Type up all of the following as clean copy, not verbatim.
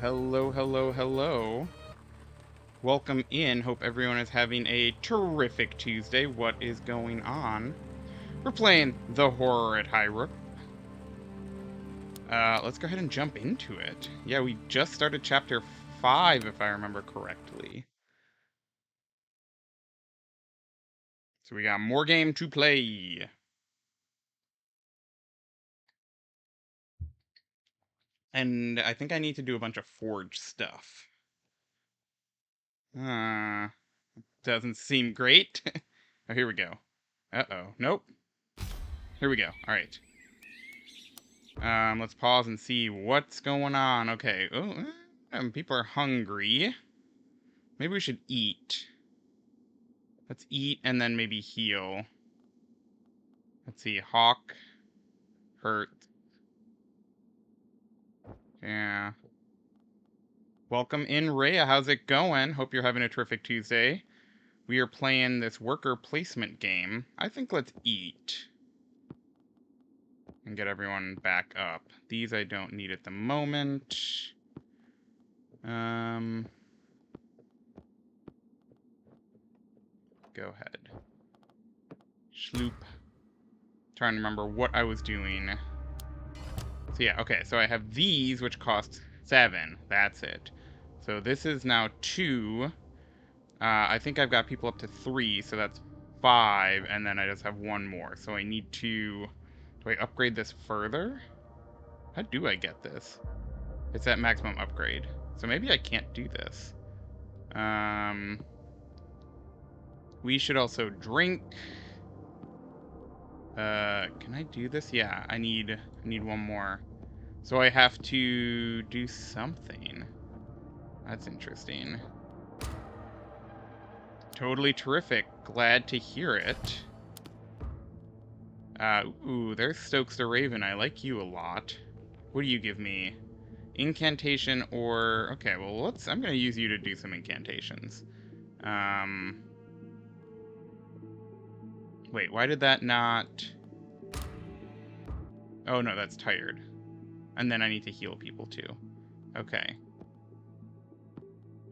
Hello, hello, hello. Welcome in. Hope everyone is having a terrific Tuesday. What is going on? We're playing The Horror at Highrook. Let's go ahead and jump into it. Yeah, we just started chapter 5, if I remember correctly. So we got more game to play. And I think I need to do a bunch of forge stuff. Doesn't seem great. Oh, here we go. Uh-oh. Nope. Here we go. All right. Let's pause and see what's going on. Okay. Oh, people are hungry. Maybe we should eat. Let's eat and then maybe heal. Let's see. Hawk. Hurt. Yeah. Welcome in, Rhea. How's it going? Hope you're having a terrific Tuesday. We are playing this worker placement game. I think let's eat. And get everyone back up. These I don't need at the moment. Go ahead. Schloop. Trying to remember what I was doing. So yeah, okay, so I have these, which cost 7. That's it. So this is now 2. I think I've got people up to 3, so that's 5, and then I just have 1 more. So I need to... Do I upgrade this further? How do I get this? It's at maximum upgrade. So maybe I can't do this. We should also drink. Can I do this? Yeah, I need 1 more. So I have to do something. That's interesting. Totally terrific. Glad to hear it. Ooh, there's Stokes the Raven. I like you a lot. What do you give me? Incantation or... Okay, well, I'm gonna use you to do some incantations. Wait, why did that not... Oh, no, that's tired. And then I need to heal people, too. Okay.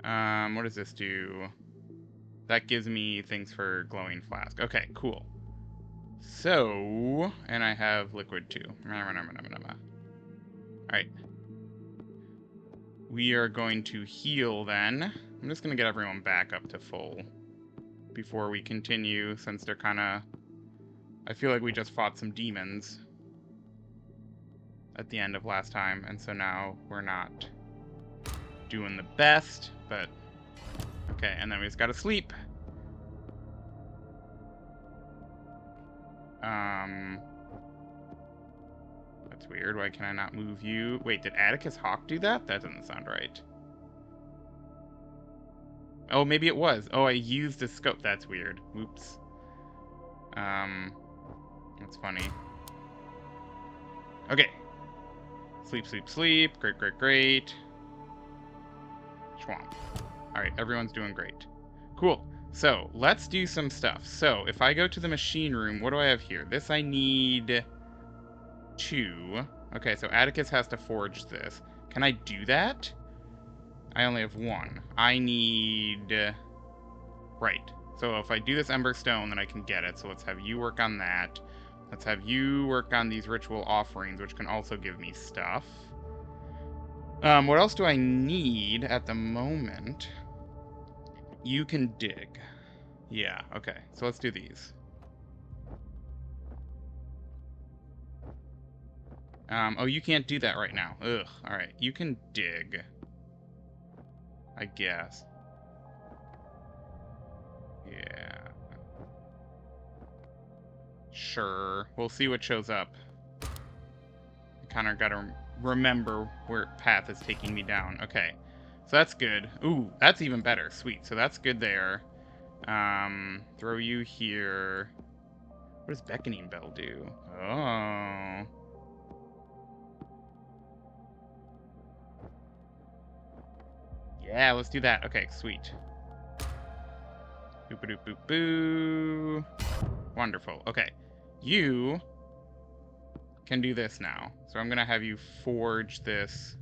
What does this do? That gives me things for glowing flask. Okay, cool. So, and I have liquid too. Alright. We are going to heal then. I'm just going to get everyone back up to full before we continue, since they're kind of... I feel like we just fought some demons at the end of last time, and so now we're not doing the best, but... Okay, and then we just gotta sleep. That's weird. Why can I not move you? Wait, did Atticus Hawk do that? That doesn't sound right. Oh, maybe it was. Oh, I used the scope. That's weird. Oops. That's funny. Okay. Sleep, sleep, sleep. Great, great, great. Schwamp. Alright, everyone's doing great. Cool. So, let's do some stuff. So, if I go to the machine room, what do I have here? This I need 2. Okay, so Atticus has to forge this. Can I do that? I only have 1. I need... Right. So if I do this Ember Stone, then I can get it. So let's have you work on that. Let's have you work on these ritual offerings, which can also give me stuff. What else do I need at the moment? You can dig. Yeah, okay. So let's do these. Oh, you can't do that right now. Ugh, alright. You can dig. I guess. Yeah. Sure. We'll see what shows up. I kind of gotta remember where path is taking me down. Okay. So that's good. Ooh, that's even better. Sweet. So that's good there. Throw you here. What does Beckoning Bell do? Oh. Yeah, let's do that. Okay, sweet. Boop boop boop boo. Wonderful. Okay. You can do this now. So I'm gonna have you forge this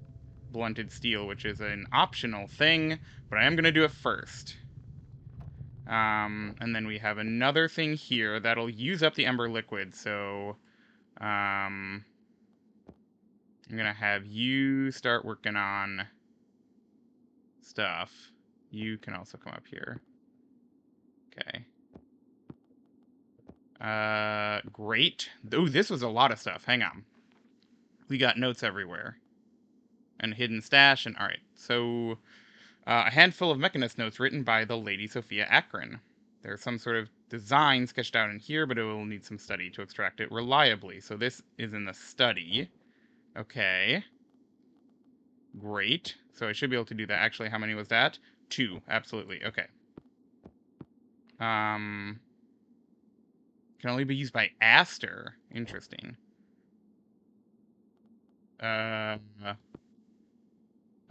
blunted steel, which is an optional thing, but I am going to do it first. And then we have another thing here that'll use up the ember liquid, so I'm going to have you start working on stuff. You can also come up here. Okay. Great. Ooh, this was a lot of stuff. Hang on. We got notes everywhere. And hidden stash, and alright. So, a handful of mechanist notes written by the Lady Sophia Akron. There's some sort of design sketched out in here, but it will need some study to extract it reliably. So this is in the study. Okay. Great. So I should be able to do that. Actually, how many was that? 2. Absolutely. Okay. Can only be used by Aster. Interesting.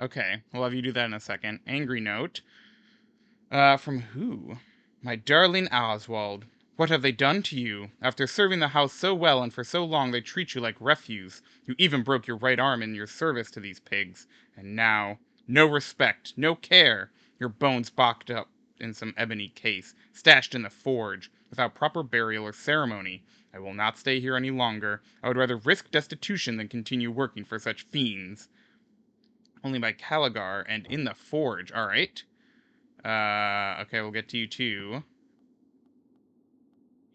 Okay. We'll have you do that in a second. Angry note. From who? My darling Oswald. What have they done to you? After serving the house so well and for so long, they treat you like refuse. You even broke your right arm in your service to these pigs. And now, no respect, no care. Your bones boxed up in some ebony case, stashed in the forge, without proper burial or ceremony. I will not stay here any longer. I would rather risk destitution than continue working for such fiends. Only by Caligar and in the forge, alright. Okay, we'll get to you too.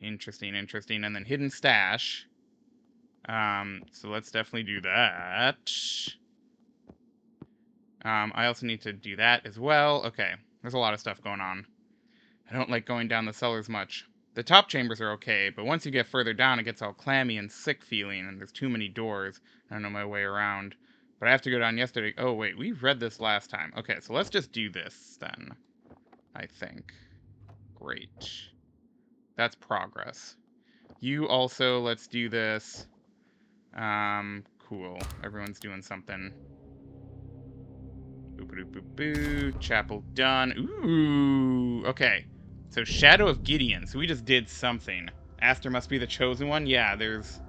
Interesting. And then hidden stash. So let's definitely do that. I also need to do that as well. Okay, there's a lot of stuff going on. I don't like going down the cellars much. The top chambers are okay, but once you get further down, it gets all clammy and sick feeling, and there's too many doors. I don't know my way around. But I have to go down yesterday. Oh, wait, we read this last time. Okay, so let's just do this then. I think. Great. That's progress. You also, let's do this. Cool. Everyone's doing something. Boop-a-doop-boop-boo. Chapel done. Ooh. Okay. So Shadow of Gideon. So we just did something. Aster must be the chosen one? Yeah, there's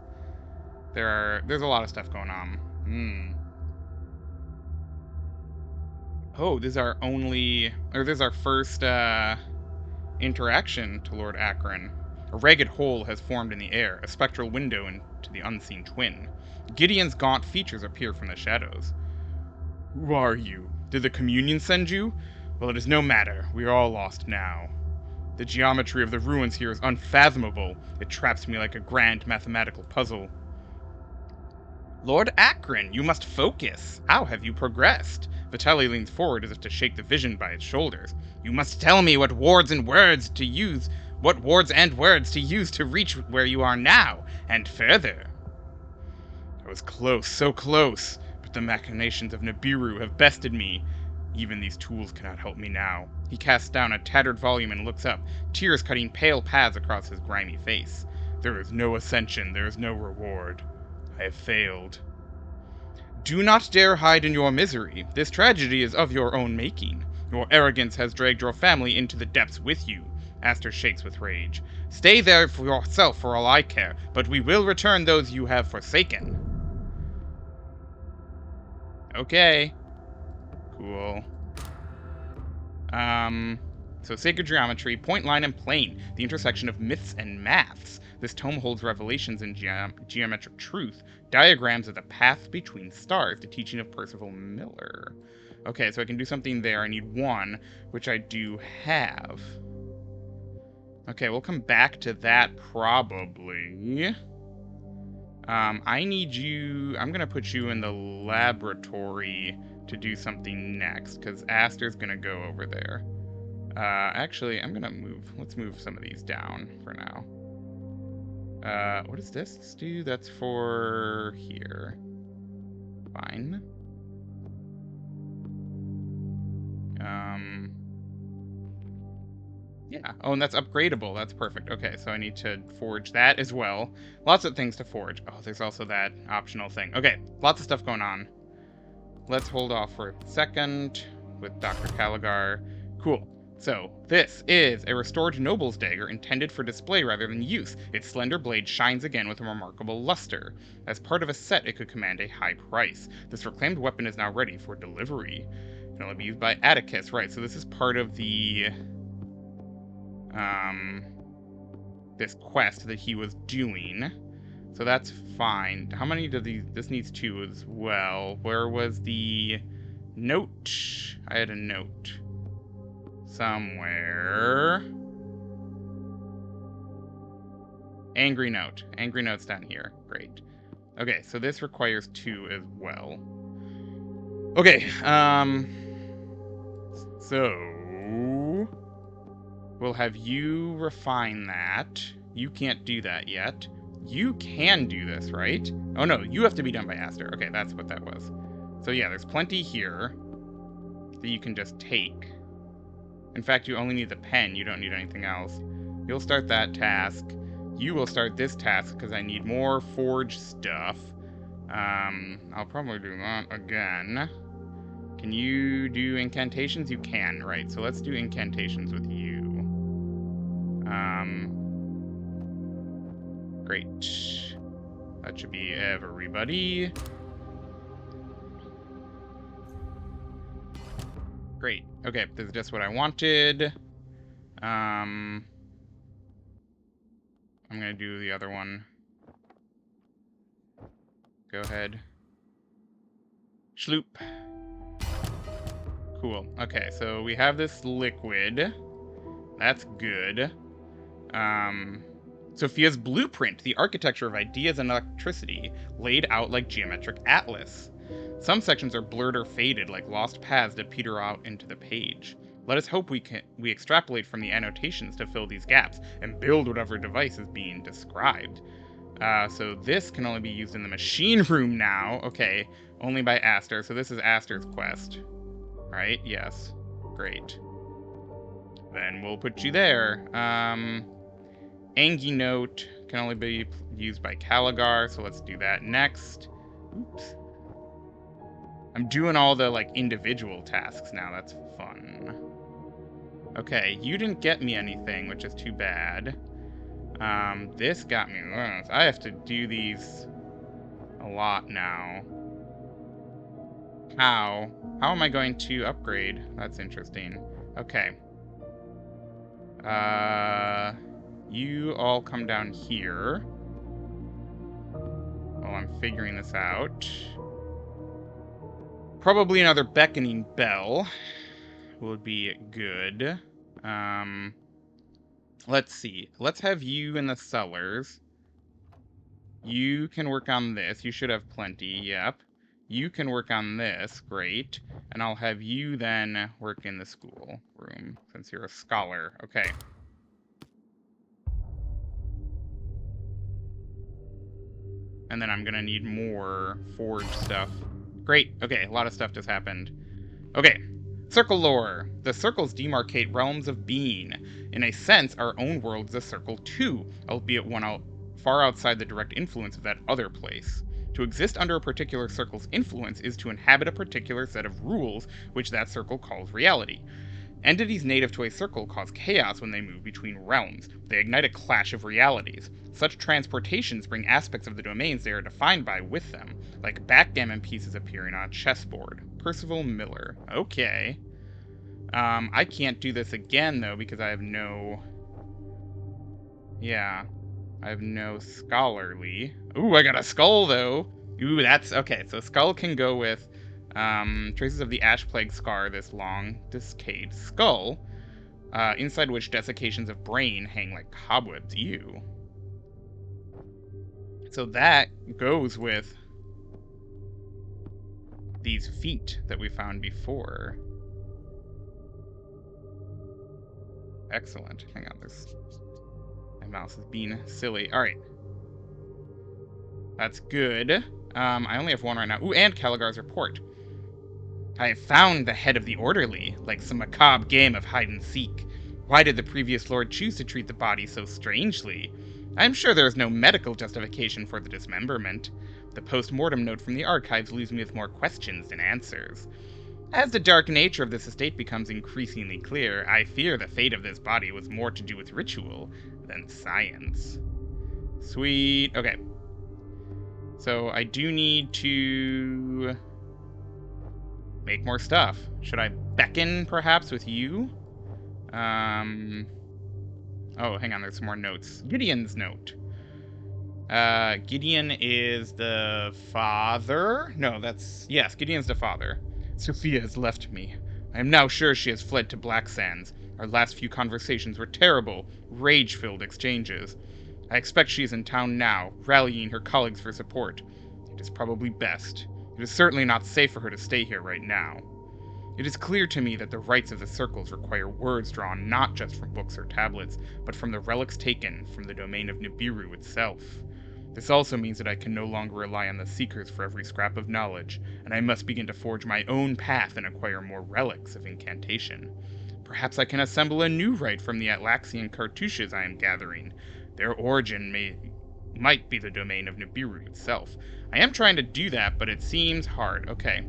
a lot of stuff going on. Oh, this is our first interaction to Lord Akron. A ragged hole has formed in the air, a spectral window into the unseen twin. Gideon's gaunt features appear from the shadows. Who are you? Did the communion send you? Well, it is no matter. We are all lost now. The geometry of the ruins here is unfathomable. It traps me like a grand mathematical puzzle. Lord Akron, you must focus. How have you progressed? Vitelli leans forward as if to shake the vision by its shoulders. You must tell me what wards and words to use to reach where you are now, and further. I was close, so close, but the machinations of Nibiru have bested me. Even these tools cannot help me now. He casts down a tattered volume and looks up, tears cutting pale paths across his grimy face. There is no ascension, there is no reward. I have failed. Do not dare hide in your misery. This tragedy is of your own making. Your arrogance has dragged your family into the depths with you. Aster shakes with rage. Stay there for yourself for all I care, but we will return those you have forsaken. Okay. Cool. So sacred geometry, point, line, and plane, the intersection of myths and maths. This tome holds revelations in geometric truth, diagrams of the path between stars, the teaching of Percival Miller. Okay, so I can do something there. I need 1, which I do have. Okay, we'll come back to that probably. I need you... I'm gonna put you in the laboratory to do something next, because Aster's gonna go over there. Actually, I'm gonna move. Let's move some of these down for now. What does this do? That's for here. Fine. Yeah. Oh, and that's upgradable. That's perfect. Okay, so I need to forge that as well. Lots of things to forge. Oh, there's also that optional thing. Okay, lots of stuff going on. Let's hold off for a second with Dr. Caligar. Cool. So, this is a restored noble's dagger intended for display rather than use. Its slender blade shines again with a remarkable luster. As part of a set, it could command a high price. This reclaimed weapon is now ready for delivery. It can only be used by Atticus, right, so this is part of the, this quest that he was doing. So that's fine. How many do these, this needs 2 as well. Where was the note? I had a note. Somewhere. Angry note. Angry note's down here. Great. Okay, so this requires 2 as well. Okay, so we'll have you refine that. You can't do that yet. You can do this, right? Oh no, you have to be done by Aster. Okay, that's what that was. So yeah, there's plenty here that you can just take. In fact, you only need the pen, you don't need anything else. You'll start that task. You will start this task, because I need more forge stuff. I'll probably do that again. Can you do incantations? You can, right. So let's do incantations with you. Great. That should be everybody. Great. Okay, this is just what I wanted. I'm gonna do the other one. Go ahead. Schloop. Cool. Okay, so we have this liquid. That's good. Sophia's blueprint, the architecture of ideas and electricity, laid out like geometric atlas. Some sections are blurred or faded, like lost paths that peter out into the page. Let us hope we extrapolate from the annotations to fill these gaps and build whatever device is being described. So this can only be used in the machine room now. Okay, only by Aster. So this is Aster's quest, right? Yes. Great. Then we'll put you there. Angie Note can only be used by Caligar, so let's do that next. Oops. I'm doing all the, like, individual tasks now. That's fun. Okay, you didn't get me anything, which is too bad. This got me lost. I have to do these a lot now. How? How am I going to upgrade? That's interesting. Okay. You all come down here while I'm figuring this out. Probably another beckoning bell would be good. Let's see. Let's have you in the cellars. You can work on this. You should have plenty. Yep. You can work on this. Great. And I'll have you then work in the school room since you're a scholar. Okay. And then I'm gonna need more forge stuff. Great. Okay, a lot of stuff just happened. Okay. Circle lore. The circles demarcate realms of being. In a sense, our own world is a circle too, albeit one far outside the direct influence of that other place. To exist under a particular circle's influence is to inhabit a particular set of rules, which that circle calls reality. Entities native to a circle cause chaos when they move between realms. They ignite a clash of realities. Such transportations bring aspects of the domains they are defined by with them, like backgammon pieces appearing on a chessboard. Percival Miller. Okay. I can't do this again, though, because I have no... Yeah. I have no scholarly. Ooh, I got a skull, though. Ooh, that's... Okay, so skull can go with... traces of the ash plague scar this long, decayed skull, inside which desiccations of brain hang like cobwebs. Ew. So that goes with these feet that we found before. Excellent. Hang on, my mouse is being silly. Alright. That's good. I only have one right now. Ooh, and Caligar's report. I have found the head of the orderly, like some macabre game of hide-and-seek. Why did the previous lord choose to treat the body so strangely? I am sure there is no medical justification for the dismemberment. The post-mortem note from the archives leaves me with more questions than answers. As the dark nature of this estate becomes increasingly clear, I fear the fate of this body was more to do with ritual than science. Sweet. Okay. So I do need to make more stuff. Should I beckon, perhaps, with you? Oh, hang on, there's some more notes. Gideon's note. Gideon is the father? No, yes, Gideon's the father. Sophia has left me. I am now sure she has fled to Black Sands. Our last few conversations were terrible, rage-filled exchanges. I expect she is in town now, rallying her colleagues for support. It is probably best. It is certainly not safe for her to stay here right now. It is clear to me that the rites of the circles require words drawn not just from books or tablets, but from the relics taken from the domain of Nibiru itself. This also means that I can no longer rely on the Seekers for every scrap of knowledge, and I must begin to forge my own path and acquire more relics of incantation. Perhaps I can assemble a new rite from the Atlaxian cartouches I am gathering. Their origin might be the domain of Nibiru itself. I am trying to do that, but it seems hard. Okay.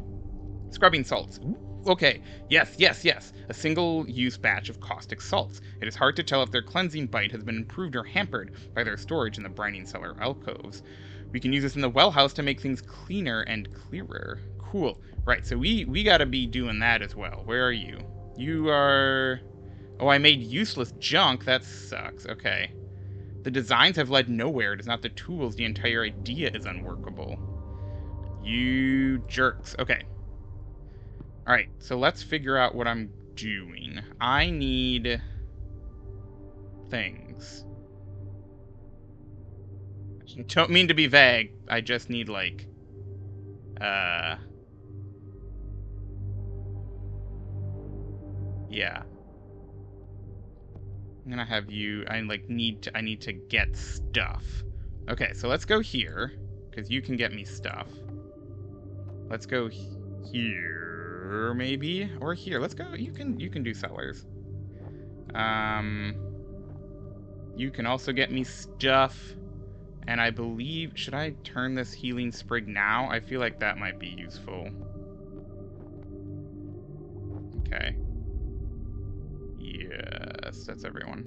Scrubbing salts. Okay, yes. A single-use batch of caustic salts. It is hard to tell if their cleansing bite has been improved or hampered by their storage in the brining cellar alcoves. We can use this in the well house to make things cleaner and clearer. Cool. Right, so we gotta be doing that as well. Where are you? You are... Oh, I made useless junk. That sucks. Okay. The designs have led nowhere. It is not the tools. The entire idea is unworkable. You jerks. Okay. Alright, so let's figure out what I'm doing. I need things. I don't mean to be vague. I just need, like, yeah. I'm gonna have you, I need to get stuff. Okay, so let's go here, because you can get me stuff. Let's go here, maybe? Or here, let's go, you can do cellars. You can also get me stuff. And I believe, should I turn this healing sprig now? I feel like that might be useful. Okay. Yes, that's everyone.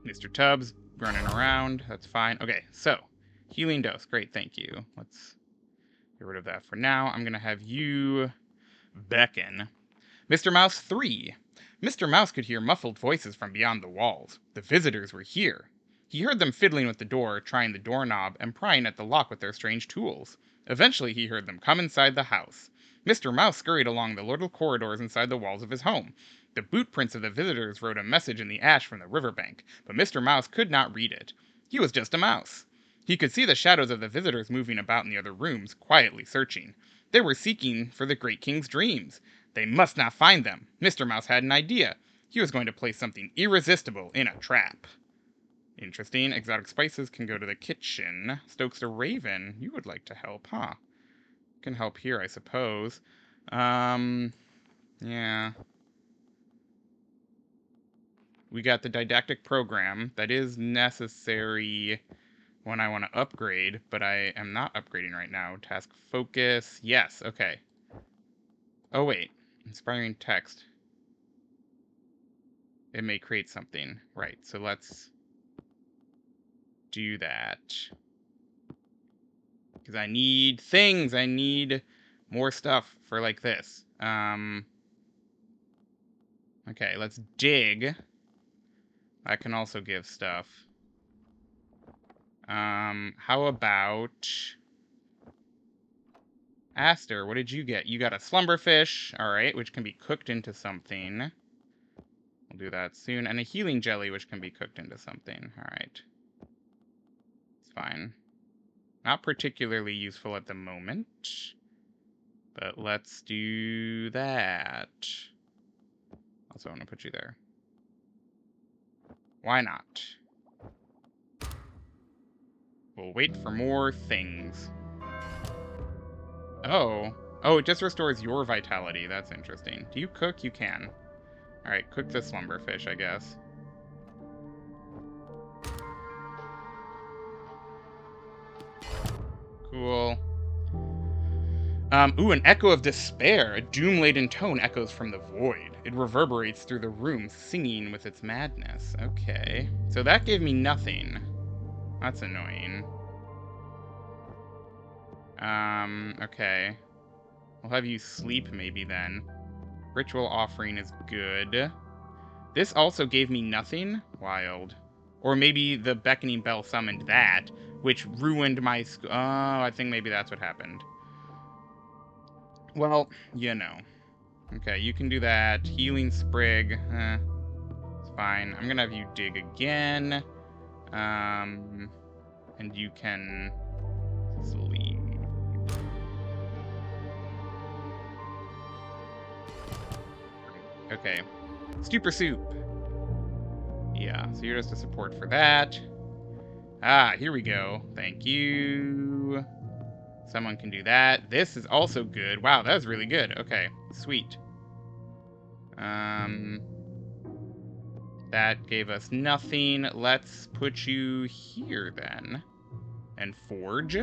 Mr. Tubbs running around. That's fine. Okay, so healing dose. Great, thank you. Let's get rid of that for now. I'm going to have you beckon. Mr. Mouse 3. Mr. Mouse could hear muffled voices from beyond the walls. The visitors were here. He heard them fiddling with the door, trying the doorknob, and prying at the lock with their strange tools. Eventually he heard them come inside the house. Mr. Mouse scurried along the little corridors inside the walls of his home. The boot prints of the visitors wrote a message in the ash from the riverbank, but Mr. Mouse could not read it. He was just a mouse. He could see the shadows of the visitors moving about in the other rooms, quietly searching. They were seeking for the Great King's dreams. They must not find them. Mr. Mouse had an idea. He was going to place something irresistible in a trap. Interesting. Exotic spices can go to the kitchen. Stokes the Raven. You would like to help, huh? Can help here, I suppose. Yeah. We got the didactic program. That is necessary when I want to upgrade, but I am not upgrading right now. Task focus. Yes, okay. Oh, wait. Inspiring text. It may create something. Right, so let's do that. Because I need things. I need more stuff for like this. Okay, let's dig. I can also give stuff. How about... Aster, what did you get? You got a slumberfish, alright, which can be cooked into something. We'll do that soon. And a healing jelly, which can be cooked into something. Alright. It's fine. Not particularly useful at the moment. But let's do that. Also, I want to put you there. Why not? We'll wait for more things. Oh. Oh, it just restores your vitality. That's interesting. Do you cook? You can. Alright, cook the slumberfish, I guess. Cool. Ooh, an echo of despair. A doom-laden tone echoes from the void. It reverberates through the room, singing with its madness. Okay. So that gave me nothing. That's annoying. Okay. We'll have you sleep maybe then. Ritual offering is good. This also gave me nothing? Wild. Or maybe the beckoning bell summoned that, which ruined my oh, I think maybe that's what happened. Well, you know. Okay, you can do that. Healing sprig. It's fine. I'm gonna have you dig again. And you can sleep. Okay. Stupor soup. Yeah, so you're just a support for that. Ah, here we go. Thank you. Someone can do that. This is also good. Wow, that was really good. Okay, sweet. That gave us nothing. Let's put you here then. And forge.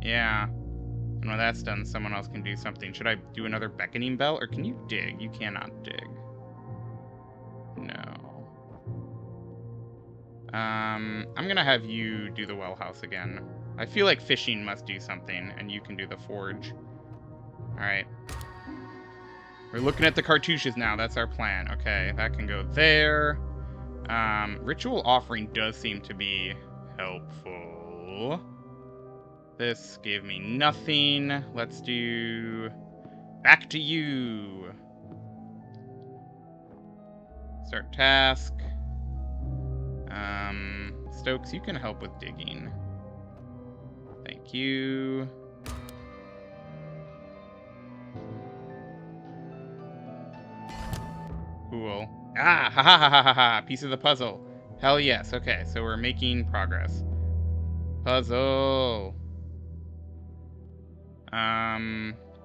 Yeah. And when that's done, someone else can do something. Should I do another beckoning bell? Or can you dig? You cannot dig. No. I'm gonna have you do the well house again. I feel like fishing must do something, and you can do the forge. Alright. We're looking at the cartouches now. That's our plan. Okay, that can go there. Ritual offering does seem to be helpful. This gave me nothing. Let's do... Back to you. Start task. Stokes, you can help with digging. Thank you. Cool. Ah, ha ha ha ha ha ha. Piece of the puzzle. Hell yes. Okay, so we're making progress. Puzzle.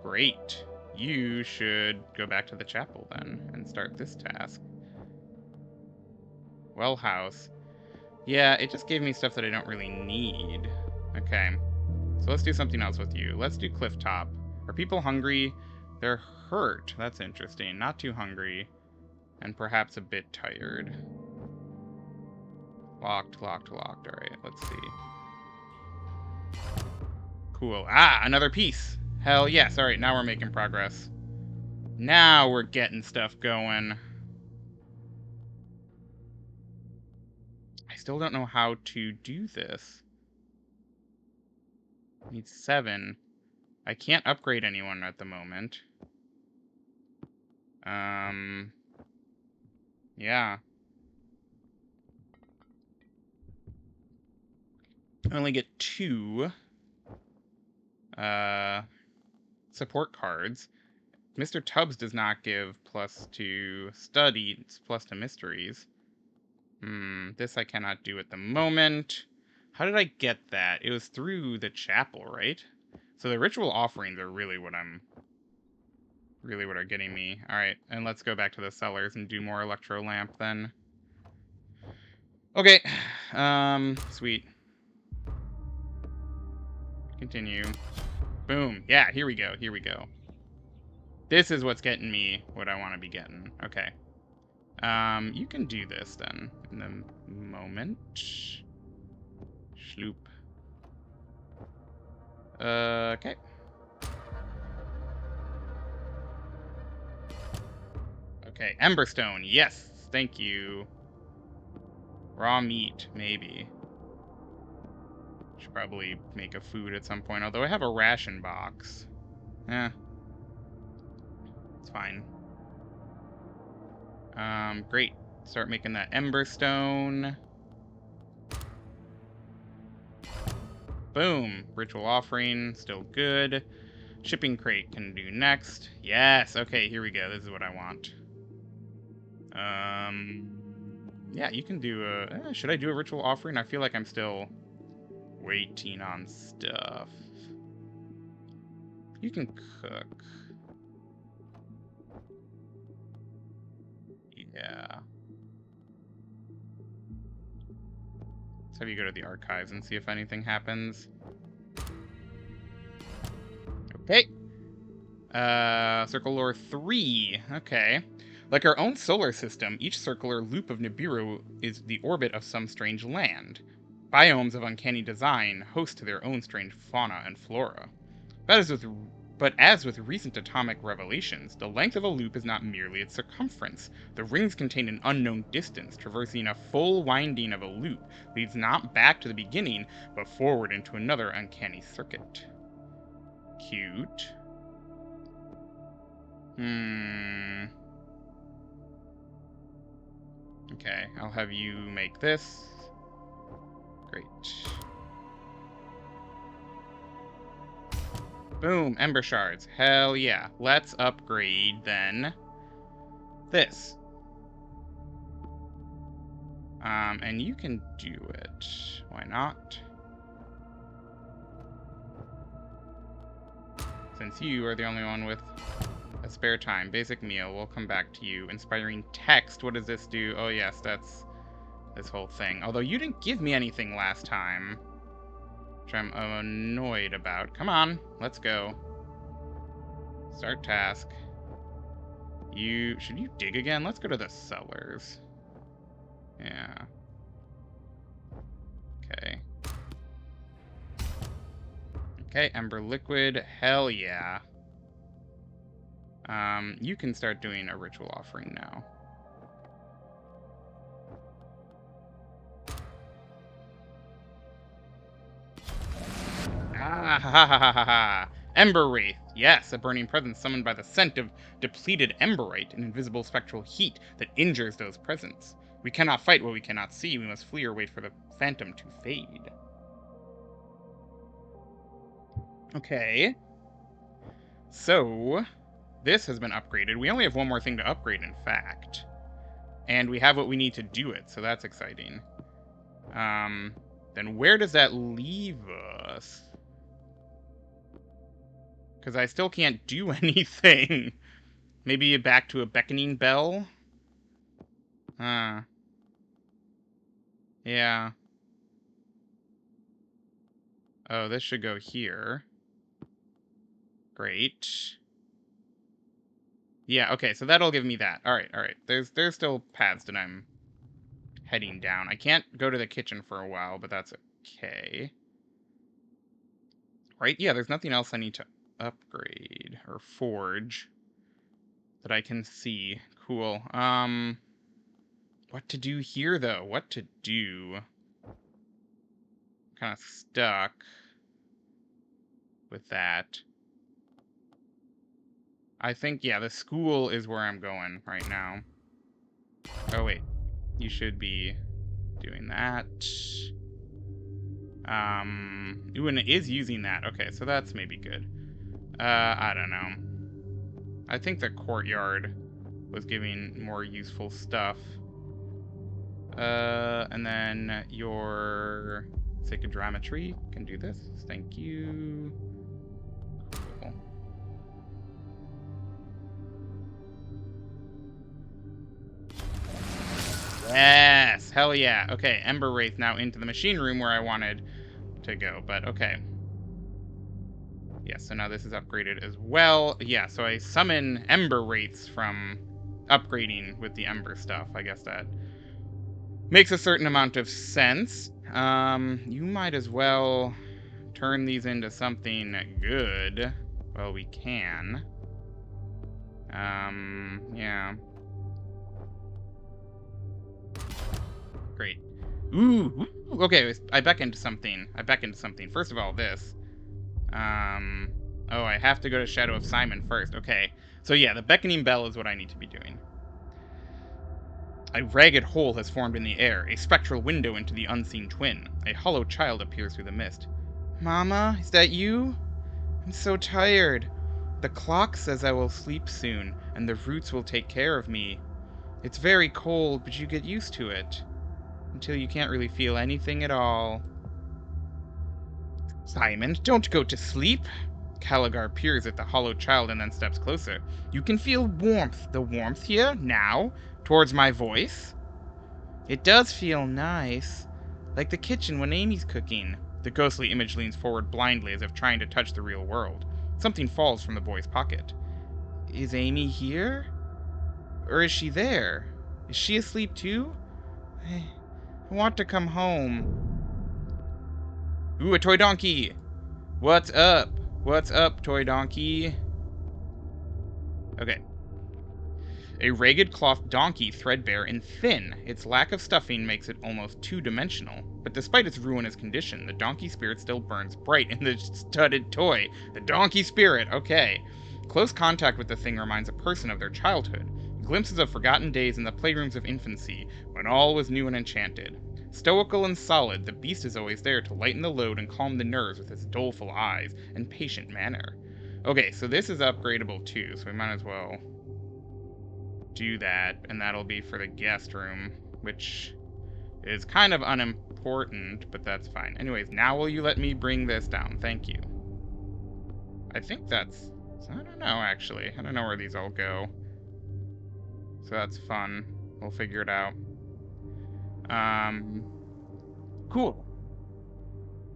Great. You should go back to the chapel then and start this task. Well house. Yeah, it just gave me stuff that I don't really need. Okay. So let's do something else with you. Let's do cliff top. Are people hungry? They're hurt. That's interesting. Not too hungry. And perhaps a bit tired. Locked, locked, locked. Alright, let's see. Cool. Ah, another piece. Hell yes. Alright, now we're making progress. Now we're getting stuff going. I still don't know how to do this. I need 7. I can't upgrade anyone at the moment. Yeah. I only get 2 support cards. Mr. Tubbs does not give plus to studies, plus to mysteries. This I cannot do at the moment. How did I get that? It was through the chapel, right? So the ritual offerings are really what are getting me. Alright, and let's go back to the cellars and do more electro lamp then. Okay. Sweet. Continue. Boom. Yeah, here we go. Here we go. This is what's getting me what I want to be getting. Okay. You can do this then in the moment. Schloop. Okay. Okay, Emberstone. Yes, thank you. Raw meat, maybe. Should probably make a food at some point, although I have a ration box. It's fine. Great. Start making that Emberstone. Boom. Ritual offering, still good. Shipping crate can do next. Yes, okay, here we go. This is what I want. Yeah, you can do a... should I do a ritual offering? I feel like I'm still waiting on stuff. You can cook. Yeah. Let's have you go to the archives and see if anything happens. Okay. Circle lore 3. Okay. Like our own solar system, each circular loop of Nibiru is the orbit of some strange land. Biomes of uncanny design host to their own strange fauna and flora. But as with recent atomic revelations, the length of a loop is not merely its circumference. The rings contain an unknown distance. Traversing a full winding of a loop leads not back to the beginning, but forward into another uncanny circuit. Cute. Okay, I'll have you make this. Great. Boom, ember shards. Hell yeah. Let's upgrade then this. And you can do it. Why not? Since you are the only one with a spare time. Basic meal, we'll come back to you. Inspiring text, what does this do? Oh yes, that's this whole thing. Although you didn't give me anything last time, which I'm annoyed about. Come on, let's go. Start task. Should you dig again? Let's go to the cellars. Yeah. Okay. Okay, ember liquid, hell yeah. You can start doing a ritual offering now. Ah, ha ha ha ha ha. Ember Wraith. Yes, a burning presence summoned by the scent of depleted emberite, an invisible spectral heat that injures those presents. We cannot fight what we cannot see. We must flee or wait for the phantom to fade. Okay. So, this has been upgraded. We only have one more thing to upgrade, in fact. And we have what we need to do it, so that's exciting. Then where does that leave us? Because I still can't do anything. Maybe back to a beckoning bell? Yeah. Oh, this should go here. Great. Yeah, okay, so that'll give me that. Alright, alright. There's still paths that I'm heading down. I can't go to the kitchen for a while, but that's okay. Right? Yeah, there's nothing else I need to upgrade or forge that I can see. Cool. What to do here, though? What to do? Kind of stuck with that. I think, yeah, the school is where I'm going right now. Oh, wait. You should be doing that. Ooh, and it is using that. Okay, so that's maybe good. I don't know. I think the courtyard was giving more useful stuff. And then your psychodrametry can do this. Thank you. Cool. Yes! Hell yeah. Okay, Ember Wraith now into the machine room where I wanted to go, but okay. Yeah, so now this is upgraded as well. Yeah, so I summon Ember Wraiths from upgrading with the Ember stuff. I guess that makes a certain amount of sense. You might as well turn these into something good. Well, we can. Yeah. Great. Ooh, okay, I back into something. First of all, this. Oh, I have to go to Shadow of Simon first. Okay. So yeah, the beckoning bell is what I need to be doing. A ragged hole has formed in the air, a spectral window into the unseen twin. A hollow child appears through the mist. Mama, is that you? I'm so tired. The clock says I will sleep soon, and the roots will take care of me. It's very cold, but you get used to it. Until you can't really feel anything at all. Simon, don't go to sleep. Caligar peers at the hollow child and then steps closer. You can feel warmth. The warmth here, now, towards my voice. It does feel nice. Like the kitchen when Amy's cooking. The ghostly image leans forward blindly as if trying to touch the real world. Something falls from the boy's pocket. Is Amy here? Or is she there? Is she asleep too? I want to come home. Ooh, a toy donkey! What's up? What's up, toy donkey? Okay. A ragged cloth donkey, threadbare and thin. Its lack of stuffing makes it almost two-dimensional. But despite its ruinous condition, the donkey spirit still burns bright in the studded toy. The donkey spirit, okay. Close contact with the thing reminds a person of their childhood. Glimpses of forgotten days in the playrooms of infancy, when all was new and enchanted. Stoical and solid, the beast is always there to lighten the load and calm the nerves with its doleful eyes and patient manner. Okay, so this is upgradable too, so we might as well do that, and that'll be for the guest room, which is kind of unimportant, but that's fine. Anyways, now will you let me bring this down? Thank you. I think that's... I don't know, actually. I don't know where these all go. So that's fun. We'll figure it out. Cool.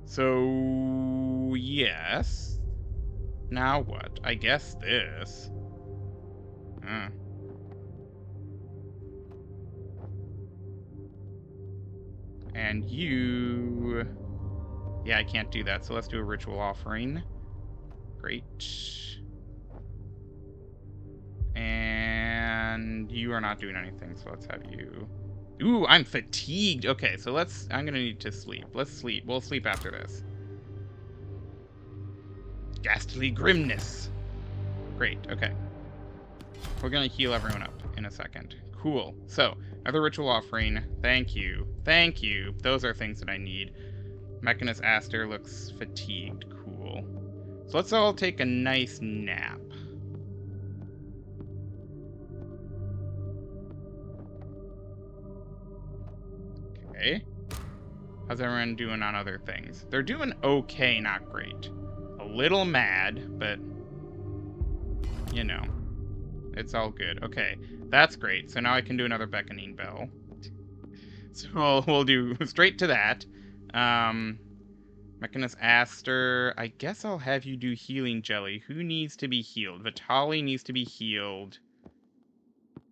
So, yes. Now what? I guess this. And you... Yeah, I can't do that, so let's do a ritual offering. Great. And you are not doing anything, so let's have you... Ooh, I'm fatigued. Okay, so I'm gonna need to sleep. Let's sleep. We'll sleep after this. Ghastly grimness. Great, okay. We're gonna heal everyone up in a second. Cool. So, another ritual offering. Thank you. Thank you. Those are things that I need. Mechanist Aster looks fatigued. Cool. So let's all take a nice nap. Okay. How's everyone doing on other things? They're doing okay, not great. A little mad, but... you know. It's all good. Okay, that's great. So now I can do another beckoning bell. So we'll do straight to that. Mechanist Aster, I guess I'll have you do healing jelly. Who needs to be healed? Vitali needs to be healed.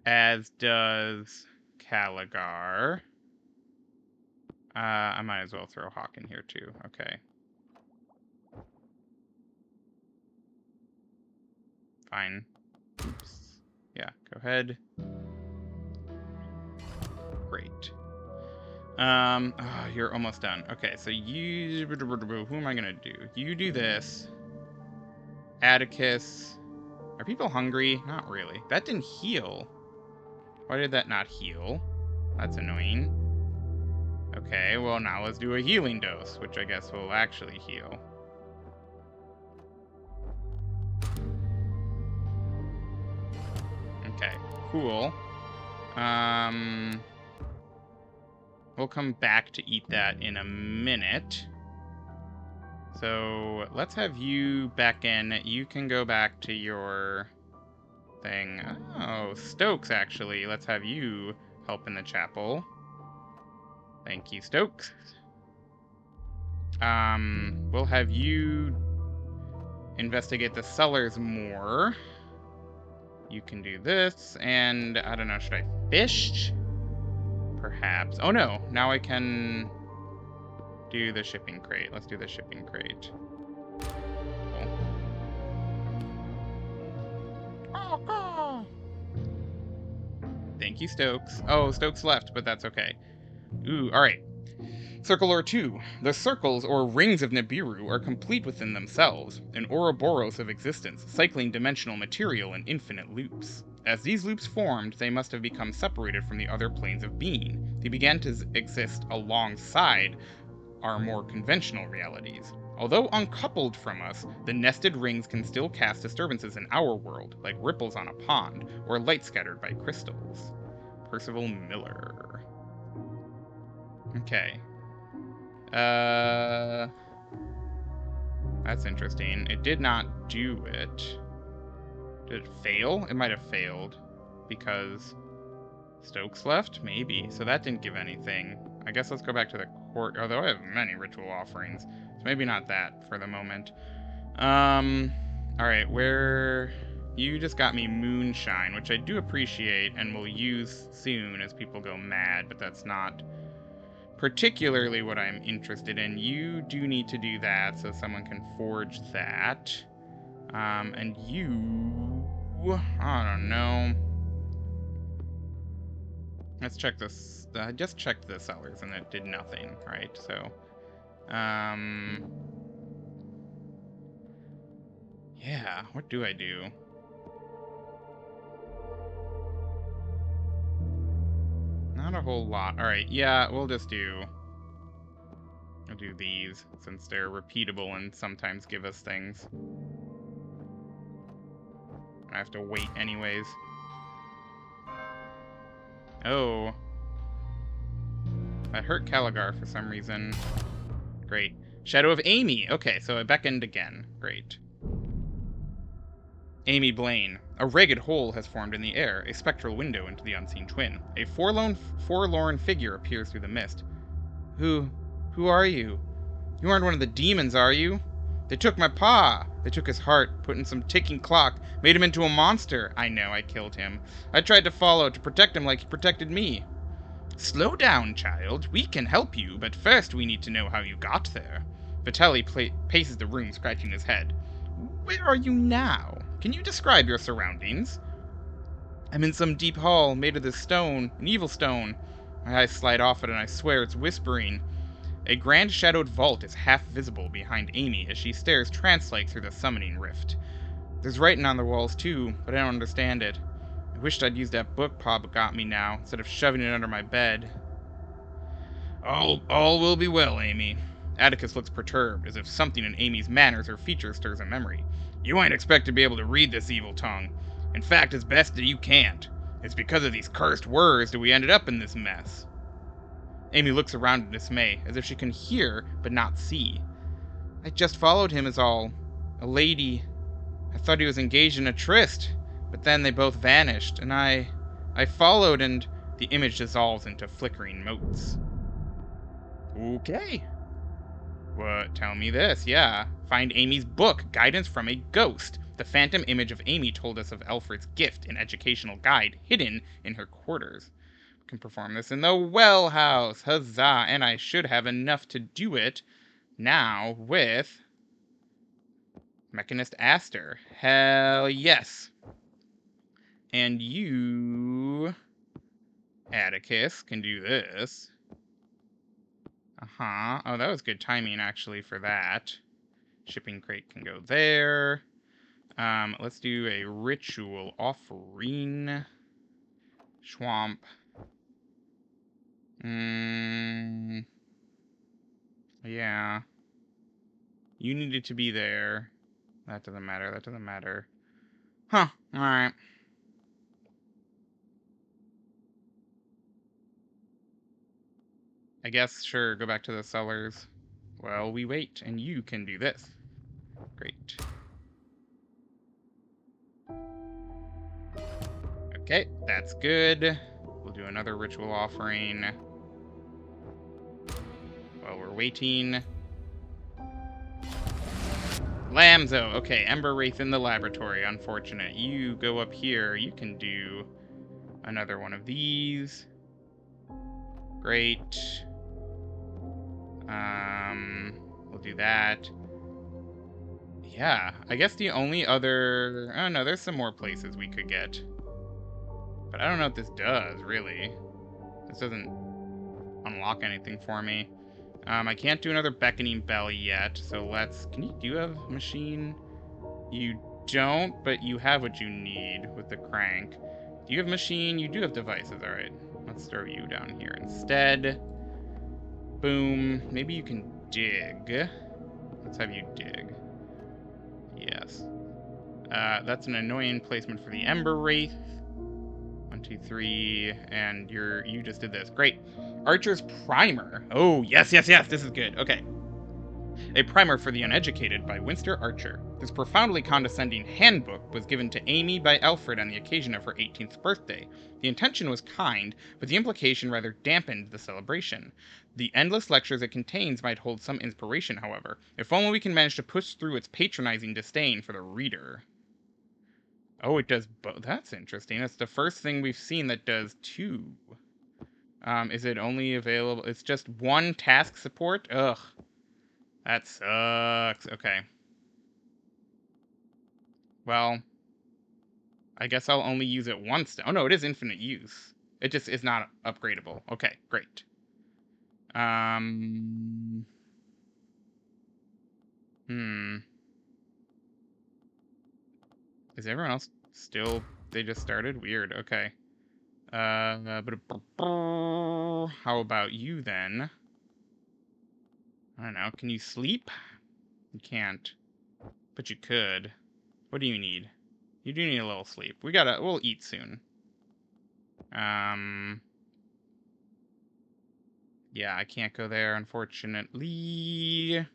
As does Caligar. I might as well throw Hawk in here too. Okay. Fine. Oops. Yeah, go ahead. Great. Oh, you're almost done. Okay, so you... Who am I gonna do? You do this. Atticus. Are people hungry? Not really. That didn't heal. Why did that not heal? That's annoying. Okay, well now let's do a healing dose, which I guess will actually heal. Okay, cool. We'll come back to eat that in a minute. So let's have you back in. You can go back to your thing. Oh, Stokes, actually. Let's have you help in the chapel. Thank you, Stokes. We'll have you investigate the cellars more. You can do this, and I don't know, should I fish? Perhaps. Oh no, now I can do the shipping crate. Let's do the shipping crate. Cool. Oh. Thank you, Stokes. Oh, Stokes left, but that's okay. Ooh, alright. Circle or 2. The circles, or rings of Nibiru, are complete within themselves, an Ouroboros of existence, cycling dimensional material in infinite loops. As these loops formed, they must have become separated from the other planes of being. They began to exist alongside our more conventional realities. Although uncoupled from us, the nested rings can still cast disturbances in our world, like ripples on a pond, or light scattered by crystals. Percival Miller. Okay. That's interesting. It did not do it. Did it fail? It might have failed. Because Stokes left? Maybe. So that didn't give anything. I guess let's go back to the court, although I have many ritual offerings. So maybe not that for the moment. Alright, where... You just got me moonshine, which I do appreciate and will use soon as people go mad, but that's not particularly what I'm interested in. You do need to do that so someone can forge that. And you... I don't know. Let's check this. I just checked the cellars and it did nothing, right? So, yeah, what do I do? Not a whole lot. Alright, yeah, we'll do these, since they're repeatable and sometimes give us things. I have to wait anyways. Oh. That hurt Caligar for some reason. Great. Shadow of Amy! Okay, so it beckoned again. Great. Amy Blaine. A ragged hole has formed in the air, a spectral window into the unseen twin. A forlorn figure appears through the mist. Who are you? You aren't one of the demons, are you? They took my pa. They took his heart, put in some ticking clock, made him into a monster. I know, I killed him. I tried to follow, to protect him like he protected me. Slow down, child. We can help you, but first we need to know how you got there. Vitelli paces the room, scratching his head. Where are you now? Can you describe your surroundings? I'm in some deep hall, made of this stone, an evil stone. My eyes slide off it, and I swear it's whispering. A grand shadowed vault is half visible behind Amy as she stares trance-like through the summoning rift. There's writing on the walls too, but I don't understand it. I wished I'd used that book Pa got me now, instead of shoving it under my bed. All will be well, Amy. Atticus looks perturbed, as if something in Amy's manners or features stirs a memory. You ain't expect to be able to read this evil tongue. In fact, it's best that you can't. It's because of these cursed words that we ended up in this mess. Amy looks around in dismay, as if she can hear but not see. I just followed him is all. A lady. I thought he was engaged in a tryst, but then they both vanished, and I followed, and the image dissolves into flickering motes. Okay. What? Tell me this, yeah. Find Amy's book, Guidance from a Ghost. The phantom image of Amy told us of Alfred's gift, an educational guide hidden in her quarters. Can perform this in the well house. Huzzah! And I should have enough to do it now with Mechanist Aster. Hell yes. And you, Atticus, can do this. Oh, that was good timing, actually, for that. Shipping crate can go there. Let's do a ritual offering. Schwamp. Yeah. You needed to be there. That doesn't matter. That doesn't matter. Huh. Alright. I guess, sure, go back to the cellars. Well, we wait, and you can do this. Great. Okay, that's good. We'll do another ritual offering. While we're waiting. Lamzo! Okay, Ember Wraith in the laboratory. Unfortunate. You go up here. You can do another one of these. Great. We'll do that. Yeah, I guess the only other... Oh, no, there's some more places we could get. But I don't know what this does, really. This doesn't unlock anything for me. I can't do another beckoning bell yet, so let's... Do you have a machine? You don't, but you have what you need with the crank. Do you have machine? You do have devices, alright. Let's throw you down here instead. Boom. Maybe you can dig. Let's have you dig. Yes. That's an annoying placement for the Ember Wraith. 1, 2, 3, and you just did this. Great. Archer's Primer. Oh, yes, yes, yes, this is good. Okay. A Primer for the Uneducated by Winston Archer. This profoundly condescending handbook was given to Amy by Alfred on the occasion of her 18th birthday. The intention was kind, but the implication rather dampened the celebration. The endless lectures it contains might hold some inspiration, however, if only we can manage to push through its patronizing disdain for the reader. Oh, it does both. That's interesting. That's the first thing we've seen that does two. Is it only available? It's just one task support? Ugh. That sucks. Okay. Well, I guess I'll only use it once. Oh, no, it is infinite use. It just is not upgradable. Okay, great. Is everyone else still... They just started? Weird. Okay. How about you, then? I don't know. Can you sleep? You can't. But you could. What do you need? You do need a little sleep. We'll eat soon. Yeah, I can't go there, unfortunately.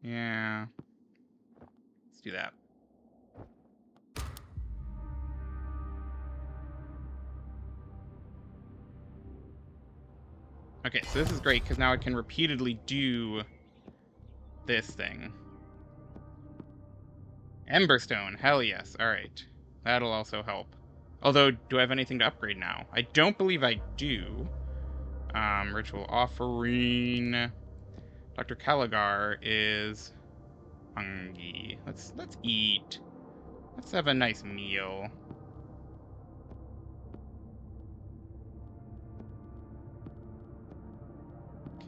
Yeah. Let's do that. Okay, so this is great, because now I can repeatedly do this thing. Emberstone, hell yes. Alright. That'll also help. Although, do I have anything to upgrade now? I don't believe I do. Ritual offering. Dr. Caligar is hungry. Let's eat. Let's have a nice meal.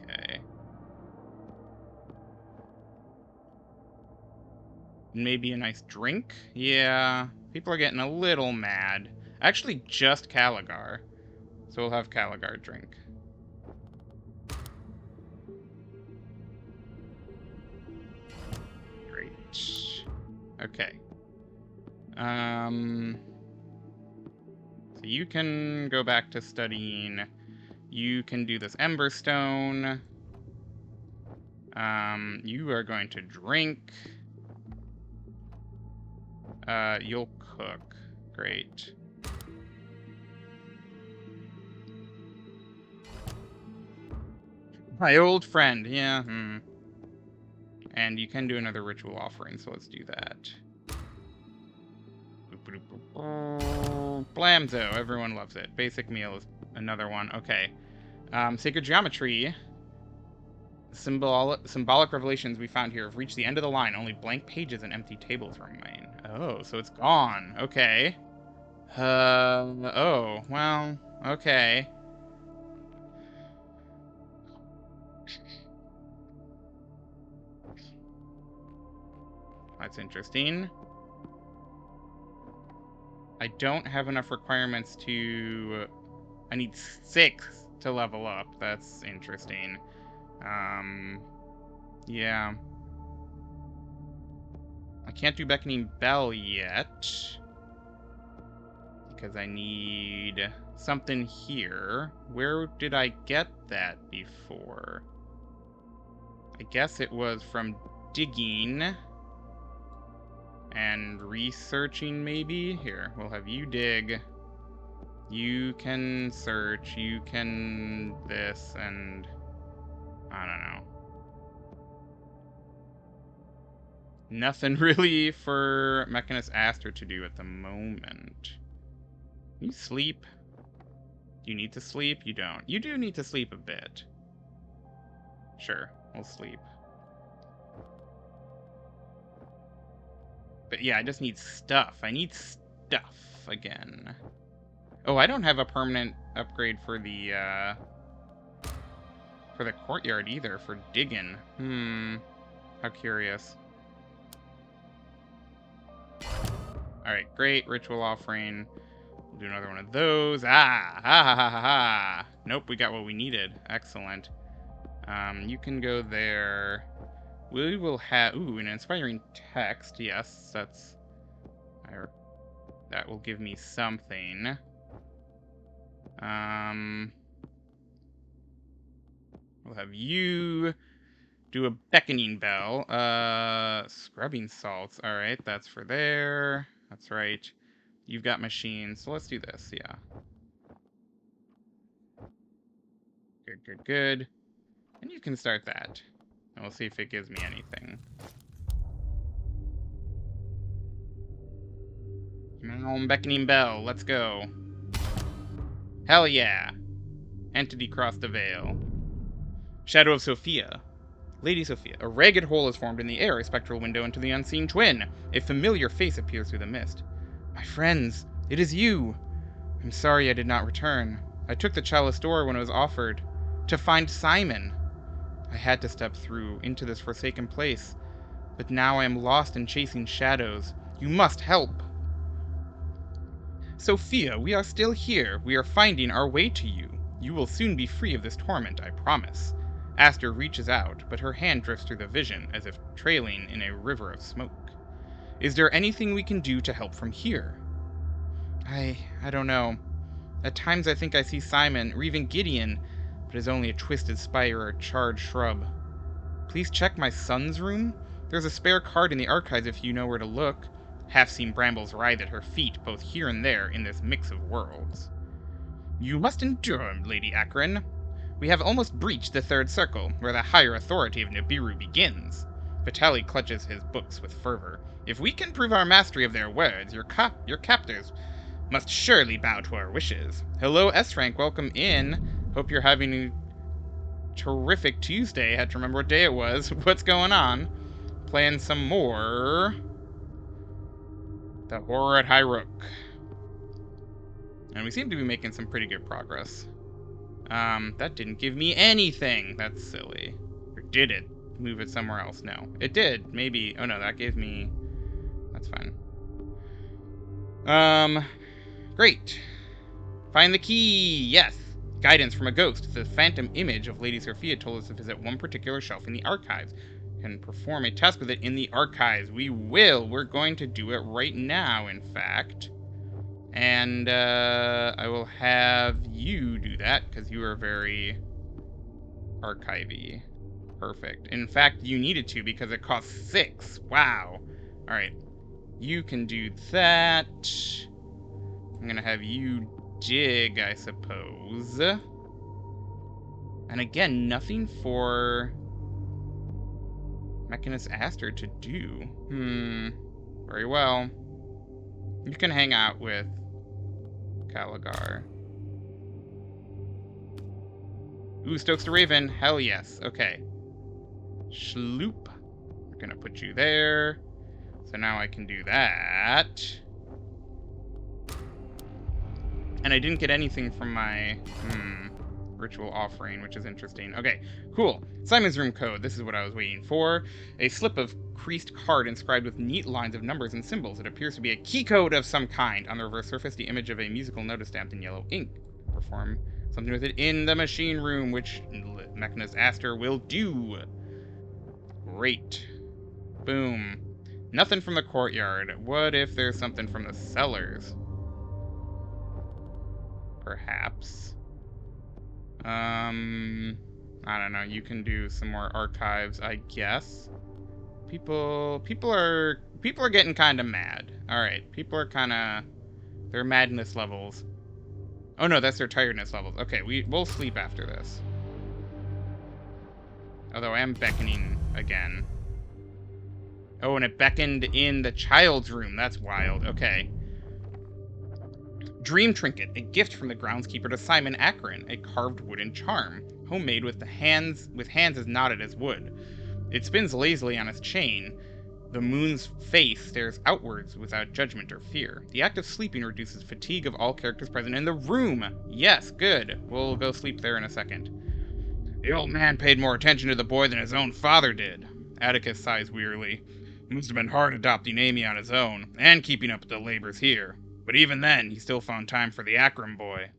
Okay. Maybe a nice drink? Yeah. People are getting a little mad. Actually, just Caligar. So we'll have Caligar drink. Great. Okay. So you can go back to studying. You can do this Emberstone. You are going to drink. You'll cook. Great. My old friend, yeah. And you can do another ritual offering, so let's do that. Blamzo, everyone loves it. Basic meal is another one. Okay. Sacred geometry. Symbolic revelations we found here have reached the end of the line. Only blank pages and empty tables remain. Oh, so it's gone. Okay. Oh, well, okay. That's interesting. I don't have enough requirements to... I need 6 to level up. That's interesting. Yeah. I can't do Beckoning Bell yet. Because I need something here. Where did I get that before? I guess it was from digging and researching, maybe? Here, we'll have you dig. You can search, you can this, and I don't know. Nothing really for Mechanist Aster to do at the moment. You sleep? Do you need to sleep? You don't. You do need to sleep a bit. Sure, we'll sleep. But yeah, I just need stuff. I need stuff again. Oh, I don't have a permanent upgrade for the courtyard either, for digging. How curious. Alright, great. Ritual offering. We'll do another one of those. Ah! Ha ha ha ha ha! Nope, we got what we needed. Excellent. You can go there. We will have... Ooh, an inspiring text. Yes, that's... That will give me something. We'll have you do a beckoning bell. Scrubbing salts. All right, that's for there. That's right. You've got machines, so let's do this. Yeah. Good, good, good. And you can start that. And we'll see if it gives me anything. Beckoning bell. Let's go. Hell yeah. Entity cross the veil. Shadow of Sophia. Lady Sophia. A ragged hole is formed in the air, a spectral window into the unseen twin. A familiar face appears through the mist. My friends, it is you. I'm sorry I did not return. I took the chalice door when it was offered. To find Simon. I had to step through into this forsaken place. But now I am lost in chasing shadows. You must help. Sophia, we are still here. We are finding our way to you. You will soon be free of this torment, I promise. Aster reaches out, but her hand drifts through the vision, as if trailing in a river of smoke. Is there anything we can do to help from here? I don't know. At times I think I see Simon, or even Gideon, but it is only a twisted spire or a charred shrub. Please check my son's room? There's a spare card in the archives if you know where to look. Half-seen brambles writhe at her feet, both here and there in this mix of worlds. You must endure, Lady Akron. We have almost breached the third circle, where the higher authority of Nibiru begins. Vitali clutches his books with fervor. If we can prove our mastery of their words, your captors must surely bow to our wishes. Hello, S-Rank, welcome in. Hope you're having a terrific Tuesday. Had to remember what day it was. What's going on? Playing some more The Horror at Highrook. And we seem to be making some pretty good progress. That didn't give me anything. That's silly. Or did it? Move it somewhere else? No. It did. Maybe. Oh no, that gave me... That's fine. Great. Find the key! Yes! Guidance from a ghost. The phantom image of Lady Sophia told us to visit one particular shelf in the archives. And perform a task with it in the archives. We will! We're going to do it right now, in fact. And, I will have you do that, because you are very archivy. Perfect. In fact, you needed to, because it costs 6. Wow. Alright. You can do that. I'm gonna have you dig, I suppose. And again, nothing for Mechanist Aster to do. Very well. You can hang out with Caligar. Ooh, Stokes the Raven. Hell yes. Okay. Schloop. We're gonna put you there. So now I can do that. And I didn't get anything from my ritual offering, which is interesting. Okay, cool. Simon's room code. This is what I was waiting for. A slip of creased card inscribed with neat lines of numbers and symbols. It appears to be a key code of some kind. On the reverse surface, the image of a musical note is stamped in yellow ink. Perform something with it in the machine room, which Mechanist Aster will do. Great. Boom. Nothing from the courtyard. What if there's something from the cellars? Perhaps. I don't know. You can do some more archives, I guess. People are getting kind of mad. All right, people are kind of their madness levels. Oh no, that's their tiredness levels. Okay, we'll sleep after this. Although I am beckoning again. Oh, and it beckoned in the child's room. That's wild. Okay. Dream Trinket, a gift from the groundskeeper to Simon Akron, a carved wooden charm, homemade with hands as knotted as wood. It spins lazily on its chain. The moon's face stares outwards without judgment or fear. The act of sleeping reduces fatigue of all characters present in the room. Yes, good. We'll go sleep there in a second. The old man paid more attention to the boy than his own father did. Atticus sighs wearily. It must have been hard adopting Amy on his own, and keeping up with the labors here. But even then, he still found time for the Akron boy.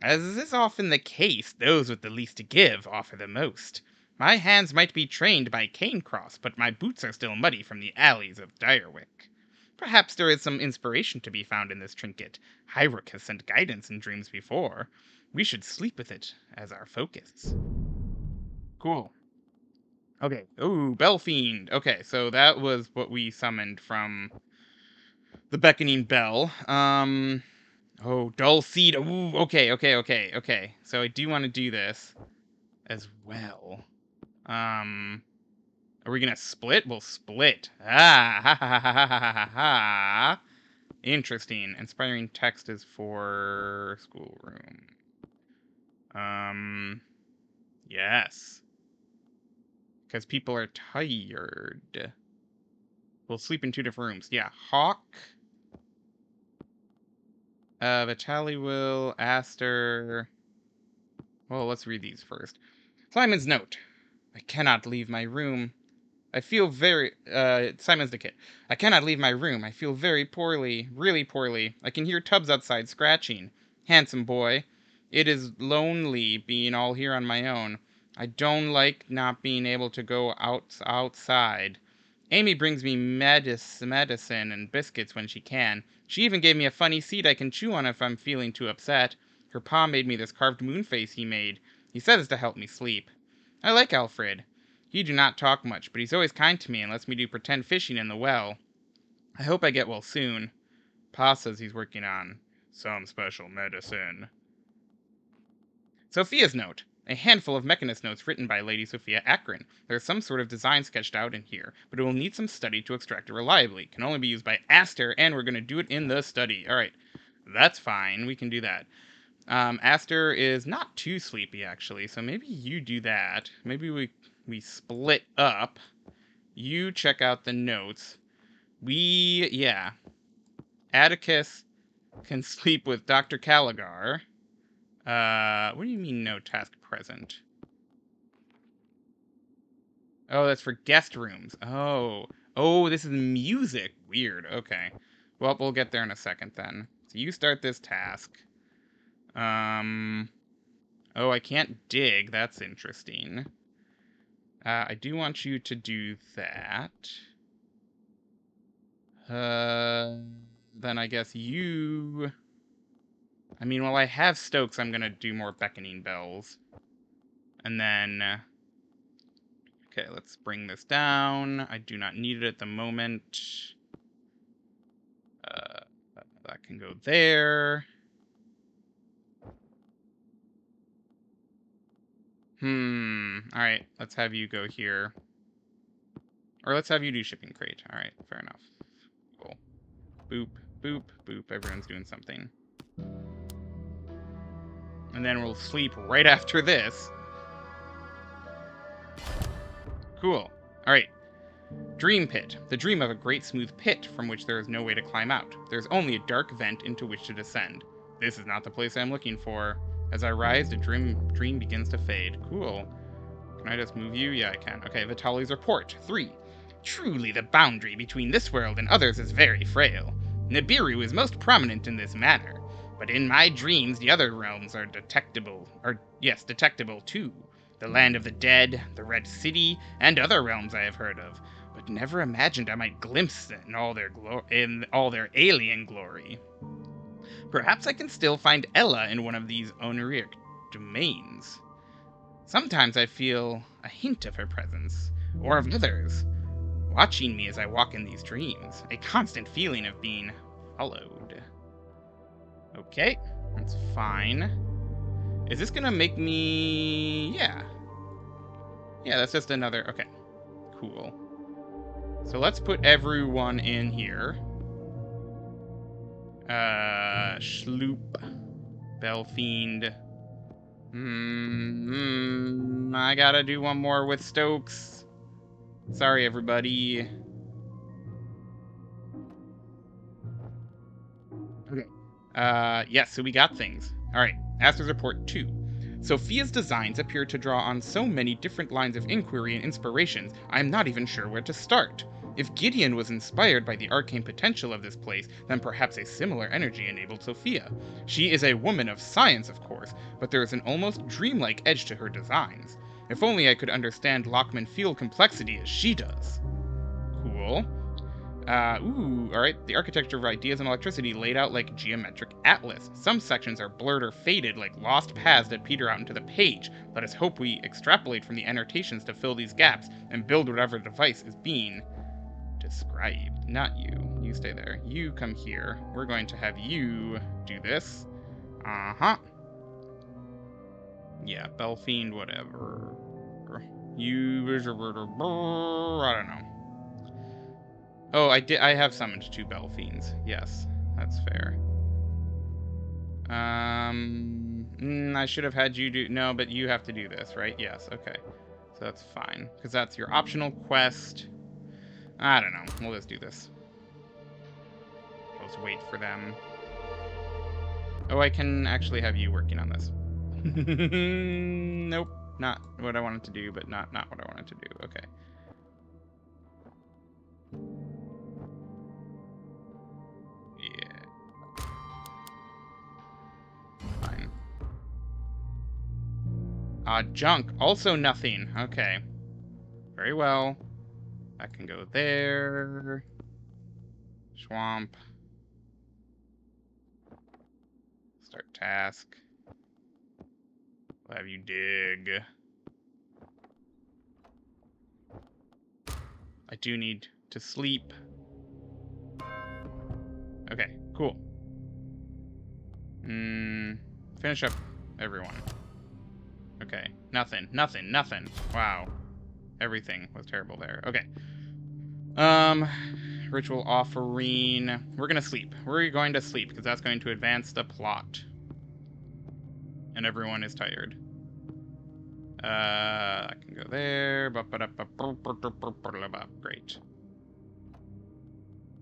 As is often the case, those with the least to give offer the most. My hands might be trained by Cairncross, but my boots are still muddy from the alleys of Direwick. Perhaps there is some inspiration to be found in this trinket. Highrook has sent guidance in dreams before. We should sleep with it as our focus. Cool. Okay. Ooh, Bellfiend. Okay, so that was what we summoned from the Beckoning Bell. Oh, Dulcet. Ooh, okay. So I do want to do this as well. Are we gonna split? We'll split. Ah, ha ha ha ha ha ha ha ha. Interesting. Inspiring text is for schoolroom. Yes. Because people are tired. We'll sleep in 2 different rooms. Yeah, Hawk. Vitali will, Aster. Well, let's read these first. Simon's note. I cannot leave my room. I feel very, Simon's the kid. I cannot leave my room. I feel very poorly, really poorly. I can hear Tubbs outside scratching. Handsome boy. It is lonely being all here on my own. I don't like not being able to go outside. Amy brings me medicine and biscuits when she can. She even gave me a funny seed I can chew on if I'm feeling too upset. Her pa made me this carved moon face he made. He says it's to help me sleep. I like Alfred. He do not talk much, but he's always kind to me and lets me do pretend fishing in the well. I hope I get well soon. Pa says he's working on some special medicine. Sophia's note. A handful of Mechanist notes written by Lady Sophia Akron. There's some sort of design sketched out in here, but it will need some study to extract it reliably. It can only be used by Aster, and we're going to do it in the study. Alright, that's fine. We can do that. Aster is not too sleepy, actually, so maybe you do that. Maybe we split up. You check out the notes. Yeah. Atticus can sleep with Dr. Caligar. What do you mean no task present? Oh, that's for guest rooms. Oh, this is music. Weird. Okay. Well, we'll get there in a second then. So you start this task. Oh, I can't dig. That's interesting. I do want you to do that. Then I guess you... I mean, while I have Stokes, I'm gonna do more Beckoning Bells. And then... Okay, let's bring this down. I do not need it at the moment. That can go there. Alright, let's have you go here. Or let's have you do shipping crate. Alright, fair enough. Cool. Boop, boop, boop. Everyone's doing something. And then we'll sleep right after this. Cool. Alright. Dream pit. The dream of a great smooth pit from which there is no way to climb out. There is only a dark vent into which to descend. This is not the place I am looking for. As I rise, the dream begins to fade. Cool. Can I just move you? Yeah, I can. Okay, Vitali's report. 3. Truly the boundary between this world and others is very frail. Nibiru is most prominent in this manner. But in my dreams, the other realms are detectable too. The land of the dead, the Red City, and other realms I have heard of, but never imagined I might glimpse in all their alien glory. Perhaps I can still find Ella in one of these Oniric domains. Sometimes I feel a hint of her presence, or of others, watching me as I walk in these dreams, a constant feeling of being followed. Okay, that's fine. Is this gonna make me... Yeah, that's just another... Okay, cool. So let's put everyone in here. Schloop. Bellfiend. I gotta do one more with Stokes. Sorry, everybody. Okay. Yes, so we got things. Alright, Aster's Report 2. Sophia's designs appear to draw on so many different lines of inquiry and inspirations, I am not even sure where to start. If Gideon was inspired by the arcane potential of this place, then perhaps a similar energy enabled Sophia. She is a woman of science, of course, but there is an almost dreamlike edge to her designs. If only I could understand Lockman field complexity as she does. Cool. Alright. The architecture of ideas and electricity laid out like geometric atlas. Some sections are blurred or faded like lost paths that peter out into the page. Let us hope we extrapolate from the annotations to fill these gaps and build whatever device is being described. Not you. You stay there. You come here. We're going to have you do this. Uh-huh. Yeah, Belfiend, whatever. You... I don't know. Oh, I have summoned 2 Belfiends. Yes, that's fair. I should have had you do... No, but you have to do this, right? Yes, okay. So that's fine. Because that's your optional quest. I don't know. We'll just do this. Let's wait for them. Oh, I can actually have you working on this. Nope. Not what I wanted to do, but not what I wanted to do. Okay. Yeah. Fine. Junk. Also nothing. Okay. Very well. That can go there. Swamp. Start task. We'll have you dig. I do need to sleep. Okay, cool. Finish up everyone. Okay, nothing. Wow. Everything was terrible there. Okay. Ritual offering. We're gonna sleep. We're going to sleep, because that's going to advance the plot. And everyone is tired. I can go there. Great.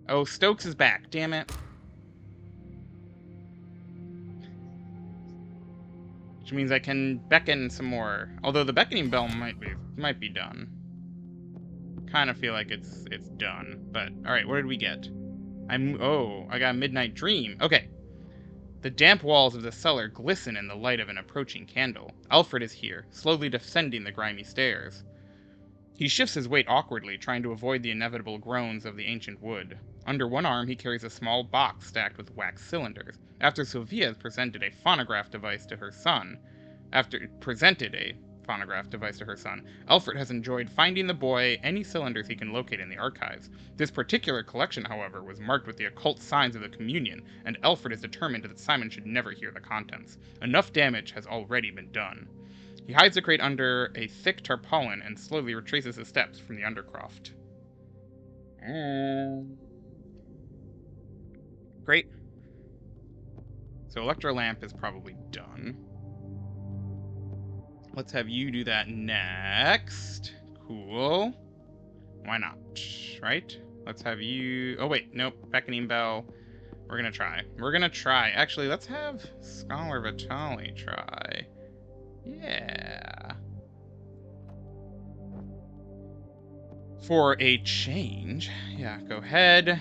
Oh, Stokes is back. Damn it. Which means I can beckon some more. Although the beckoning bell might be done. Kind of feel like it's done. But all right, what did we get? I got a midnight dream. Okay. The damp walls of the cellar glisten in the light of an approaching candle. Alfred is here, slowly descending the grimy stairs. He shifts his weight awkwardly, trying to avoid the inevitable groans of the ancient wood. Under one arm, he carries a small box stacked with wax cylinders. After Sophia has presented a phonograph device to her son, Alfred has enjoyed finding the boy any cylinders he can locate in the archives. This particular collection, however, was marked with the occult signs of the communion, and Alfred is determined that Simon should never hear the contents. Enough damage has already been done. He hides the crate under a thick tarpaulin and slowly retraces his steps from the undercroft. Great. So Electrolamp is probably done. Let's have you do that next. Cool. Why not? Right? Let's have you... Oh, wait. Nope. Beckoning Bell. We're gonna try. Actually, let's have Scholar Vitali try. Yeah. For a change. Yeah, go ahead.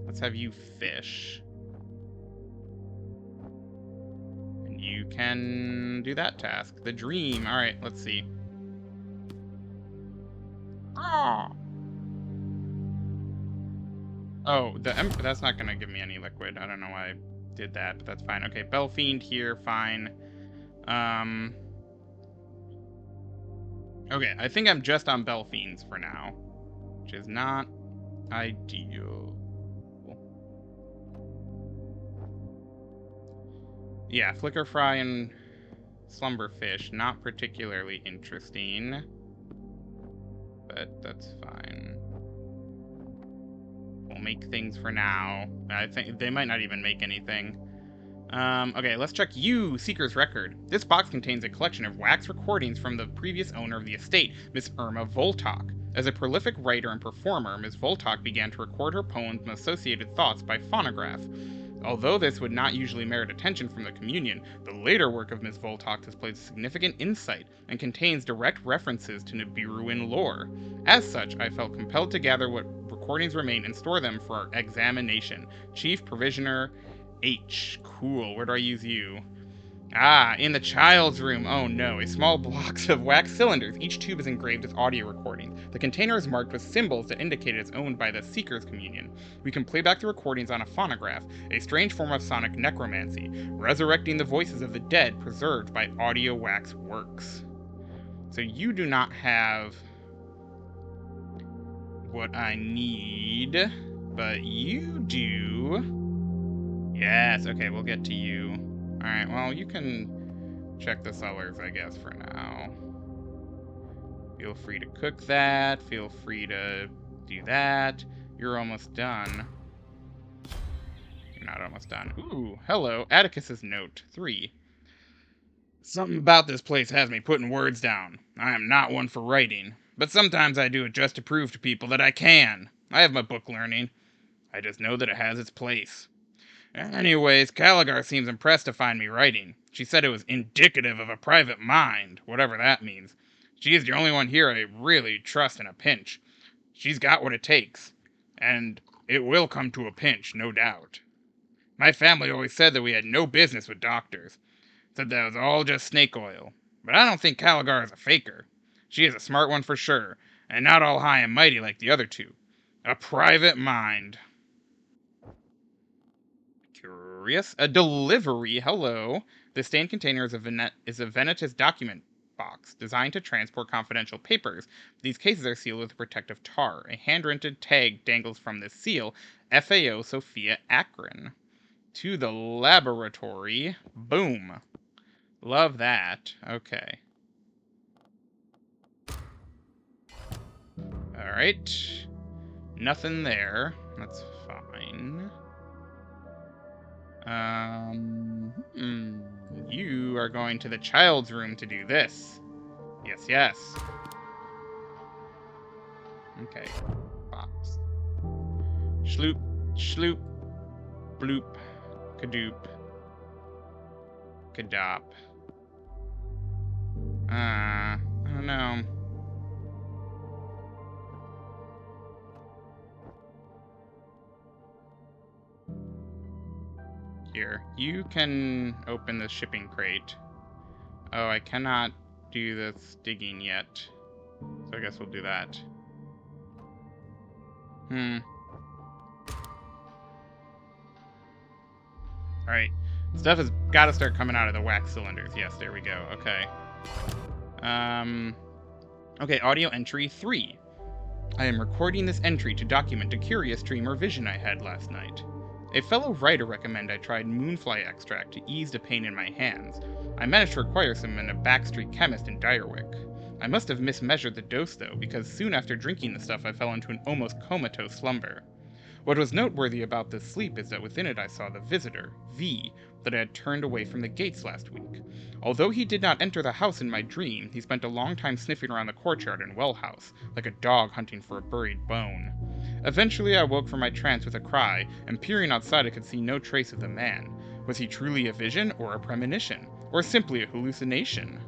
Let's have you fish. And you can do that task. The dream. All right, let's see. Oh, that's not gonna give me any liquid. I don't know why I did that, but that's fine. Okay, Belfiend here, fine. Okay, I think I'm just on Belfiends for now, which is not ideal. Yeah, Flickerfry and Slumberfish, not particularly interesting, but that's fine. We'll make things for now. I think they might not even make anything. Okay, let's check you, Seeker's Record. This box contains a collection of wax recordings from the previous owner of the estate, Miss Irma Voltok. As a prolific writer and performer, Miss Voltok began to record her poems and associated thoughts by phonograph. Although this would not usually merit attention from the communion, the later work of Miss Voltok displays significant insight and contains direct references to Nibiruan lore. As such, I felt compelled to gather what recordings remain and store them for our examination. Chief Provisioner H. Cool. Where do I use you? Ah, in the child's room. Oh no, a small box of wax cylinders. Each tube is engraved with audio recordings. The container is marked with symbols that indicate it's owned by the Seeker's Communion. We can play back the recordings on a phonograph, a strange form of sonic necromancy, resurrecting the voices of the dead preserved by audio wax works. So you do not have what I need, but you do. Yes, okay, we'll get to you. Alright, well, you can check the cellars, I guess, for now. Feel free to cook that. Feel free to do that. You're almost done. You're not almost done. Ooh, hello. Atticus's note. 3. Something about this place has me putting words down. I am not one for writing, but sometimes I do it just to prove to people that I can. I have my book learning. I just know that it has its place. Anyways, Caligar seems impressed to find me writing. She said it was indicative of a private mind, whatever that means. She is the only one here I really trust in a pinch. She's got what it takes. And it will come to a pinch, no doubt. My family always said that we had no business with doctors. Said that was all just snake oil. But I don't think Caligar is a faker. She is a smart one for sure, and not all high and mighty like the other two. A private mind. Curious. A delivery. Hello. The stained container is a Venetus document box designed to transport confidential papers. These cases are sealed with protective tar. A handwritten tag dangles from this seal. FAO Sophia Akron. To the laboratory. Boom. Love that. Okay. Alright. Nothing there. That's fine. You are going to the child's room to do this. Yes, yes. Okay. Box. Schloop, schloop, bloop, kadoop, kadop. I don't know. Here, you can open the shipping crate. Oh, I cannot do this digging yet. So I guess we'll do that. Alright. Stuff has got to start coming out of the wax cylinders. Yes, there we go. Okay. Okay, audio entry 3. I am recording this entry to document a curious dream or vision I had last night. A fellow writer recommended I tried moonfly extract to ease the pain in my hands. I managed to acquire some in a backstreet chemist in Direwick. I must have mismeasured the dose, though, because soon after drinking the stuff I fell into an almost comatose slumber. What was noteworthy about this sleep is that within it I saw the visitor, V, that I had turned away from the gates last week. Although he did not enter the house in my dream, he spent a long time sniffing around the courtyard and well house, like a dog hunting for a buried bone. Eventually I woke from my trance with a cry, and peering outside I could see no trace of the man. Was he truly a vision, or a premonition, or simply a hallucination?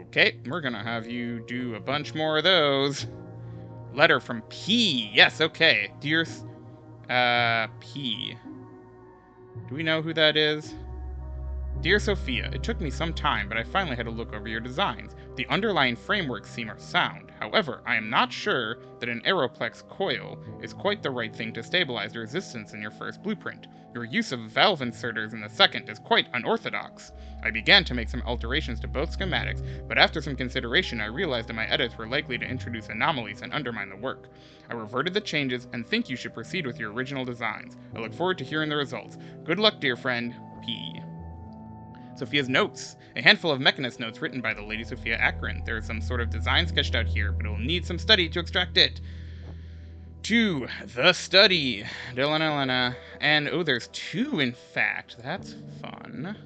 Okay, we're gonna have you do a bunch more of those. Letter from P. Yes, okay. Dear, P. Do we know who that is? Dear Sophia, it took me some time, but I finally had to look over your designs. The underlying frameworks seem sound. However, I am not sure that an Aeroplex coil is quite the right thing to stabilize the resistance in your first blueprint. Your use of valve inserters in the second is quite unorthodox. I began to make some alterations to both schematics, but after some consideration I realized that my edits were likely to introduce anomalies and undermine the work. I reverted the changes and think you should proceed with your original designs. I look forward to hearing the results. Good luck, dear friend, P. Sophia's notes. A handful of mechanist notes written by the Lady Sophia Akron. There is some sort of design sketched out here, but it will need some study to extract it. To the study. Dylan Elena. And, oh, there's 2, in fact. That's fun.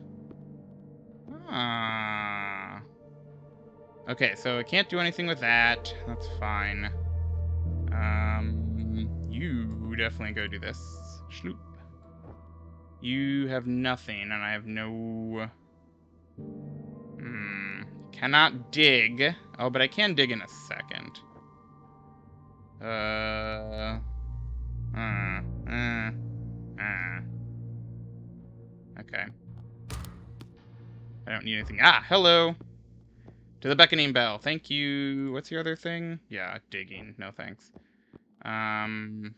Ah. Okay, so I can't do anything with that. That's fine. You definitely go do this. Schloop. You have nothing, and I have no... Cannot dig. Oh, but I can dig in a second. Okay. don't need anything. Ah, hello! To the beckoning bell. Thank you. What's your other thing? Yeah, digging. No thanks. Boop.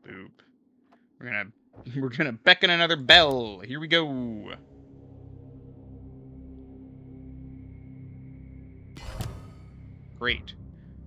Boop. We're gonna beckon another bell. Here we go. Great.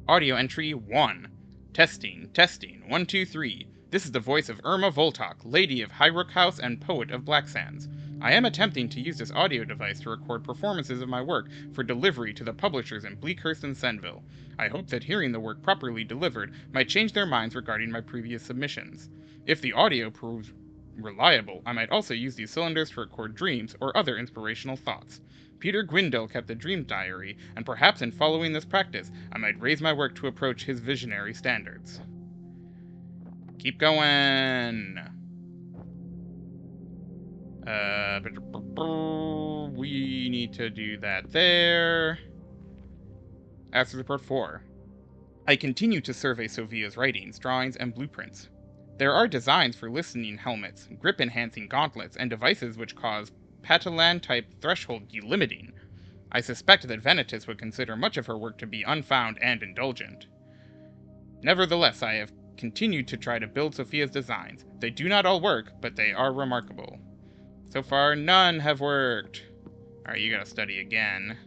Audio entry 1. Testing, testing. 1, 2, 3. This is the voice of Irma Voltok, Lady of Highrook House and Poet of Black Sands. I am attempting to use this audio device to record performances of my work for delivery to the publishers in Bleakhurst and Senville. I hope that hearing the work properly delivered might change their minds regarding my previous submissions. If the audio proves reliable, I might also use these cylinders to record dreams or other inspirational thoughts. Peter Gwindel kept a dream diary, and perhaps in following this practice, I might raise my work to approach his visionary standards. Keep going! We need to do that there. Access Report 4. I continue to survey Sophia's writings, drawings, and blueprints. There are designs for listening helmets, grip-enhancing gauntlets, and devices which cause Patalan-type threshold delimiting. I suspect that Venitus would consider much of her work to be unfound and indulgent. Nevertheless, I have continued to try to build Sophia's designs. They do not all work, but they are remarkable. So far, none have worked. Alright, you gotta study again.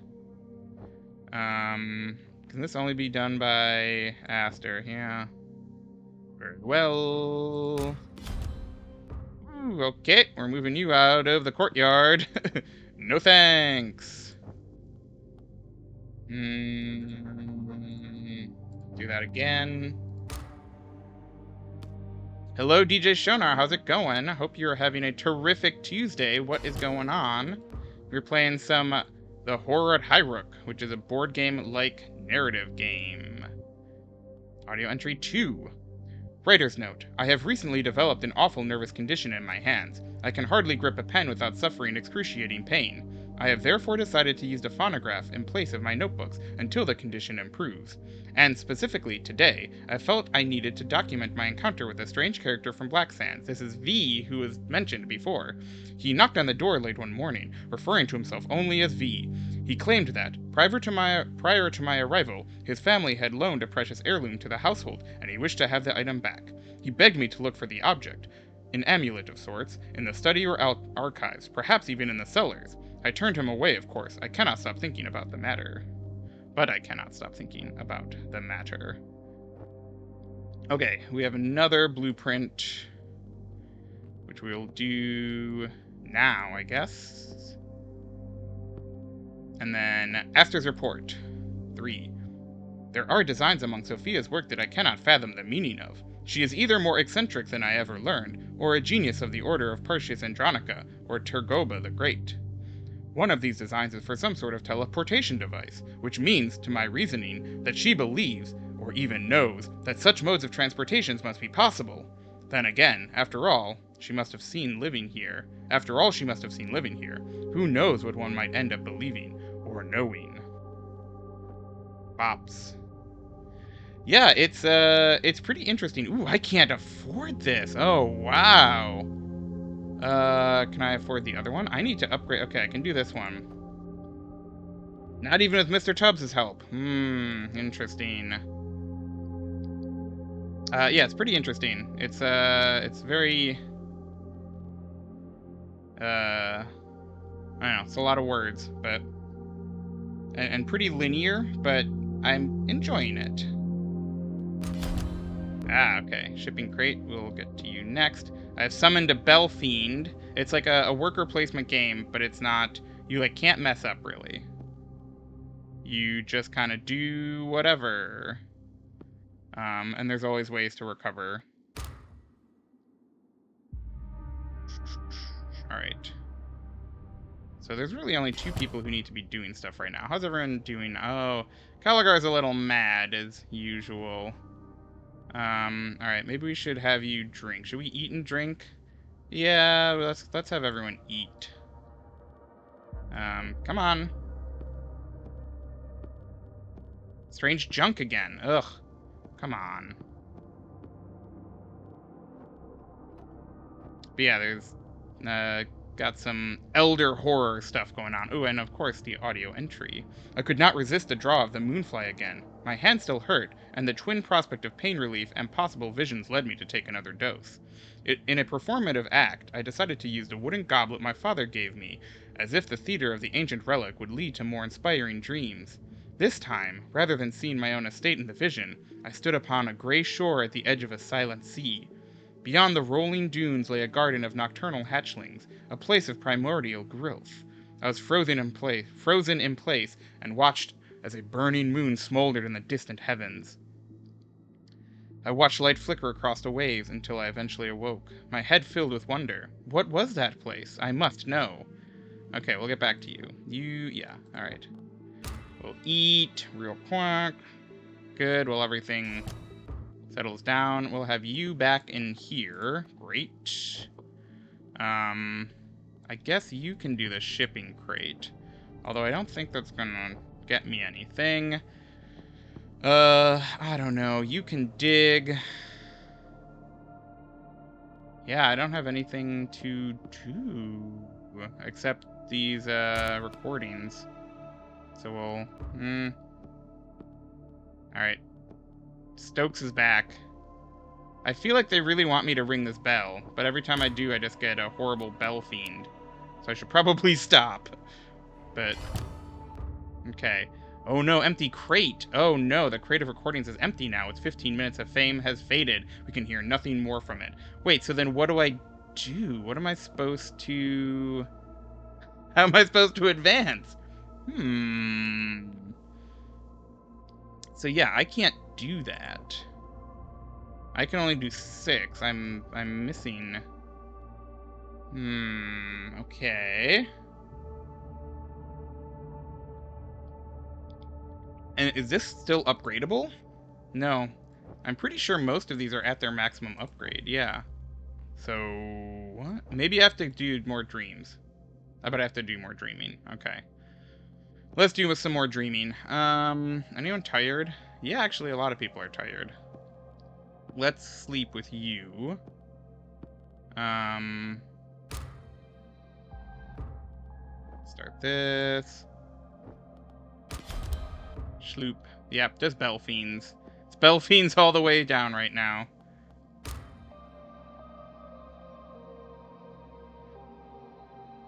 Can this only be done by Aster? Yeah. Very well. Ooh, okay, we're moving you out of the courtyard. No thanks. Do that again. Hello, DJ Shonar. How's it going? I hope you're having a terrific Tuesday. What is going on? We're playing some The Horror at Highrook, which is a board game-like narrative game. Audio entry 2. Writer's note. I have recently developed an awful nervous condition in my hands. I can hardly grip a pen without suffering excruciating pain. I have therefore decided to use the phonograph in place of my notebooks until the condition improves. And specifically today, I felt I needed to document my encounter with a strange character from Black Sands. This is V, who was mentioned before. He knocked on the door late one morning, referring to himself only as V. He claimed that, prior to my arrival, his family had loaned a precious heirloom to the household, and he wished to have the item back. He begged me to look for the object, an amulet of sorts, in the study or archives, perhaps even in the cellars. I turned him away, of course. I cannot stop thinking about the matter. But I cannot stop thinking about the matter. Okay, we have another blueprint, which we'll do now, I guess. And then Aster's Report 3. There are designs among Sophia's work that I cannot fathom the meaning of. She is either more eccentric than I ever learned, or a genius of the order of Perseus Andronica, or Tergoba the Great. One of these designs is for some sort of teleportation device, which means, to my reasoning, that she believes, or even knows, that such modes of transportations must be possible. Then again, after all she must have seen living here, who knows what one might end up believing, or knowing. Bops. Yeah, it's pretty interesting. Ooh, I can't afford this. Oh, wow. Can I afford the other one? I need to upgrade. Okay, I can do this one. Not even with Mr. Tubbs' help. Interesting. Yeah, it's pretty interesting. It's very... I don't know, it's a lot of words, but... And pretty linear, but I'm enjoying it. Ah, okay. Shipping crate, we'll get to you next. I've summoned a Bell Fiend. It's like a worker placement game, but it's not... You, like, can't mess up, really. You just kind of do whatever. And there's always ways to recover. Alright. So there's really only 2 people who need to be doing stuff right now. How's everyone doing? Oh, Caligar's a little mad, as usual. Alright, maybe we should have you drink. Should we eat and drink? Yeah, let's have everyone eat. Come on. Strange junk again. Ugh. Come on. But yeah, there's, Got some elder horror stuff going on. Ooh, and of course the audio entry. I could not resist the draw of the moonfly again. My hand still hurt, and the twin prospect of pain relief and possible visions led me to take another dose. In a performative act, I decided to use the wooden goblet my father gave me, as if the theater of the ancient relic would lead to more inspiring dreams. This time, rather than seeing my own estate in the vision, I stood upon a gray shore at the edge of a silent sea. Beyond the rolling dunes lay a garden of nocturnal hatchlings, a place of primordial growth. I was frozen in place, and watched as a burning moon smoldered in the distant heavens. I watched light flicker across the waves until I eventually awoke, my head filled with wonder. What was that place? I must know. Okay, we'll get back to you. Yeah, alright. We'll eat real quick. Good, well, everything settles down. We'll have you back in here. Great. I guess you can do the shipping crate. Although I don't think that's gonna get me anything. I don't know. You can dig. Yeah, I don't have anything to do except these, recordings. So we'll, Alright. Stokes is back. I feel like they really want me to ring this bell, but every time I do, I just get a horrible bell fiend. So I should probably stop. But, okay. Oh no, empty crate! Oh no, the crate of recordings is empty now. Its 15 minutes of fame has faded. We can hear nothing more from it. Wait, so then what do I do? What am I supposed to... How am I supposed to advance? So yeah, I can't do that. I can only do 6. I'm missing... okay. And is this still upgradable? No. I'm pretty sure most of these are at their maximum upgrade, yeah. So, what? Maybe I have to do more dreams. I bet I have to do more dreaming. Okay. Let's do some more dreaming. Anyone tired? Yeah, actually a lot of people are tired. Let's sleep with you. Start this. Schloop. Yep, just bell fiends. It's bell fiends all the way down right now.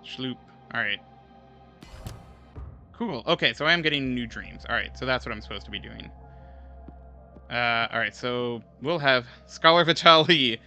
Schloop. Alright. Cool. Okay, so I am getting new dreams. Alright, so that's what I'm supposed to be doing. Alright, so we'll have Scholar Vitali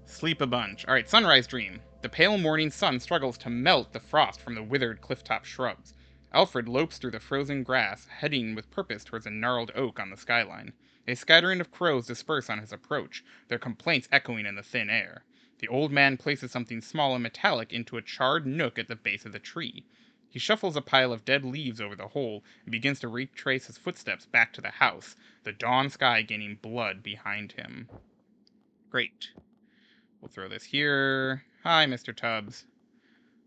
sleep a bunch. Alright, sunrise dream. The pale morning sun struggles to melt the frost from the withered clifftop shrubs. Alfred lopes through the frozen grass, heading with purpose towards a gnarled oak on the skyline. A scattering of crows disperse on his approach, their complaints echoing in the thin air. The old man places something small and metallic into a charred nook at the base of the tree. He shuffles a pile of dead leaves over the hole and begins to retrace his footsteps back to the house, the dawn sky gaining blood behind him. Great. We'll throw this here. Hi, Mr. Tubbs.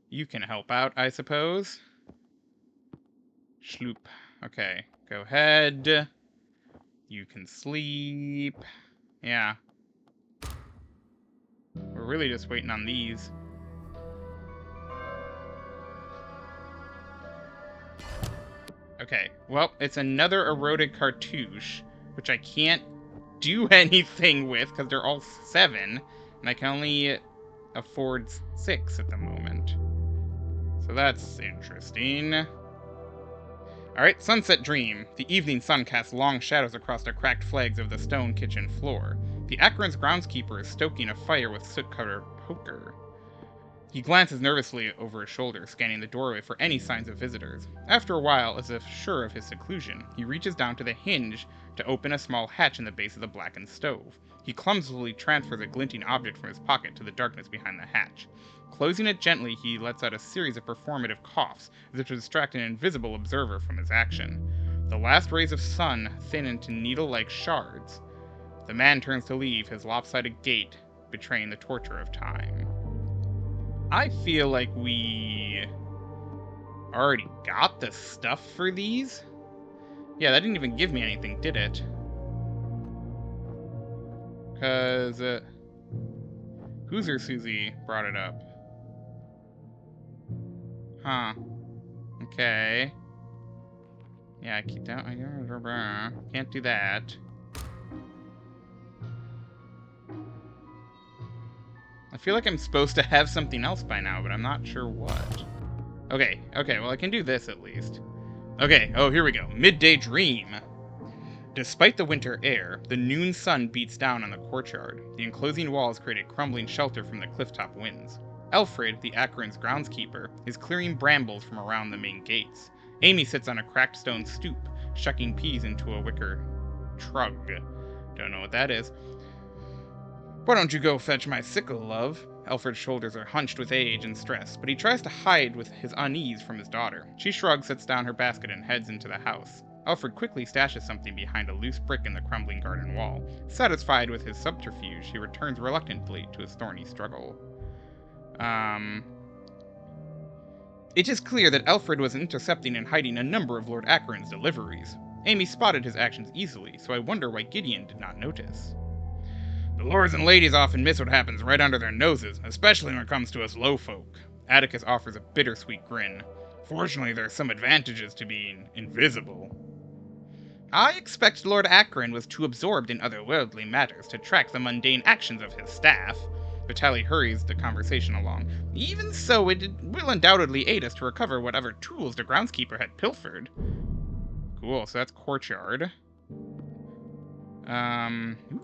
You can help out, I suppose. Schloop. Okay, go ahead. You can sleep. Yeah. We're really just waiting on these. Okay, well, it's another eroded cartouche, which I can't do anything with because they're all 7, and I can only afford 6 at the moment. So that's interesting. Alright, Sunset Dream. The evening sun casts long shadows across the cracked flags of the stone kitchen floor. The Akron's groundskeeper is stoking a fire with soot-covered poker. He glances nervously over his shoulder, scanning the doorway for any signs of visitors. After a while, as if sure of his seclusion, he reaches down to the hinge to open a small hatch in the base of the blackened stove. He clumsily transfers a glinting object from his pocket to the darkness behind the hatch. Closing it gently, he lets out a series of performative coughs, as if to distract an invisible observer from his action. The last rays of sun thin into needle-like shards. The man turns to leave, his lopsided gait betraying the torture of time. I feel like we already got the stuff for these. Yeah, that didn't even give me anything, did it? Because, Hoosier Susie brought it up. Huh. Okay. Yeah, I keep down. Can't do that. I feel like I'm supposed to have something else by now, but I'm not sure what. Okay, well I can do this at least. Okay, oh, here we go. Midday Dream. Despite the winter air, the noon sun beats down on the courtyard. The enclosing walls create a crumbling shelter from the clifftop winds. Alfred, the Acheron's groundskeeper, is clearing brambles from around the main gates. Amy sits on a cracked stone stoop, shucking peas into a wicker trug. Don't know what that is. Why don't you go fetch my sickle, love? Alfred's shoulders are hunched with age and stress, but he tries to hide with his unease from his daughter. She shrugs, sets down her basket, and heads into the house. Alfred quickly stashes something behind a loose brick in the crumbling garden wall. Satisfied with his subterfuge, he returns reluctantly to his thorny struggle. It is clear that Alfred was intercepting and hiding a number of Lord Acheron's deliveries. Amy spotted his actions easily, so I wonder why Gideon did not notice. The lords and ladies often miss what happens right under their noses, especially when it comes to us low folk. Atticus offers a bittersweet grin. Fortunately, there are some advantages to being invisible. I expect Lord Acheron was too absorbed in otherworldly matters to track the mundane actions of his staff. Vitaly hurries the conversation along. Even so, it will undoubtedly aid us to recover whatever tools the groundskeeper had pilfered. Cool, so that's courtyard.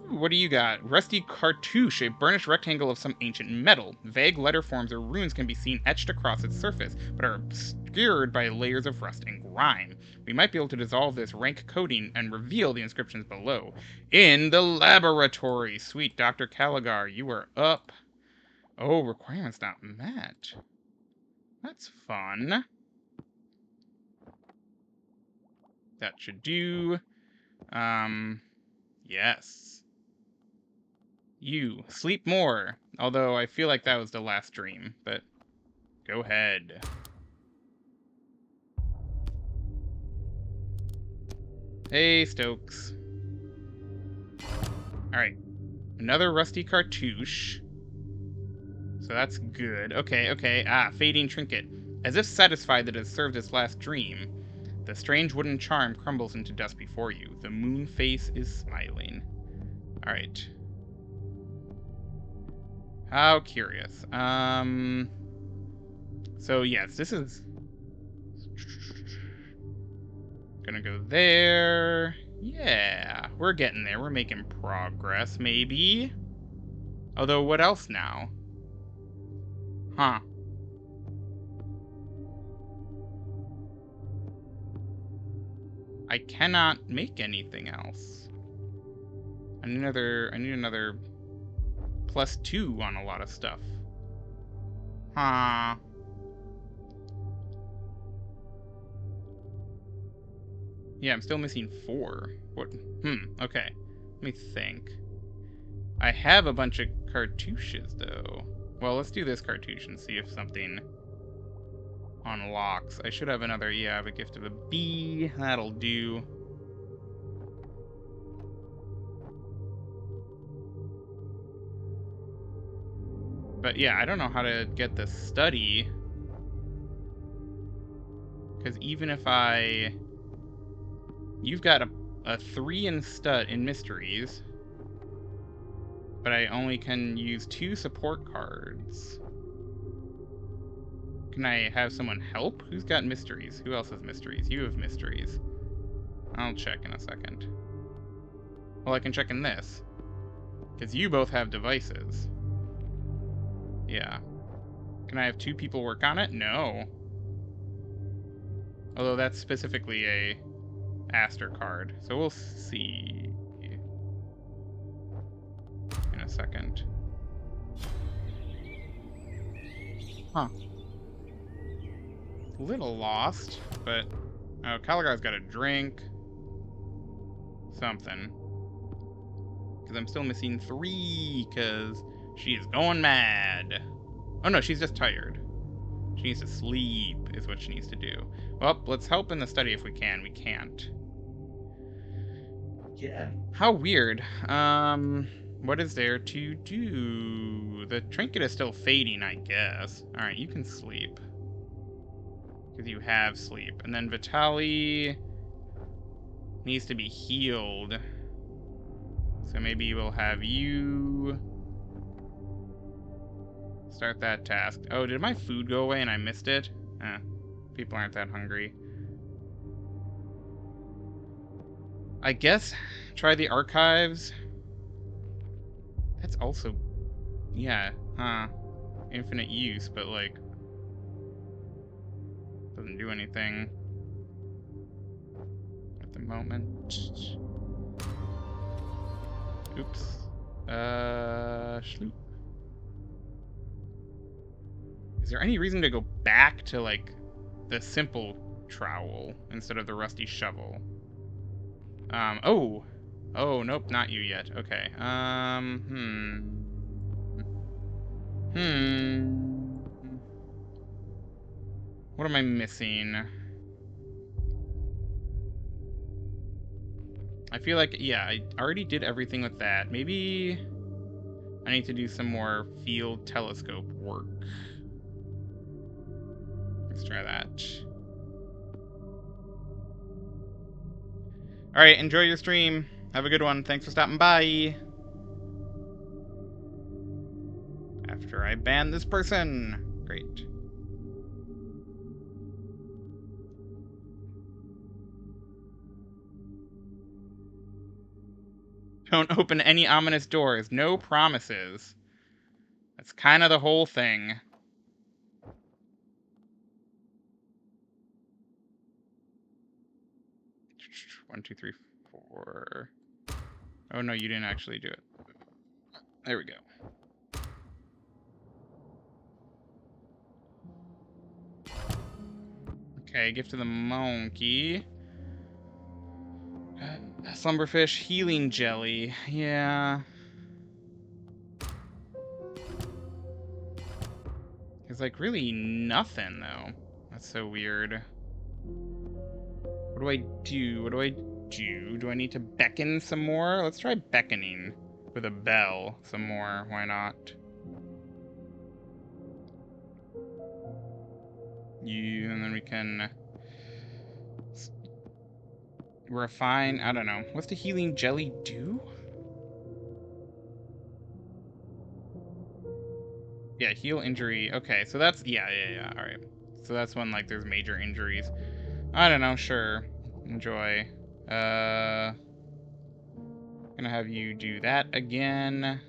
What do you got? Rusty cartouche, a burnished rectangle of some ancient metal. Vague letter forms or runes can be seen etched across its surface, but are obscured by layers of rust and grime. We might be able to dissolve this rank coating and reveal the inscriptions below. In the laboratory! Sweet Dr. Caligar, you are up. Oh, requirements not met. That's fun. That should do. Yes. You, sleep more. Although I feel like that was the last dream, but go ahead. Hey, Stokes. Alright. Another rusty cartouche. So that's good. Okay. Fading trinket. As if satisfied that it has served its last dream, the strange wooden charm crumbles into dust before you. The moon face is smiling. Alright. How curious. So yes, this is gonna go there. Yeah, we're getting there. We're making progress, maybe. Although, what else now? Huh. I cannot make anything else. I need another +2 on a lot of stuff. Huh. Yeah, I'm still missing 4. What? Okay. Let me think. I have a bunch of cartouches, though. Well, let's do this cartouche and see if something unlocks. I should have another, I have a gift of a bee. That'll do. But yeah, I don't know how to get the study. Because even if you've got a 3 in mysteries, but I only can use 2 support cards. Can I have someone help? Who's got mysteries? Who else has mysteries? You have mysteries. I'll check in a second. Well, I can check in this. Because you both have devices. Yeah. Can I have 2 people work on it? No. Although that's specifically a Aster card. So we'll see in a second. Huh. A little lost, but... Oh, Caligar's got a drink. Something. Because I'm still missing 3, because she is going mad. Oh no, she's just tired. She needs to sleep, is what she needs to do. Well, let's help in the study if we can. We can't. Yeah. How weird. What is there to do? The trinket is still fading, I guess. Alright, you can sleep. Because you have sleep. And then Vitali needs to be healed. So maybe we'll have you start that task. Oh, did my food go away and I missed it? People aren't that hungry. I guess try the archives. That's also, yeah, infinite use, but like, doesn't do anything at the moment. Oops. Shloop. Is there any reason to go back to, like, the simple trowel instead of the rusty shovel? Oh! Oh, nope, not you yet. Okay. What am I missing? I feel like, yeah, I already did everything with that. Maybe I need to do some more field telescope work. Let's try that. Alright, enjoy your stream. Have a good one. Thanks for stopping by. After I ban this person. Great. Don't open any ominous doors. No promises. That's kind of the whole thing. One, two, three, four. Oh, no, you didn't actually do it. There we go. Okay, gift to the monkey. Slumberfish, healing jelly. Yeah. There's like really nothing, though. That's so weird. What do I do? What do I do? Do I need to beckon some more? Let's try beckoning with a bell some more. Why not? And then we can refine. I don't know. What's the healing jelly do? Yeah, heal injury. Okay, so that's yeah. All right. So that's when like there's major injuries. I don't know. Sure. Enjoy. Gonna have you do that again.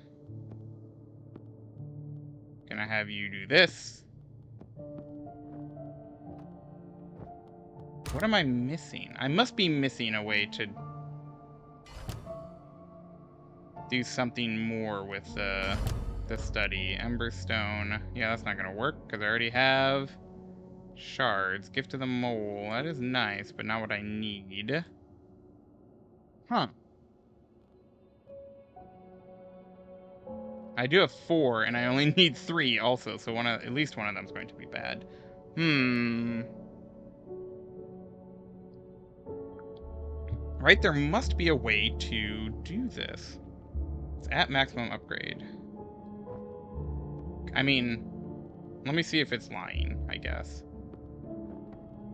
Gonna have you do this. What am I missing? I must be missing a way to do something more with the study. Emberstone. Yeah, that's not gonna work because I already have shards. Gift to the mole. That is nice, but not what I need. Huh. I do have 4, and I only need 3 also, so at least one of them's going to be bad. Right, there must be a way to do this. It's at maximum upgrade. I mean, let me see if it's lying, I guess.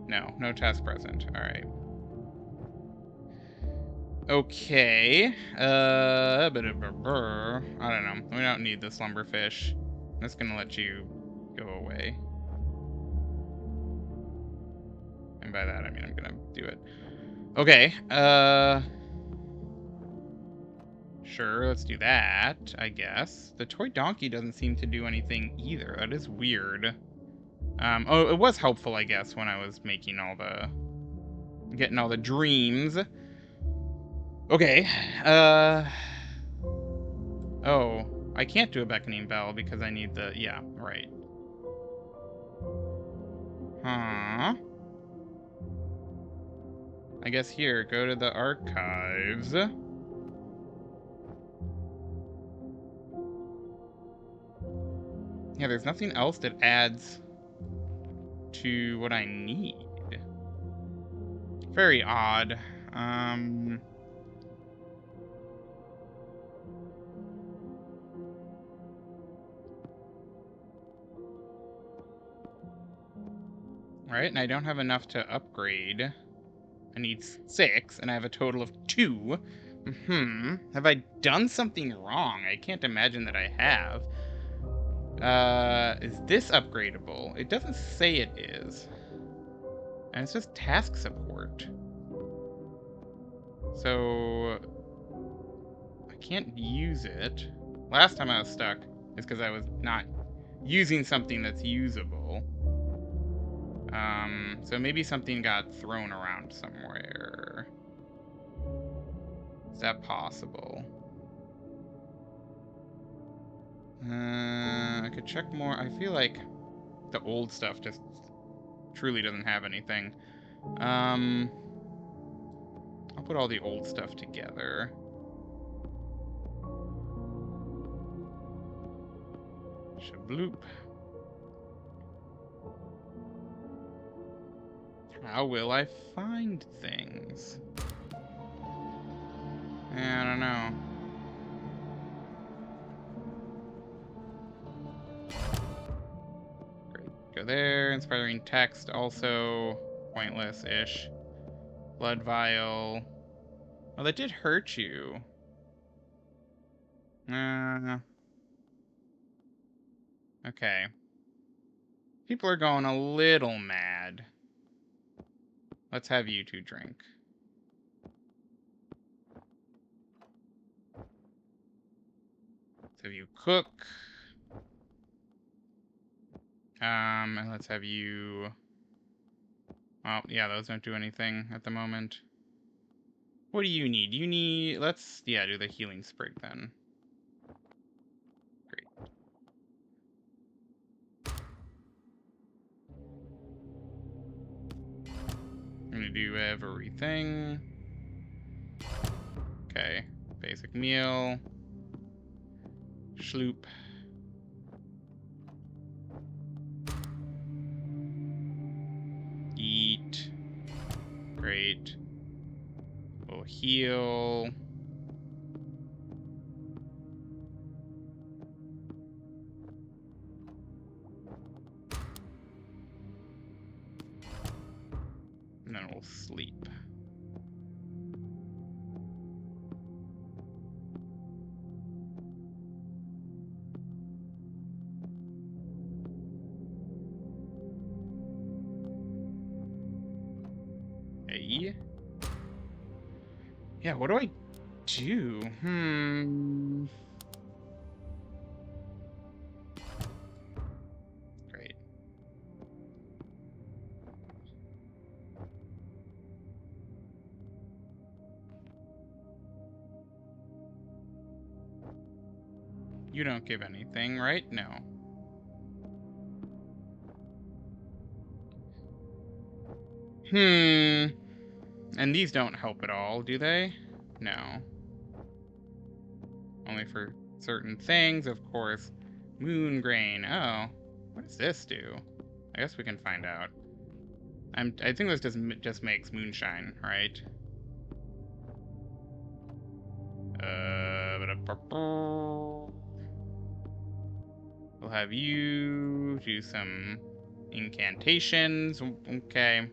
No task present. Alright. Okay. I don't know. We don't need the slumberfish. I'm just gonna let you go away. And by that, I mean I'm gonna do it. Okay, sure, let's do that, I guess. The toy donkey doesn't seem to do anything either. That is weird. Oh, it was helpful, I guess, when I was making getting all the dreams. Okay, oh, I can't do a beckoning bell because I need yeah, right. Huh? I guess here, go to the archives. Yeah, there's nothing else that adds to what I need. Very odd. Right, and I don't have enough to upgrade. I need 6, and I have a total of 2. Have I done something wrong? I can't imagine that I have. Is this upgradable? It doesn't say it is. And it's just task support. So I can't use it. Last time I was stuck is because I was not using something that's usable. So maybe something got thrown around somewhere. Is that possible? I could check more. I feel like the old stuff just truly doesn't have anything. I'll put all the old stuff together. Shabloop. How will I find things? I don't know. Great. Go there. Inspiring text, also pointless-ish. Blood vial. Oh, that did hurt you. Okay. People are going a little mad. Let's have you two drink. Let's have you cook. And let's have you... Oh, yeah, those don't do anything at the moment. What do you need? You need... Let's, yeah, do the healing sprig then. Great. I'm gonna do everything. Okay. Basic meal. Schloop. Eat. Great. We'll heal. And then we'll sleep. Hey. Yeah, what do I do? Great. You don't give anything, right? No. And these don't help at all, do they? No. Only for certain things, of course. Moon grain. Oh. What does this do? I guess we can find out. I think this just makes moonshine, right? We'll have you do some incantations. Okay.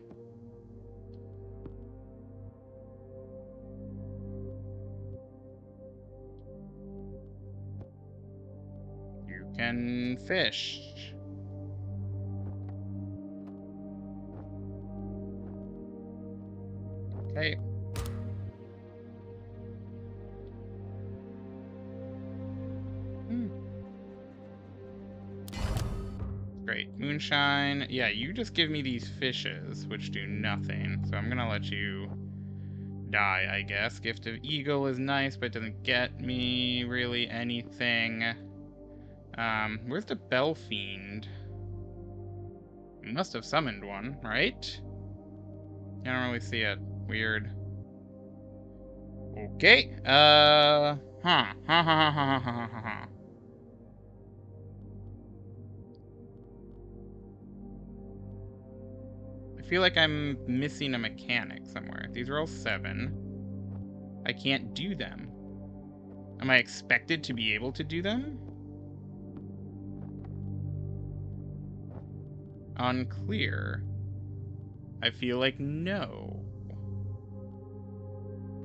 You can fish. Okay. Great. Moonshine. Yeah, you just give me these fishes, which do nothing. So I'm gonna let you die, I guess. Gift of Eagle is nice, but doesn't get me really anything. Where's the Bell Fiend? We must have summoned one, right? I don't really see it. Weird. Okay. Huh. I feel like I'm missing a mechanic somewhere. These are all 7. I can't do them. Am I expected to be able to do them? Unclear. I feel like no.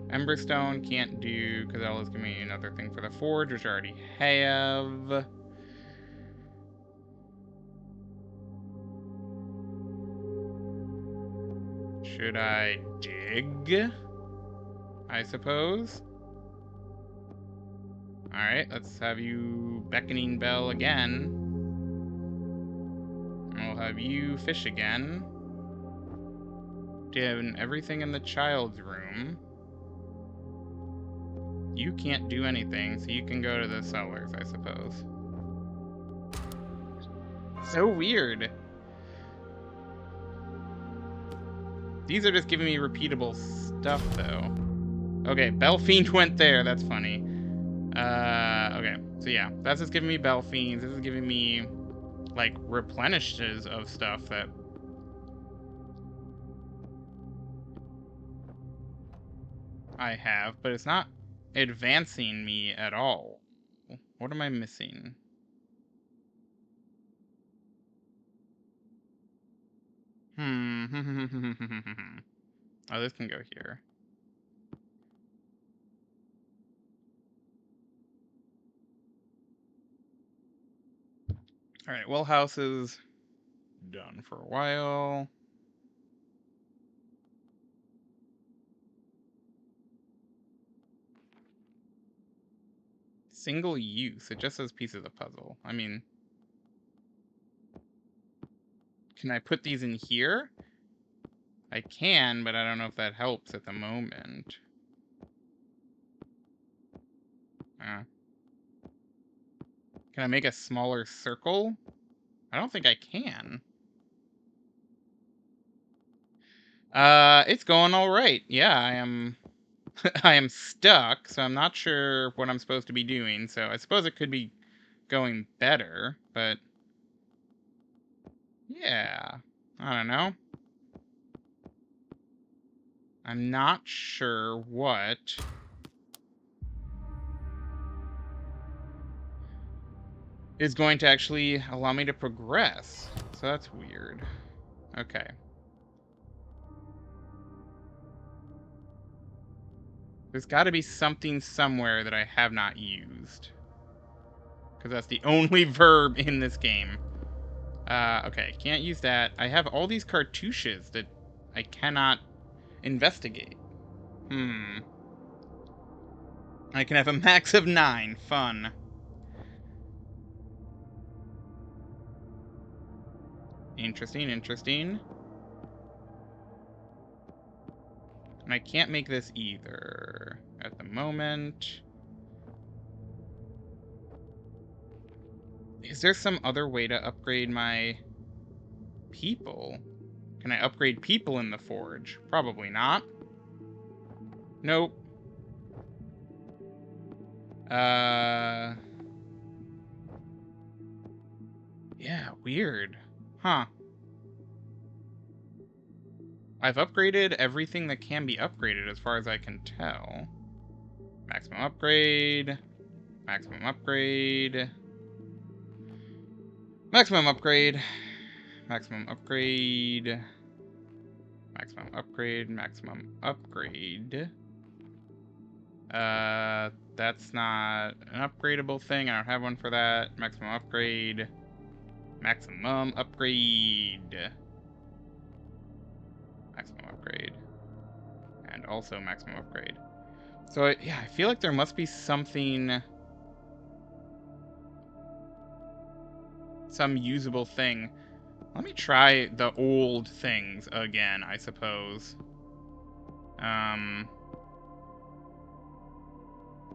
Emberstone can't do, because that'll just give me another thing for the forge, which I already have. Should I dig? I suppose. Alright, let's have you beckoning bell again. And we'll have you fish again. Doing everything in the child's room. You can't do anything, so you can go to the cellars, I suppose. So weird. These are just giving me repeatable stuff, though. Okay, Belfiend went there. That's funny. Okay. So yeah, that's just giving me Belfiends. This is giving me, like, replenishes of stuff that... I have, but it's not advancing me at all. What am I missing? Oh, this can go here. Alright, well, house is done for a while. Single use. It just says pieces of puzzle. I mean... Can I put these in here? I can, but I don't know if that helps at the moment. Can I make a smaller circle? I don't think I can. It's going all right. Yeah, I am... I am stuck, so I'm not sure what I'm supposed to be doing. So I suppose it could be going better, but... Yeah. I don't know. I'm not sure what... is going to actually allow me to progress. So that's weird. Okay. There's got to be something somewhere that I have not used. Because that's the only verb in this game. Okay, can't use that. I have all these cartouches that I cannot investigate. I can have a max of 9. Fun. Interesting, interesting. And I can't make this either at the moment. Is there some other way to upgrade my people? Can I upgrade people in the forge? Probably not. Nope. Yeah, weird. Huh. I've upgraded everything that can be upgraded as far as I can tell. Maximum upgrade. Maximum upgrade. Maximum upgrade. Maximum upgrade. Maximum upgrade. Maximum upgrade. That's not an upgradable thing. I don't have one for that. Maximum upgrade. Maximum upgrade. Maximum upgrade. And also maximum upgrade. So, yeah, I feel like there must be something... some usable thing. Let me try the old things again, I suppose.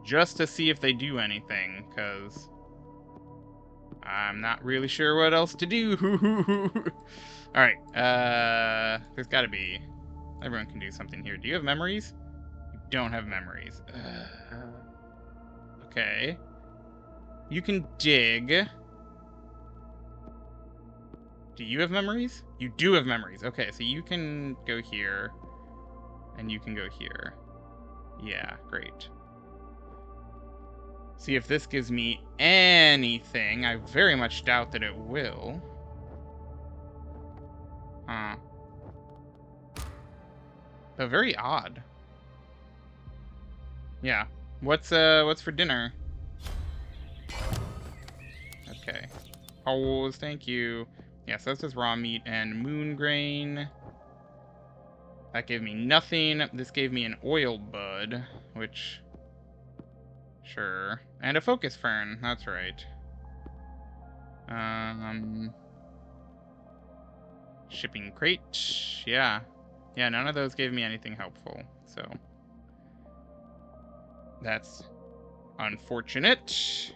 Just to see if they do anything, because I'm not really sure what else to do. Alright, there's gotta be... Everyone can do something here. Do you have memories? You don't have memories. Okay. You can dig. Do you have memories? You do have memories. Okay, so you can go here. And you can go here. Yeah, great. See if this gives me anything. I very much doubt that it will. Huh. But very odd. Yeah. What's for dinner? Okay. Pause, thank you. Yes, that's just raw meat and moon grain. That gave me nothing. This gave me an oil bud, which... Sure. And a focus fern, that's right. Shipping crate, yeah. Yeah, none of those gave me anything helpful, so... That's unfortunate.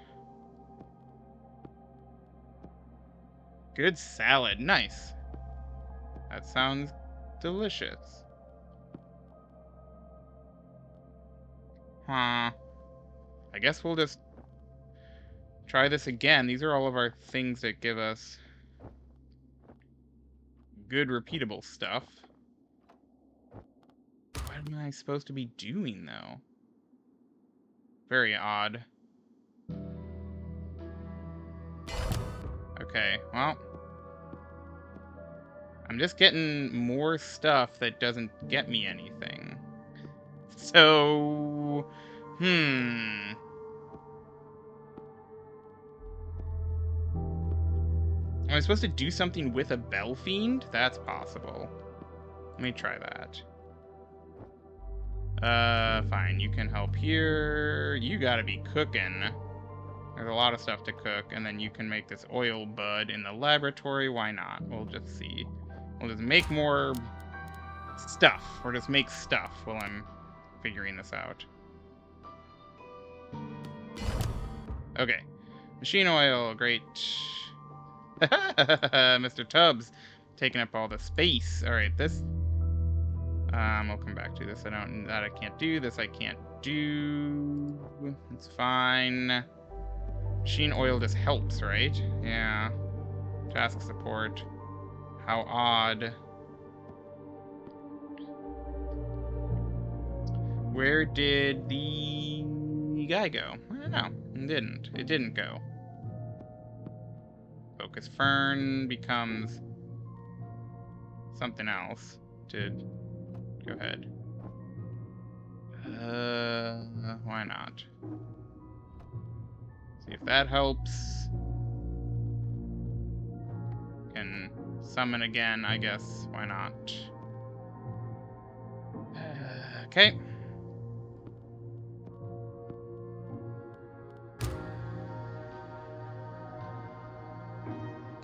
Good salad, nice. That sounds delicious. Huh. I guess we'll just try this again. These are all of our things that give us good repeatable stuff. What am I supposed to be doing, though? Very odd. Okay, well... I'm just getting more stuff that doesn't get me anything. So... Am I supposed to do something with a bell fiend? That's possible. Let me try that. Fine. You can help here. You gotta be cooking. There's a lot of stuff to cook, and then you can make this oil bud in the laboratory. Why not? We'll just see. We'll just make more stuff, or just make stuff while I'm figuring this out. Okay. Machine oil, great. Mr. Tubbs taking up all the space. Alright, this... we'll come back to this. That I can't do. This I can't do. It's fine. Machine oil just helps, right? Yeah. Task support. How odd. Where did the guy go? I don't know. It didn't. It didn't go. Focus Fern becomes something else. Did go ahead. Why not? See if that helps. Can summon again, I guess. Why not? Okay.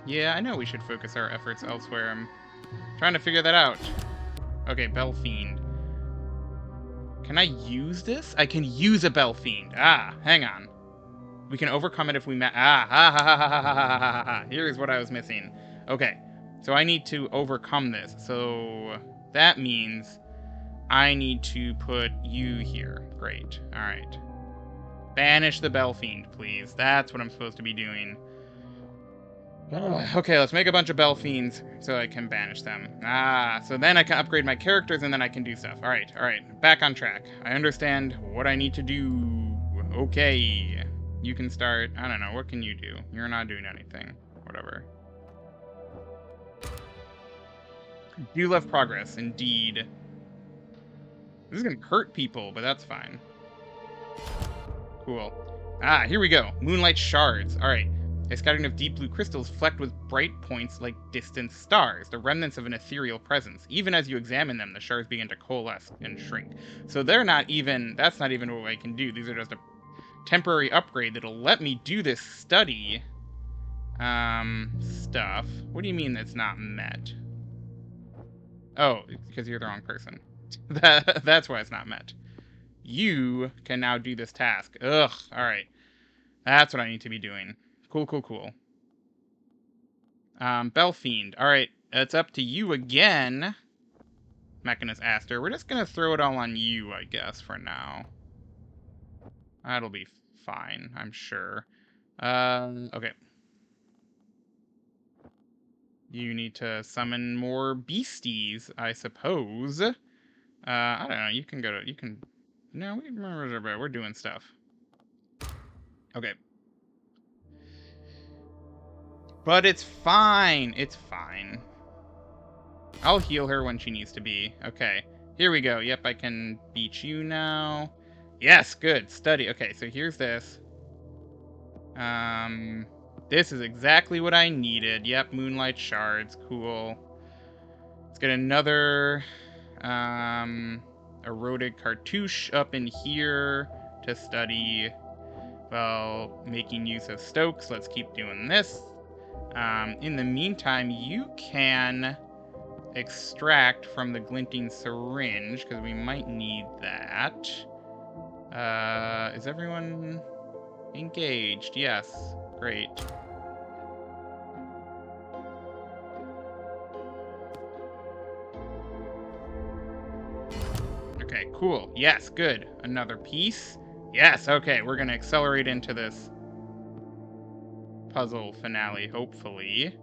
Yeah, I know we should focus our efforts elsewhere. I'm trying to figure that out. Okay, Bell Fiend. Can I use this? I can use a Bell Fiend. Ah, hang on. We can overcome it if we Here's what I was missing. Okay, so I need to overcome this. So that means I need to put you here. Great. All right. Banish the Bell Fiend, please. That's what I'm supposed to be doing. Okay, let's make a bunch of Bell Fiends so I can banish them. So then I can upgrade my characters and then I can do stuff. Alright, back on track. I understand what I need to do. Okay. You can start, I don't know, what can you do? You're not doing anything. Whatever. Do love progress, indeed. This is gonna hurt people, but that's fine. Cool. Here we go. Moonlight shards. Alright. A scattering of deep blue crystals flecked with bright points like distant stars, the remnants of an ethereal presence. Even as you examine them, the shards begin to coalesce and shrink. So that's not even what I can do. These are just a temporary upgrade that'll let me do this study stuff. What do you mean it's not met? Oh, because you're the wrong person. That's why it's not met. You can now do this task. Ugh, alright. That's what I need to be doing. Cool. Bell Fiend. Alright, it's up to you again, Mechanus Aster. We're just gonna throw it all on you, I guess, for now. That'll be fine, I'm sure. Okay. You need to summon more beasties, I suppose. I don't know, you can go to... No, we're doing stuff. Okay. But it's fine. It's fine. I'll heal her when she needs to be. Okay. Here we go. Yep, I can beat you now. Yes, good. Study. Okay, so here's this. This is exactly what I needed. Yep, moonlight shards. Cool. Let's get another eroded cartouche up in here to study while making use of Stokes. Let's keep doing this. In the meantime, you can extract from the glinting syringe, because we might need that. Is everyone engaged? Yes. Great. Okay, cool. Yes, good. Another piece. Yes, okay, we're gonna accelerate into this puzzle finale, hopefully.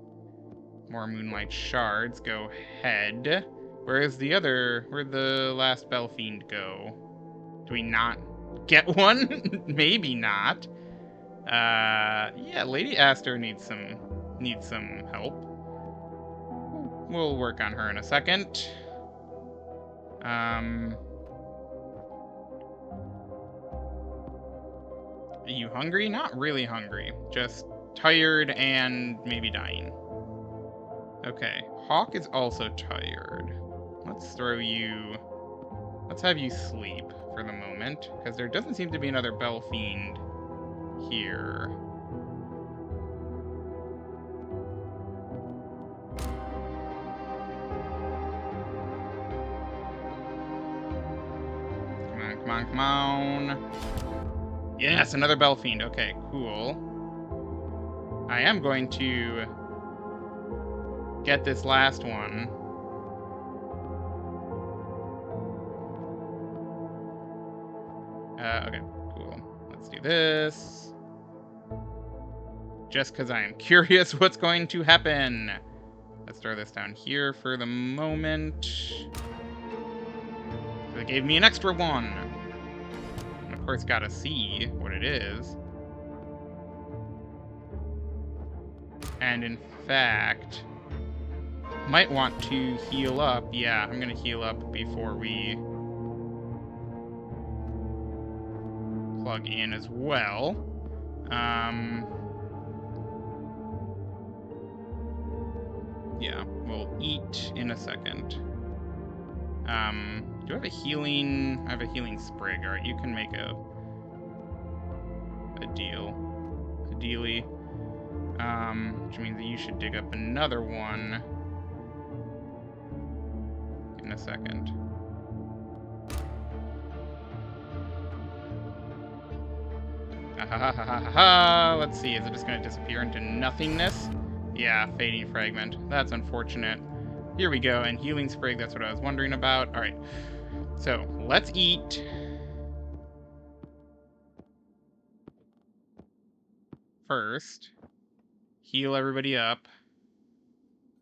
More moonlight shards. Go ahead. Where'd the last Bellfiend go? Do we not get one? Maybe not. Yeah, Lady Aster needs some help. We'll work on her in a second. Are you hungry? Not really hungry. Just tired and maybe dying. Okay, Hawk is also tired. Let's have you sleep for the moment, because there doesn't seem to be another Bellfiend here. Come on, come on, come on. Yes, another Bellfiend. Okay, cool. I am going to get this last one. Okay, cool. Let's do this. Just because I am curious what's going to happen. Let's throw this down here for the moment. So it gave me an extra one. And of course, gotta see what it is. And in fact, might want to heal up. Yeah, I'm gonna heal up before we plug in as well. Yeah, we'll eat in a second. Do I have a healing? I have a healing sprig. All right, you can make a dealy. Which means that you should dig up another one in a second. Let's see, is it just going to disappear into nothingness? Yeah, fading fragment. That's unfortunate. Here we go, and healing sprig, that's what I was wondering about. Alright, so let's eat. First, heal everybody up.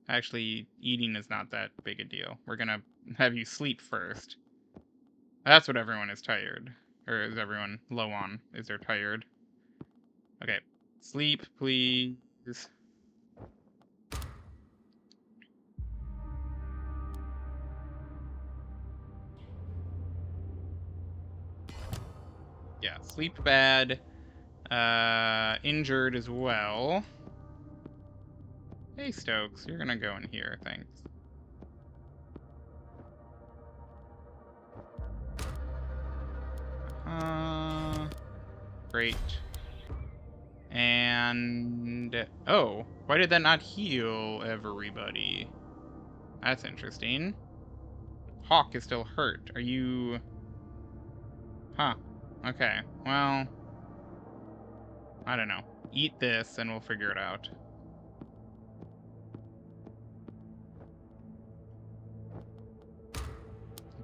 Actually, eating is not that big a deal. We're gonna have you sleep first. That's what everyone is tired. Or is everyone low on? Is they're tired? Okay. Sleep, please. Yeah, sleep bad. Injured as well. Hey, Stokes, you're gonna go in here, thanks. Great. And... oh, why did that not heal everybody? That's interesting. Hawk is still hurt. Are you... huh. Okay, well... I don't know. Eat this and we'll figure it out.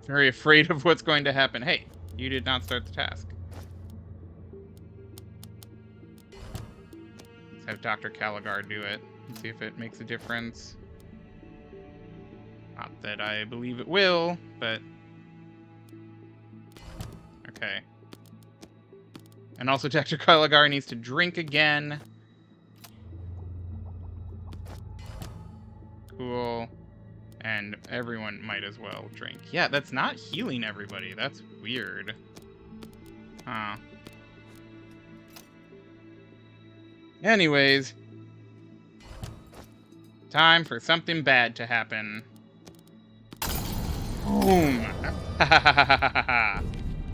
Very afraid of what's going to happen. Hey, you did not start the task. Let's have Dr. Caligar do it and see if it makes a difference. Not that I believe it will, but... okay. And also Dr. Caligar needs to drink again. Cool. And everyone might as well drink. Yeah, that's not healing everybody. That's weird. Huh. Anyways. Time for something bad to happen. Boom!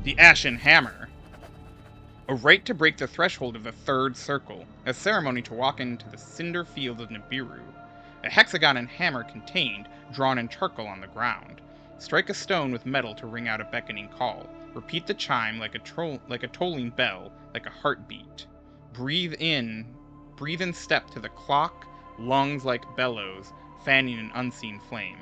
The Ashen Hammer. A rite to break the threshold of the third circle. A ceremony to walk into the cinder field of Nibiru. A hexagon and hammer contained, drawn in charcoal on the ground. Strike a stone with metal to ring out a beckoning call. Repeat the chime like a tolling bell, like a heartbeat. Breathe in step to the clock, lungs like bellows, fanning an unseen flame.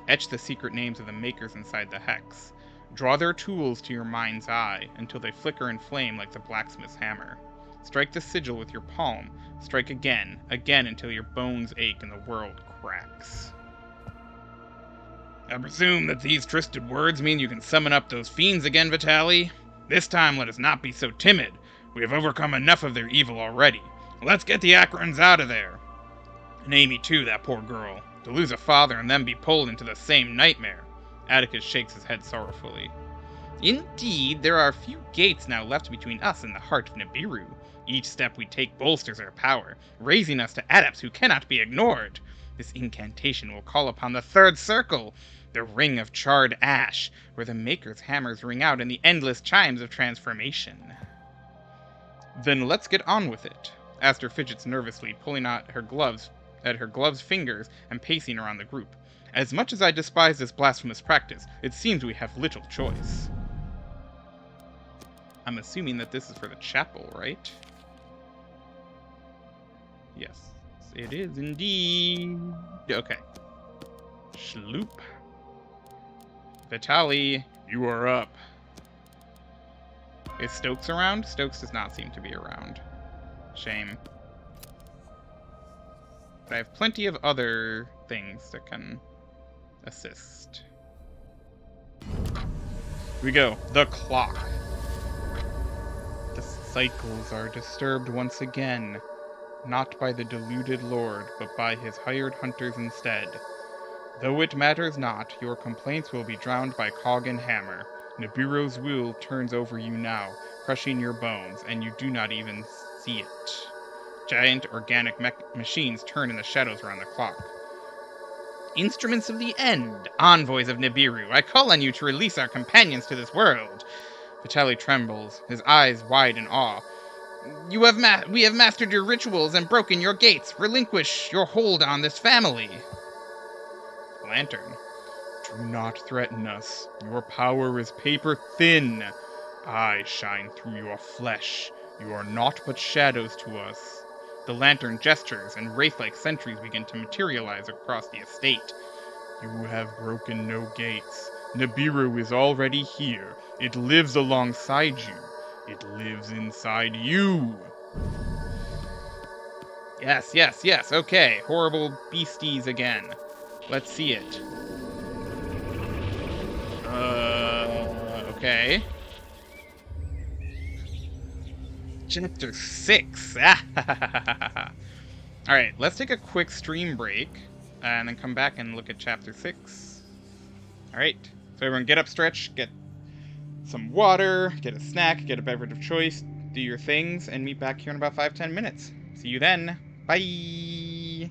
Etch the secret names of the makers inside the hex. Draw their tools to your mind's eye until they flicker and flame like the blacksmith's hammer. Strike the sigil with your palm. Strike again until your bones ache and the world cracks. I presume that these twisted words mean you can summon up those fiends again, Vitali? This time let us not be so timid. We have overcome enough of their evil already. Let's get the Acrins out of there. And Amy too, that poor girl. To lose a father and then be pulled into the same nightmare. Atticus shakes his head sorrowfully. Indeed, there are few gates now left between us and the heart of Nibiru. Each step we take bolsters our power, raising us to adepts who cannot be ignored. This incantation will call upon the third circle, the ring of charred ash, where the Maker's hammers ring out in the endless chimes of transformation. Then let's get on with it. Aster fidgets nervously, pulling at her gloves fingers and pacing around the group. As much as I despise this blasphemous practice, it seems we have little choice. I'm assuming that this is for the chapel, right? Yes, it is indeed. Okay. Schloop. Vitali, you are up. Is Stokes around? Stokes does not seem to be around. Shame. But I have plenty of other things that can assist. Here we go. The clock. The cycles are disturbed once again, not by the deluded lord, but by his hired hunters instead. Though it matters not, your complaints will be drowned by cog and hammer. Nibiru's will turns over you now, crushing your bones, and you do not even see it. Giant organic machines turn in the shadows around the clock. Instruments of the end, envoys of Nibiru, I call on you to release our companions to this world. Vitali trembles, his eyes wide in awe. We have mastered your rituals and broken your gates. Relinquish your hold on this family. Lantern. Do not threaten us. Your power is paper thin. I shine through your flesh. You are naught but shadows to us. The lantern gestures, and wraith-like sentries begin to materialize across the estate. You have broken no gates. Nibiru is already here. It lives alongside you. It lives inside you. Yes. Okay. Horrible beasties again. Let's see it. Okay. Chapter 6. Alright, let's take a quick stream break, and then come back and look at Chapter 6. Alright, so everyone get up, stretch, get some water, get a snack, get a beverage of choice, do your things, and meet back here in about 5-10 minutes. See you then. Bye!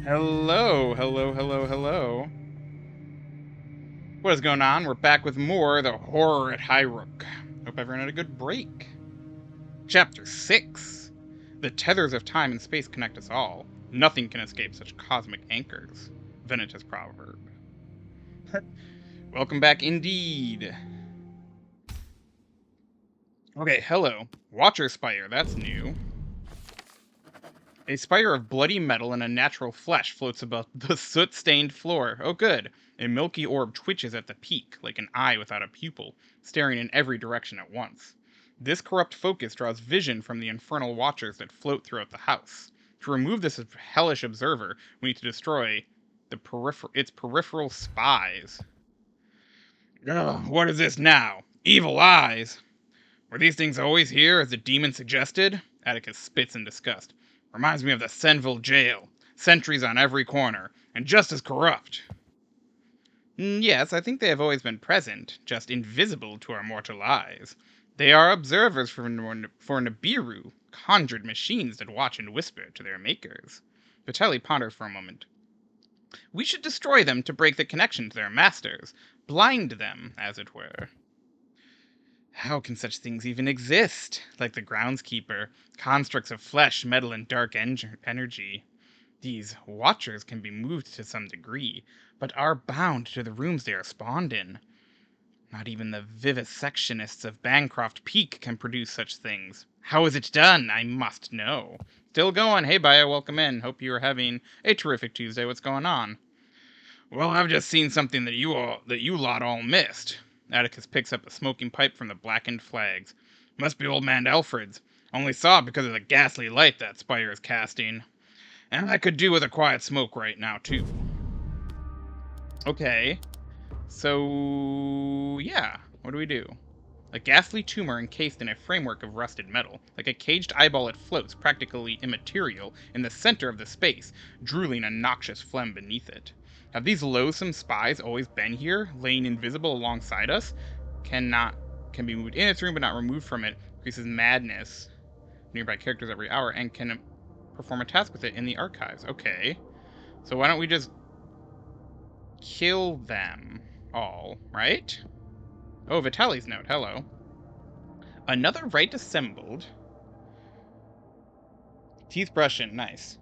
Hello, hello, hello, hello. What is going on? We're back with more The Horror at Highrook. Hope everyone had a good break. Chapter 6. The tethers of time and space connect us all. Nothing can escape such cosmic anchors. Venetus proverb. Welcome back indeed. Okay, hello. Watcher Spire, that's new. A spire of bloody metal and unnatural flesh floats above the soot-stained floor. Oh good. A milky orb twitches at the peak, like an eye without a pupil, staring in every direction at once. This corrupt focus draws vision from the infernal watchers that float throughout the house. To remove this hellish observer, we need to destroy its peripheral spies. Ugh, what is this now? Evil eyes! Were these things always here, as the demon suggested? Atticus spits in disgust. Reminds me of the Senville jail. Sentries on every corner, and just as corrupt. Yes, I think they have always been present, just invisible to our mortal eyes. They are observers for Nibiru, conjured machines that watch and whisper to their makers. Vitelli ponders for a moment. We should destroy them to break the connection to their masters, blind them, as it were. How can such things even exist? Like the groundskeeper, constructs of flesh, metal, and dark energy. These watchers can be moved to some degree, but are bound to the rooms they are spawned in. Not even the vivisectionists of Bancroft Peak can produce such things. How is it done? I must know. Still going. Hey, Baya, welcome in. Hope you are having a terrific Tuesday. What's going on? Well, I've just seen something that you lot all missed. Atticus picks up a smoking pipe from the blackened flags. Must be old man Alfred's. Only saw it because of the ghastly light that spire is casting. And I could do with a quiet smoke right now, too. Okay. So, yeah. What do we do? A ghastly tumor encased in a framework of rusted metal. Like a caged eyeball, it floats, practically immaterial, in the center of the space, drooling a noxious phlegm beneath it. Have these loathsome spies always been here, laying invisible alongside us? Can be moved in its room but not removed from it. Increases madness. Nearby characters every hour, and can perform a task with it in the archives. Okay. So why don't we just kill them all, right? Oh, Vitelli's note. Hello. Another rite assembled. Teeth brushing. Nice.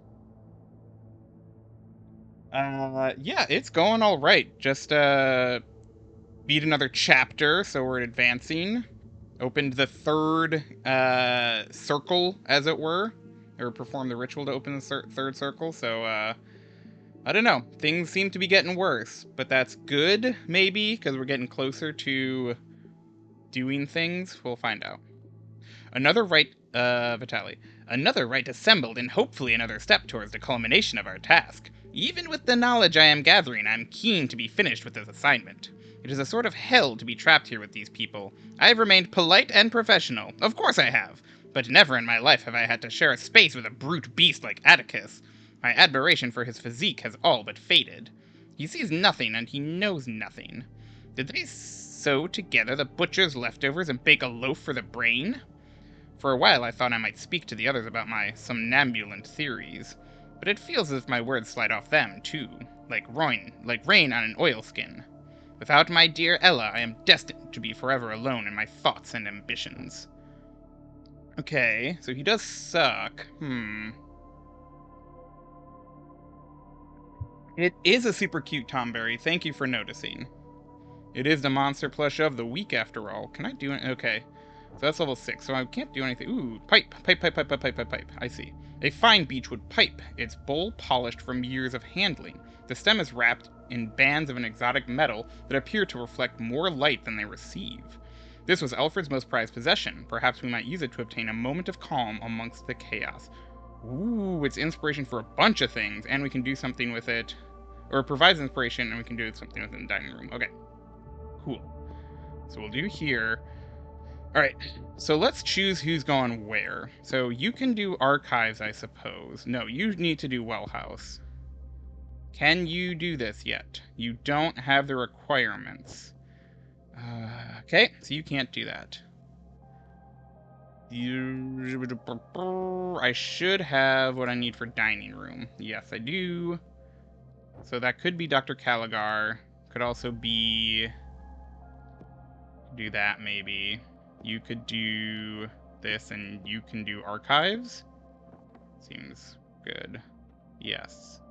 Yeah, it's going all right. Just, beat another chapter, so we're advancing. Opened the third, circle, as it were. Or performed the ritual to open the third circle, so, I don't know. Things seem to be getting worse, but that's good, maybe, because we're getting closer to doing things. We'll find out. Another rite, Vitali. Another rite assembled, and hopefully another step towards the culmination of our task. Even with the knowledge I am gathering, I am keen to be finished with this assignment. It is a sort of hell to be trapped here with these people. I have remained polite and professional. Of course I have. But never in my life have I had to share a space with a brute beast like Atticus. My admiration for his physique has all but faded. He sees nothing, and he knows nothing. Did they sew together the butcher's leftovers and bake a loaf for the brain? For a while I thought I might speak to the others about my somnambulant theories, but it feels as if my words slide off them, too, like rain on an oilskin. Without my dear Ella, I am destined to be forever alone in my thoughts and ambitions. Okay, so he does suck. It is a super cute Tomberry, thank you for noticing. It is the monster plush of the week, after all. Can I do it? Okay. So that's level 6, so I can't do anything. Ooh, pipe. I see. A fine beechwood pipe, its bowl polished from years of handling. The stem is wrapped in bands of an exotic metal that appear to reflect more light than they receive. This was Alfred's most prized possession. Perhaps we might use it to obtain a moment of calm amongst the chaos. Ooh, it's inspiration for a bunch of things, and we can do something with it. Or it provides inspiration, and we can do something with it in the dining room. Okay. Cool. So we'll do here. Alright, so let's choose who's going where. So you can do archives, I suppose. No, you need to do Wellhouse. Can you do this yet? You don't have the requirements. Okay, so you can't do that. I should have what I need for dining room. Yes, I do. So that could be Dr. Caligar. Could also be... Do that, maybe. You could do this, and you can do archives. Seems good. Yes.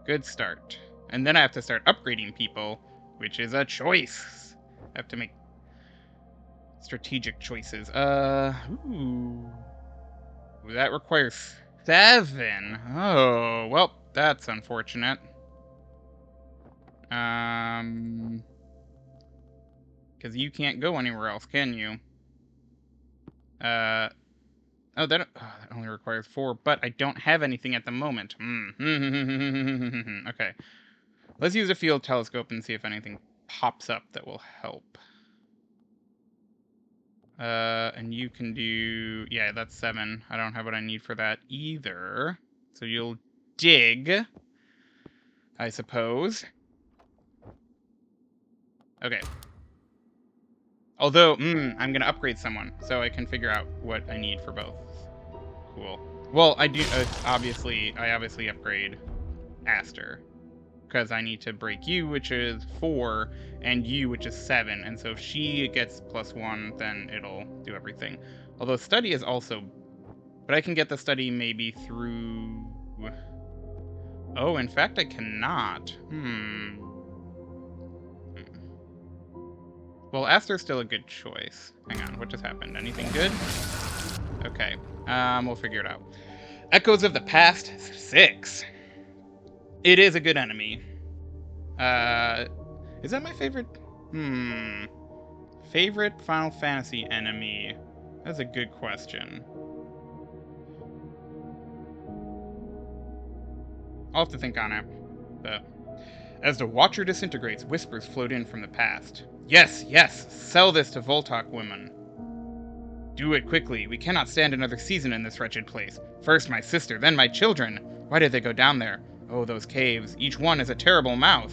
Good start. And then I have to start upgrading people, which is a choice. I have to make strategic choices. Ooh. That requires 7. Oh, well, that's unfortunate. Because you can't go anywhere else, can you? Oh, that only requires 4, but I don't have anything at the moment. Okay. Let's use a field telescope and see if anything pops up that will help. And you can do... Yeah, that's 7. I don't have what I need for that either. So you'll dig, I suppose. Okay. Although, I'm gonna upgrade someone, so I can figure out what I need for both. Cool. Well, I do, I obviously upgrade Aster. Because I need to break you, which is 4, and you, which is 7. And so if she gets +1, then it'll do everything. Although study is also... But I can get the study maybe through... Oh, in fact, I cannot. Well, Aster's still a good choice. Hang on, what just happened? Anything good? Okay, we'll figure it out. Echoes of the Past, 6. It is a good enemy. Is that my favorite? Favorite Final Fantasy enemy? That's a good question. I'll have to think on it. But as the Watcher disintegrates, whispers float in from the past. Yes, yes, sell this to Voltok women. Do it quickly. We cannot stand another season in this wretched place. First my sister, then my children. Why did they go down there? Oh, those caves. Each one is a terrible mouth.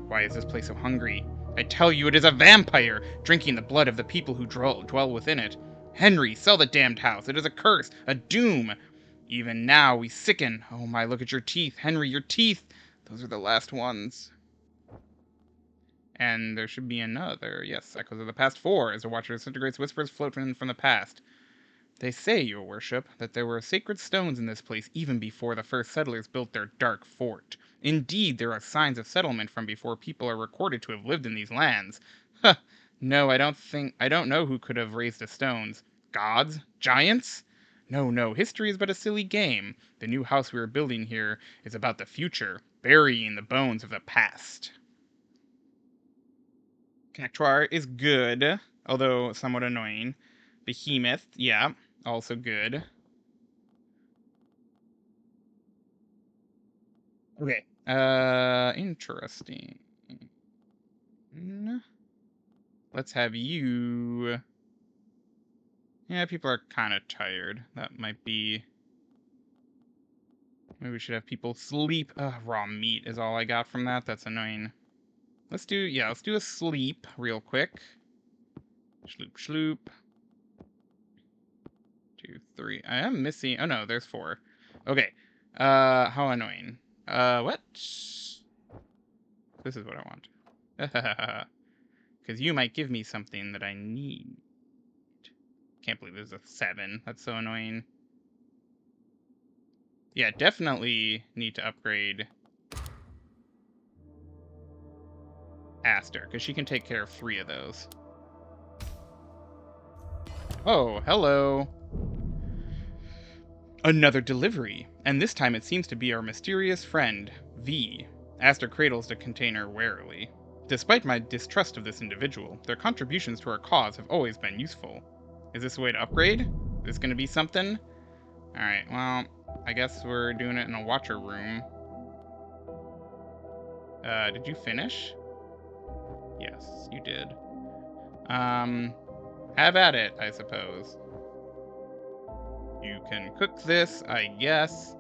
Why is this place so hungry? I tell you, it is a vampire, drinking the blood of the people who dwell within it. Henry, sell the damned house. It is a curse, a doom. Even now we sicken. Oh my, look at your teeth. Henry, your teeth. Those are the last ones. And there should be another. Yes, Echoes of the Past 4. As the Watcher disintegrates, whispers float in from the past. They say, your worship, that there were sacred stones in this place even before the first settlers built their dark fort. Indeed, there are signs of settlement from before people are recorded to have lived in these lands. Huh. No, I don't know who could have raised the stones. Gods? Giants? No, no, history is but a silly game. The new house we are building here is about the future, burying the bones of the past. Cactuar is good, although somewhat annoying. Behemoth, yeah, also good. Okay, interesting. Let's have you... Yeah, people are kind of tired. That might be... Maybe we should have people sleep. Raw meat is all I got from that. That's annoying. Let's do a sleep real quick. Shloop, shloop. 2, 3. I am missing... Oh, no, there's 4. Okay. How annoying. What? This is what I want. Because you might give me something that I need. Can't believe there's a 7. That's so annoying. Yeah, definitely need to upgrade Aster, because she can take care of 3 of those. Oh, hello. Another delivery, and this time it seems to be our mysterious friend, V. Aster cradles the container warily. Despite my distrust of this individual, their contributions to our cause have always been useful. Is this a way to upgrade? Is this gonna be something? Alright, well, I guess we're doing it in a watcher room. Did you finish? Yes, you did. Have at it, I suppose. You can cook this, I guess.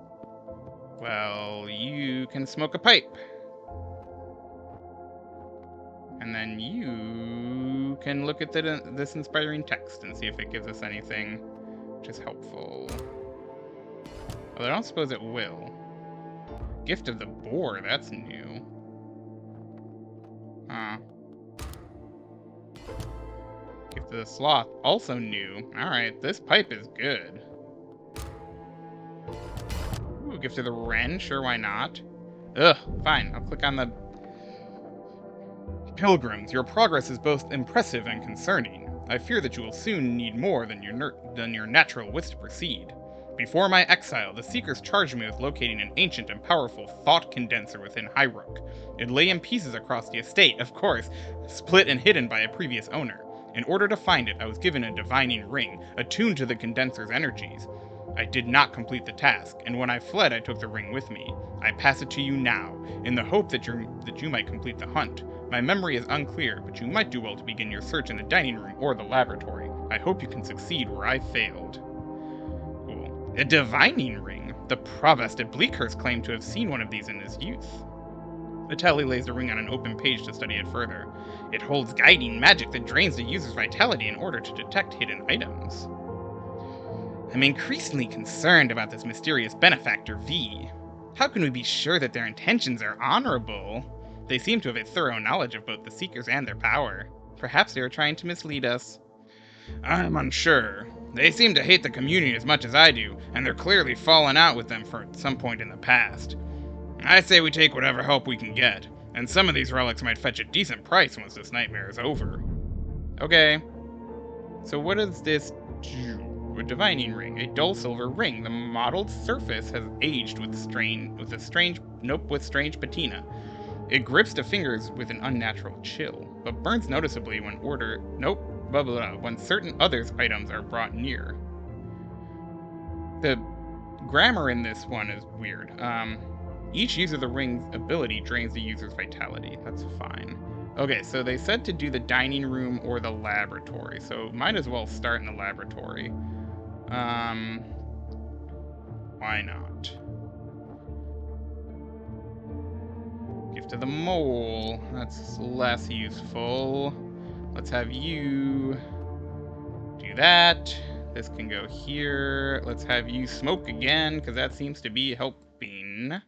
Well, you can smoke a pipe. And then you can look at this inspiring text and see if it gives us anything which is helpful. Well, I don't suppose it will. Gift of the Boar, that's new. Huh. Gift to the sloth, also new. Alright, this pipe is good. Ooh, gift to the wren, sure, why not? Ugh, fine, I'll click on the pilgrims. Your progress is both impressive and concerning. I fear that you will soon need more than your natural wits to proceed. Before my exile, the Seekers charged me with locating an ancient and powerful thought condenser within Highrook. It lay in pieces across the estate, of course, split and hidden by a previous owner. In order to find it, I was given a divining ring, attuned to the condenser's energies. I did not complete the task, and when I fled, I took the ring with me. I pass it to you now, in the hope that you might complete the hunt. My memory is unclear, but you might do well to begin your search in the dining room or the laboratory. I hope you can succeed where I failed. Cool. A divining ring? The provost at Bleakhurst claimed to have seen one of these in his youth. Vitaly lays the ring on an open page to study it further. It holds guiding magic that drains the user's vitality in order to detect hidden items. I'm increasingly concerned about this mysterious benefactor V. How can we be sure that their intentions are honorable? They seem to have a thorough knowledge of both the Seekers and their power. Perhaps they are trying to mislead us. I'm unsure. They seem to hate the community as much as I do, and they're clearly fallen out with them for some point in the past. I say we take whatever help we can get, and some of these relics might fetch a decent price once this nightmare is over. Okay. So what does this do? A divining ring, a dull silver ring. The mottled surface has aged with strange patina. It grips the fingers with an unnatural chill, but burns noticeably when when certain others' items are brought near. The grammar in this one is weird. Each use of the ring's ability drains the user's vitality. That's fine. Okay, so they said to do the dining room or the laboratory, so might as well start in the laboratory. Why not? Gift to the mole. That's less useful. Let's have you do that. This can go here. Let's have you smoke again, because that seems to be helping.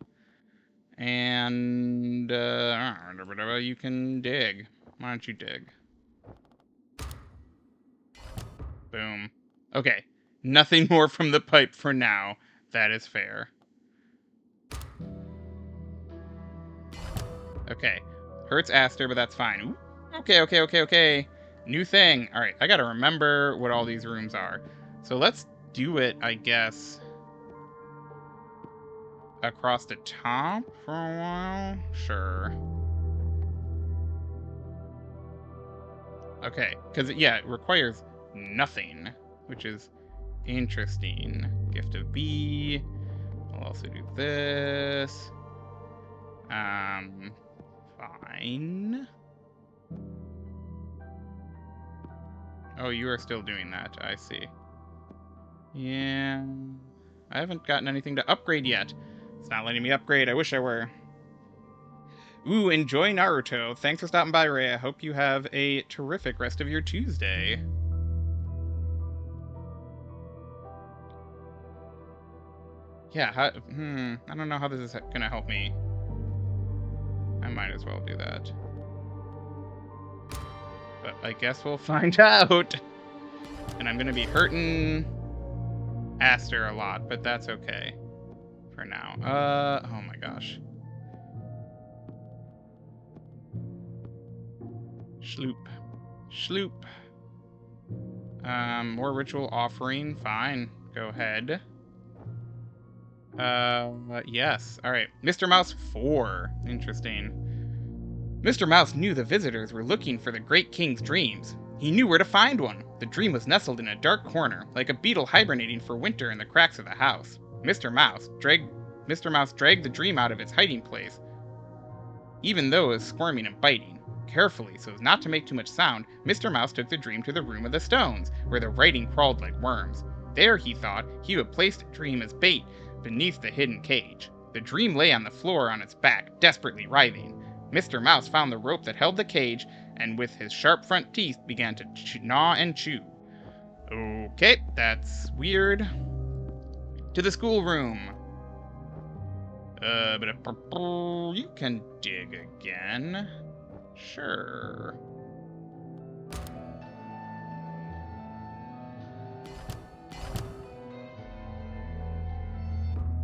And, you can dig. Why don't you dig? Boom. Okay. Nothing more from the pipe for now. That is fair. Okay. Hurts Aster, but that's fine. Ooh. Okay. New thing. Alright, I gotta remember what all these rooms are. So let's do it, I guess, across the top for a while? Sure. Okay, because, yeah, it requires nothing, which is interesting. Gift of B. I'll also do this. Fine. Oh, you are still doing that. I see. Yeah. I haven't gotten anything to upgrade yet. It's not letting me upgrade. I wish I were. Ooh, enjoy Naruto. Thanks for stopping by, Ray. I hope you have a terrific rest of your Tuesday. Yeah, I don't know how this is gonna help me. I might as well do that. But I guess we'll find out. And I'm gonna be hurting Aster a lot, but that's okay for now. Oh my gosh. Schloop. More ritual offering. Fine. Go ahead. Yes. Alright. Mr. Mouse 4. Interesting. Mr. Mouse knew the visitors were looking for the Great King's dreams. He knew where to find one. The dream was nestled in a dark corner, like a beetle hibernating for winter in the cracks of the house. Mr. Mouse dragged the dream out of its hiding place, even though it was squirming and biting. Carefully, so as not to make too much sound, Mr. Mouse took the dream to the room of the stones, where the writing crawled like worms. There, he thought, he would place the dream as bait beneath the hidden cage. The dream lay on the floor on its back, desperately writhing. Mr. Mouse found the rope that held the cage, and with his sharp front teeth began to gnaw and chew. Okay, that's weird. To the schoolroom. You can dig again. Sure.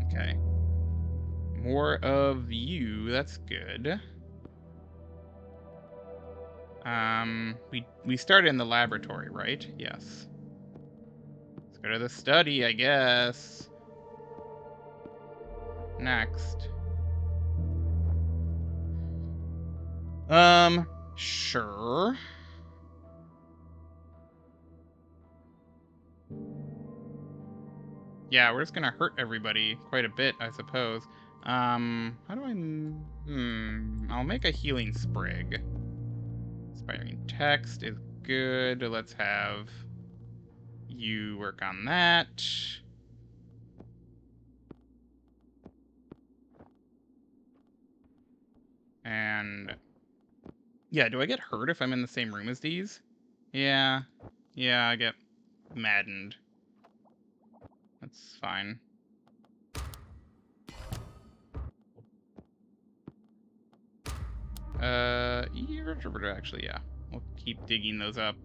Okay. More of you. That's good. We started in the laboratory, right? Yes. Let's go to the study, I guess. Next. Sure. Yeah, we're just gonna hurt everybody quite a bit, I suppose. How do I... I'll make a healing sprig. Inspiring text is good. Let's have you work on that. And... yeah, do I get hurt if I'm in the same room as these? Yeah. Yeah, I get maddened. That's fine. Actually, yeah. We'll keep digging those up.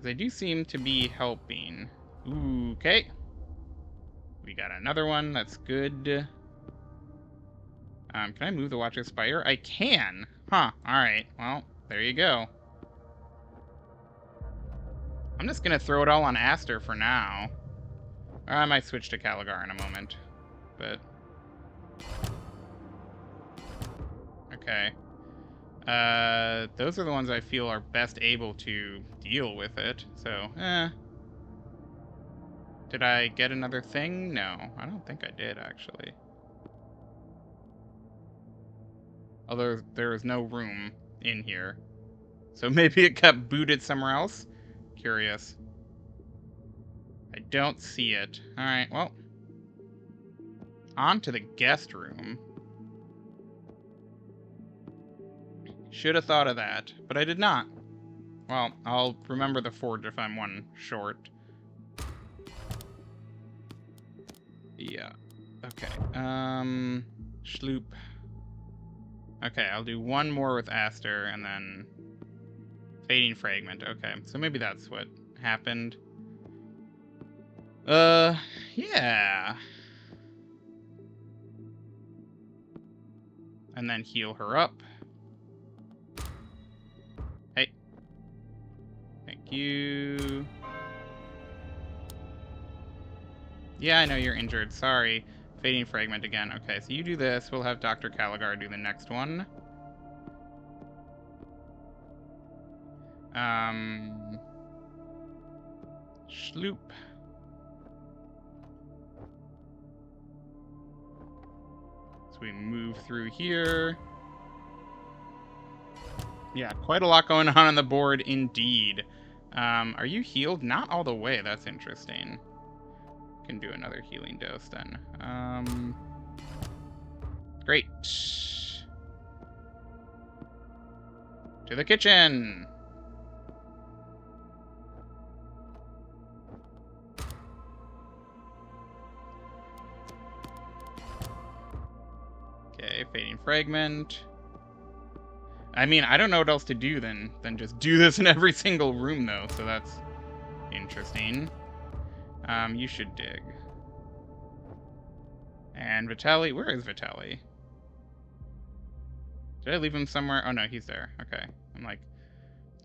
They do seem to be helping. Ooh, okay. We got another one. That's good. Can I move the Watch Expire? I can. Huh. Alright. Well, there you go. I'm just gonna throw it all on Aster for now. Or I might switch to Caligar in a moment. But... okay. Those are the ones I feel are best able to deal with it. So, Did I get another thing? No, I don't think I did, actually. Although there is no room in here. So maybe it got booted somewhere else? Curious. I don't see it. Alright, well. On to the guest room. Should have thought of that, but I did not. Well, I'll remember the forge if I'm one short. Yeah. Okay. Schloop. Okay, I'll do one more with Aster, and then... fading fragment. Okay, so maybe that's what happened. Yeah. And then heal her up. Hey. Thank you. Yeah, I know you're injured. Sorry. Fading fragment again. Okay, so you do this. We'll have Dr. Caligar do the next one. Schloop. So we move through here. Yeah, quite a lot going on the board indeed. Are you healed? Not all the way. That's interesting. Can do another healing dose then. Great. To the kitchen. Okay, fading fragment. I mean, I don't know what else to do than just do this in every single room, though, so that's interesting. You should dig. And Vitaly, where is Vitaly? Did I leave him somewhere? Oh, no, he's there. Okay. I'm like,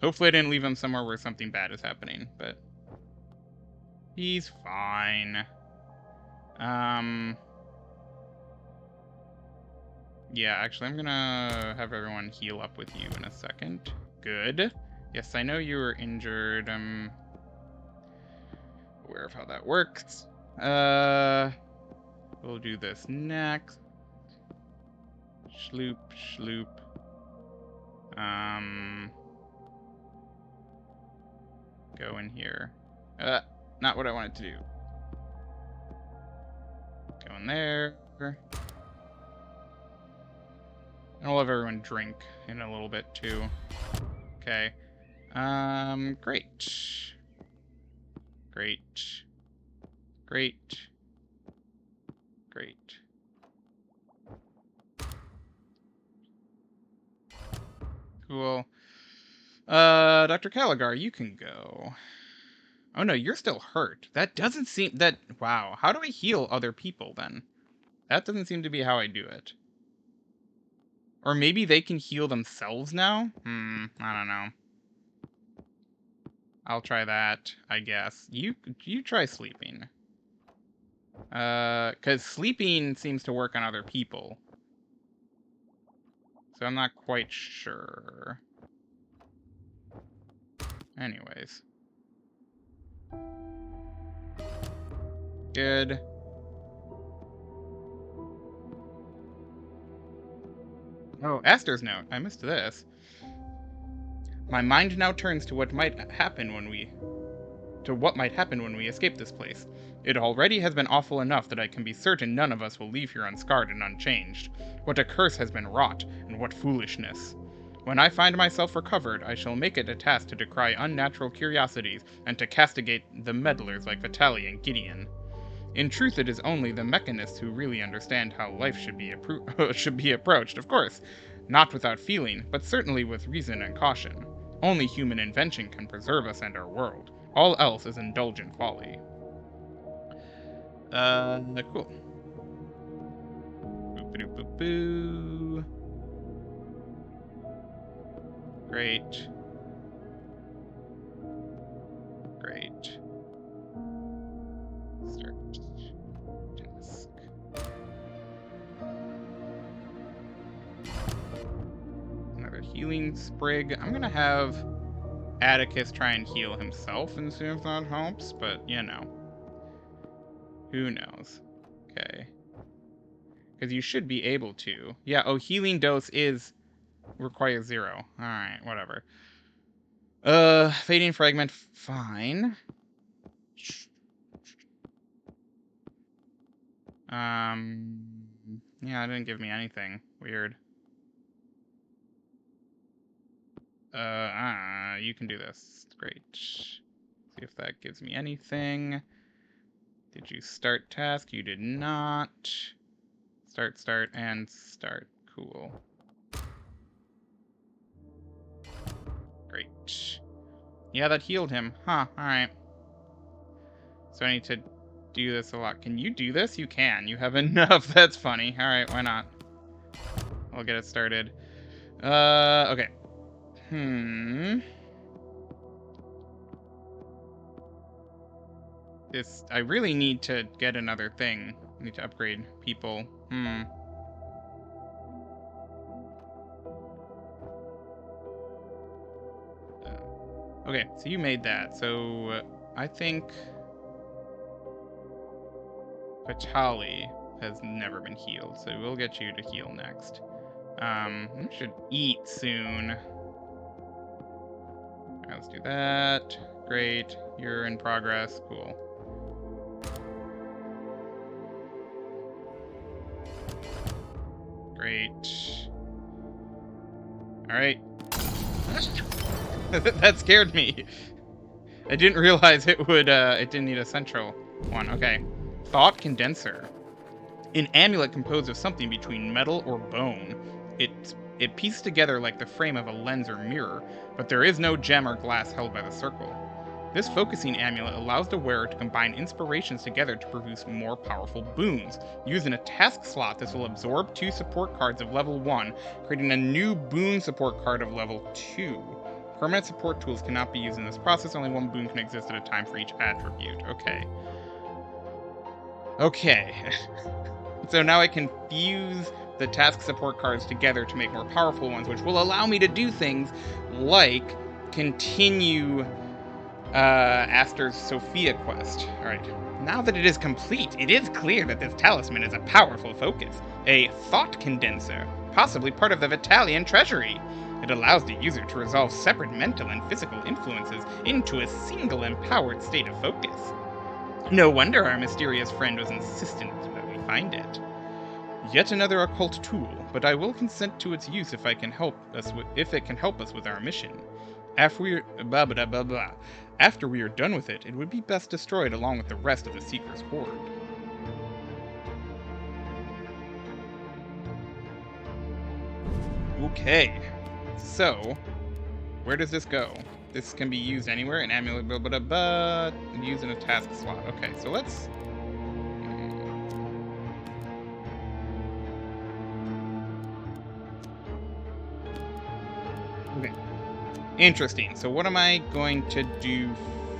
hopefully I didn't leave him somewhere where something bad is happening, but he's fine. Yeah, actually, I'm gonna have everyone heal up with you in a second. Good. Yes, I know you were injured. I'm aware of how that works. We'll do this next. Schloop, schloop. Go in here. Not what I wanted to do. Go in there. And we'll have everyone drink in a little bit too. Okay. Great. Great. Great. Great. Cool. Dr. Caligar, you can go. Oh no, you're still hurt. That doesn't seem that. Wow. How do I heal other people then? That doesn't seem to be how I do it. Or maybe they can heal themselves now? I don't know. I'll try that, I guess. You try sleeping. Cause sleeping seems to work on other people. So I'm not quite sure. Anyways. Good. Oh, Aster's note. I missed this. My mind now turns to what might happen when we escape this place. It already has been awful enough that I can be certain none of us will leave here unscarred and unchanged. What a curse has been wrought, and what foolishness. When I find myself recovered, I shall make it a task to decry unnatural curiosities and to castigate the meddlers like Vitaly and Gideon. In truth, it is only the mechanists who really understand how life should be approached, of course. Not without feeling, but certainly with reason and caution. Only human invention can preserve us and our world. All else is indulgent folly. Cool. Boop-a-doop-boop-boo. Great. Great. Start task. Another healing sprig. I'm gonna have Atticus try and heal himself and see if that helps, but you know. Who knows? Okay. Because you should be able to. Yeah, oh, healing dose requires 0. Alright, whatever. Fading fragment, fine. Yeah, it didn't give me anything. Weird. You can do this. Great. See if that gives me anything. Did you start task? You did not. Start, and start. Cool. Great. Yeah, that healed him. Huh, alright. So I need to do this a lot. Can you do this? You can. You have enough. That's funny. Alright, why not? I'll get it started. Okay. I really need to get another thing. I need to upgrade people. Okay, so you made that. So I think Vitaly has never been healed, so we'll get you to heal next. We should eat soon. Alright, let's do that. Great. You're in progress. Cool. Great. Alright. That scared me. I didn't realize it didn't need a central one. Okay. Thought condenser. An amulet composed of something between metal or bone. It pieced together like the frame of a lens or mirror, but there is no gem or glass held by the circle. This focusing amulet allows the wearer to combine inspirations together to produce more powerful boons. Used in a task slot, this will absorb 2 support cards of level 1, creating a new boon support card of level 2. Permanent support tools cannot be used in this process, only 1 boon can exist at a time for each attribute. Okay. Okay. So now I can fuse the task support cards together to make more powerful ones, which will allow me to do things like continue Aster's Sophia quest. Alright, now that it is complete, it is clear that this talisman is a powerful focus, a thought condenser, possibly part of the Vitalian treasury. It allows the user to resolve separate mental and physical influences into a single empowered state of focus. No wonder our mysterious friend was insistent that we find it. Yet another occult tool, but I will consent to its use if it can help us with our mission. After we are done with it, it would be best destroyed along with the rest of the Seeker's horde. Okay, so where does this go? This can be used anywhere. An amulet, blah, blah, blah, used in a task slot. Okay, so let's... Okay. Interesting. So what am I going to do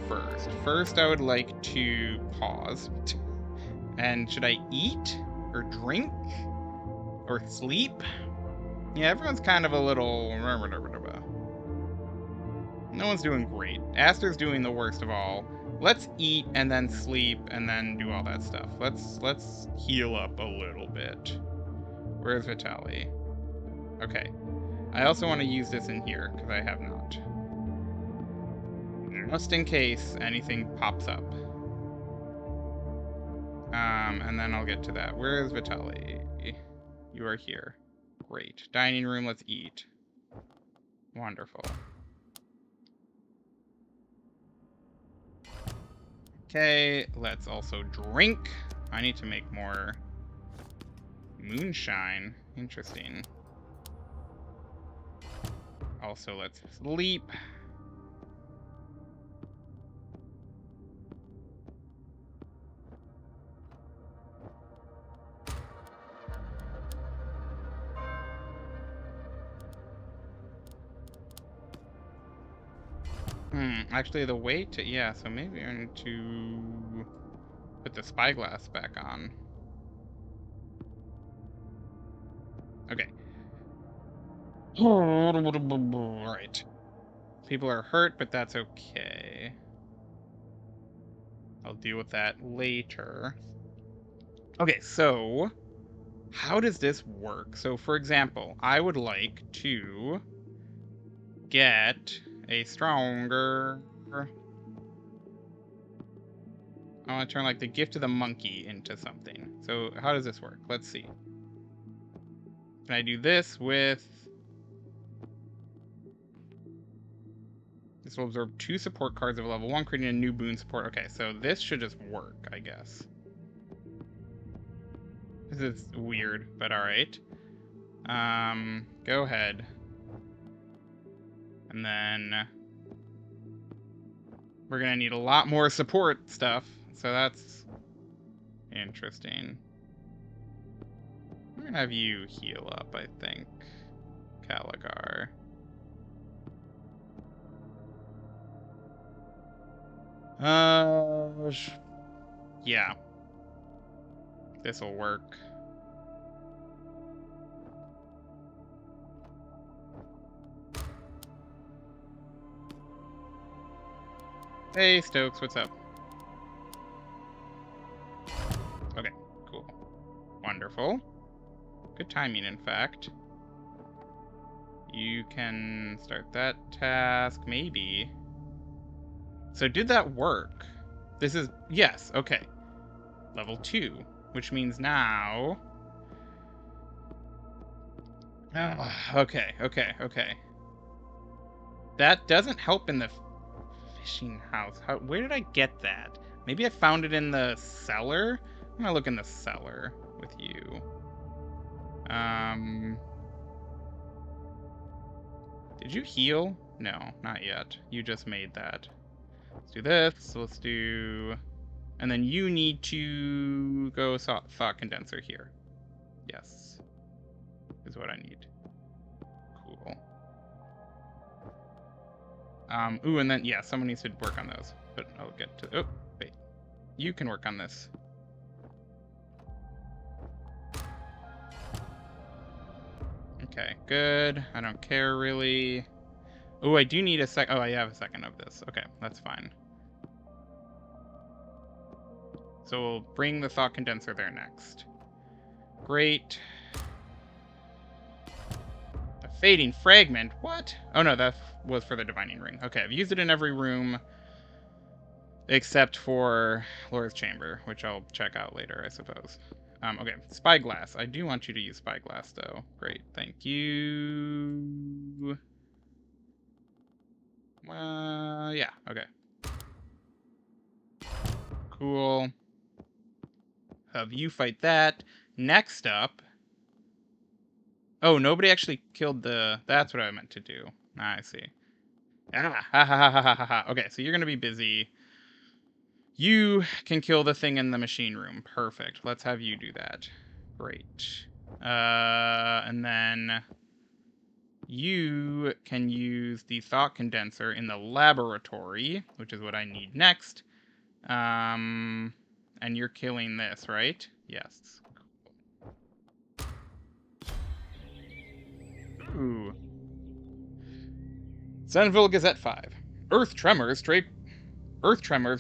first? First, I would like to pause. And should I eat? Or drink? Or sleep? Yeah, everyone's kind of a little... No one's doing great. Aster's doing the worst of all. Let's eat and then sleep and then do all that stuff. Let's heal up a little bit. Where's Vitaly? Okay. I also want to use this in here, because I have not. Just in case anything pops up. And then I'll get to that. Where is Vitaly? You are here. Great. Dining room, let's eat. Wonderful. Okay, let's also drink. I need to make more moonshine. Interesting. Also, let's sleep. Actually, the way to... Yeah, so maybe I need to put the spyglass back on. Okay. Alright. People are hurt, but that's okay. I'll deal with that later. Okay, so... how does this work? So, for example, I would like to get a stronger... I want to turn, like, the gift of the monkey into something. So, how does this work? Let's see. Can I do this with... This will absorb 2 support cards of level 1, creating a new boon support. Okay, so this should just work, I guess. This is weird, but alright. Go ahead. And then... we're gonna need a lot more support stuff, so that's interesting. I'm gonna have you heal up, I think. Caligar. Yeah. This'll work. Hey, Stokes, what's up? Okay, cool. Wonderful. Good timing, in fact. You can start that task, maybe. So did that work? This is... yes, okay. Level 2, which means now... okay. That doesn't help in the fishing house. Where did I get that? Maybe I found it in the cellar? I'm gonna look in the cellar with you. Did you heal? No, not yet. You just made that. Let's do this. Let's do... and then you need to go thought condenser here. Yes. Is what I need. Cool. Ooh, and then, yeah, someone needs to work on those. But I'll get to... oh, wait. You can work on this. Okay, good. I don't care, really. Oh, I do need a sec... oh, I have a second of this. Okay, that's fine. So we'll bring the thought condenser there next. Great. A fading fragment? What? Oh no, that was for the divining ring. Okay, I've used it in every room except for Laura's chamber, which I'll check out later, I suppose. Okay, spyglass. I do want you to use spyglass, though. Great, thank you. Yeah, okay. Cool. Have you fight that. Next up... oh, nobody actually killed the... that's what I meant to do. I see. Ah, ha ha ha ha ha ha ha. Okay, so you're gonna be busy. You can kill the thing in the machine room. Perfect. Let's have you do that. Great. And then you can use the thought condenser in the laboratory, which is what I need next. And you're killing this, right? Yes. Ooh. Senville Gazette 5. Earth tremors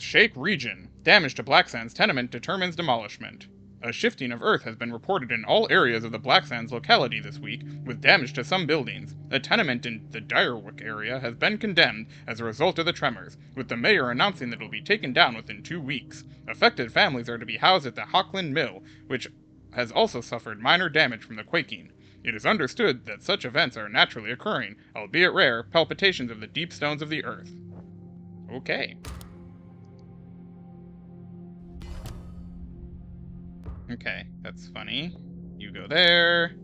shake region. Damage to Black Sands tenement determines demolishment. A shifting of earth has been reported in all areas of the Black Sands locality this week, with damage to some buildings. A tenement in the Highrook area has been condemned as a result of the tremors, with the mayor announcing that it will be taken down within 2 weeks. Affected families are to be housed at the Hockland Mill, which has also suffered minor damage from the quaking. It is understood that such events are naturally occurring, albeit rare, palpitations of the deep stones of the earth. Okay. Okay, that's funny. You go there.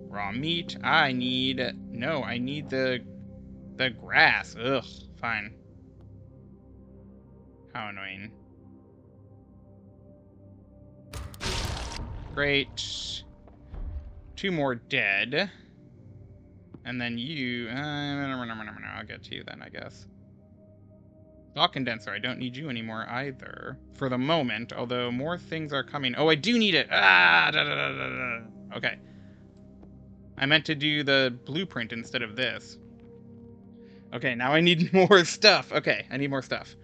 Raw meat. I need... No, I need the grass. Ugh, fine. How annoying. Great. 2 more dead. And then you... I'll get to you then, I guess. Thought condenser. I don't need you anymore either. For the moment, although more things are coming. Oh, I do need it! Ah! Da, da, da, da, da. Okay. I meant to do the blueprint instead of this. Okay, now I need more stuff. Okay, I need more stuff.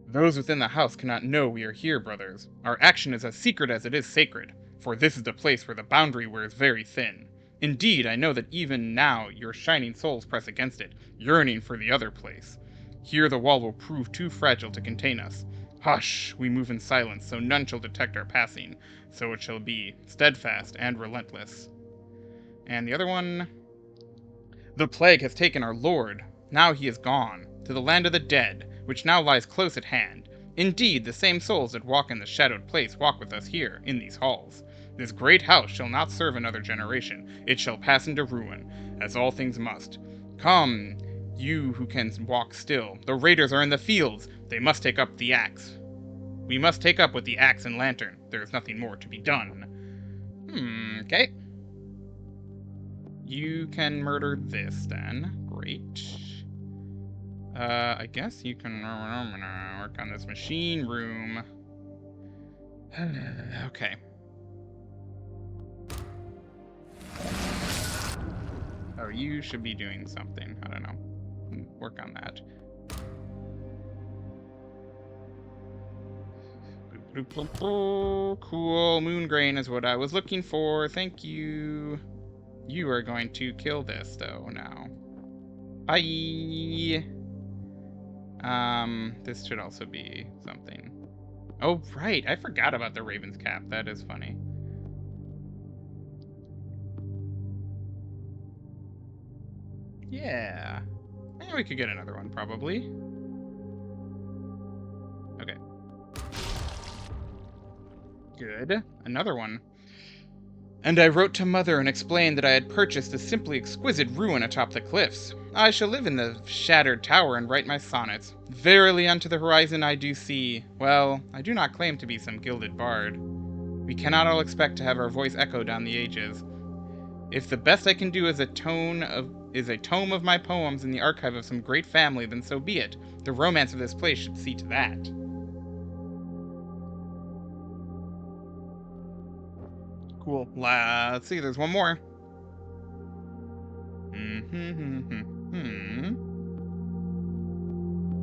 Those within the house cannot know we are here, brothers. Our action is as secret as it is sacred, for this is the place where the boundary wears very thin. Indeed, I know that even now your shining souls press against it, yearning for the other place. Here the wall will prove too fragile to contain us. Hush, we move in silence, so none shall detect our passing. So it shall be, steadfast and relentless. And the other one... The plague has taken our lord. Now he is gone, to the land of the dead, which now lies close at hand. Indeed, the same souls that walk in the shadowed place walk with us here, in these halls. This great house shall not serve another generation. It shall pass into ruin, as all things must. Come, you who can walk still. The raiders are in the fields. They must take up the axe. We must take up with the axe and lantern. There is nothing more to be done. Okay. You can murder this, then. Great. I guess you can work on this machine room. Okay. Oh, you should be doing something. I don't know. Work on that. Cool. Moon grain is what I was looking for. Thank you. You are going to kill this, though, now. Bye! This should also be something. Oh, right. I forgot about the Raven's Cap. That is funny. Yeah. We could get another one, probably. Okay. Good. Another one. And I wrote to Mother and explained that I had purchased a simply exquisite ruin atop the cliffs. I shall live in the shattered tower and write my sonnets. Verily unto the horizon I do see. Well, I do not claim to be some gilded bard. We cannot all expect to have our voice echo down the ages. If the best I can do is a tome of my poems in the archive of some great family, then so be it. The romance of this place should see to that. Cool. Let's see, there's one more.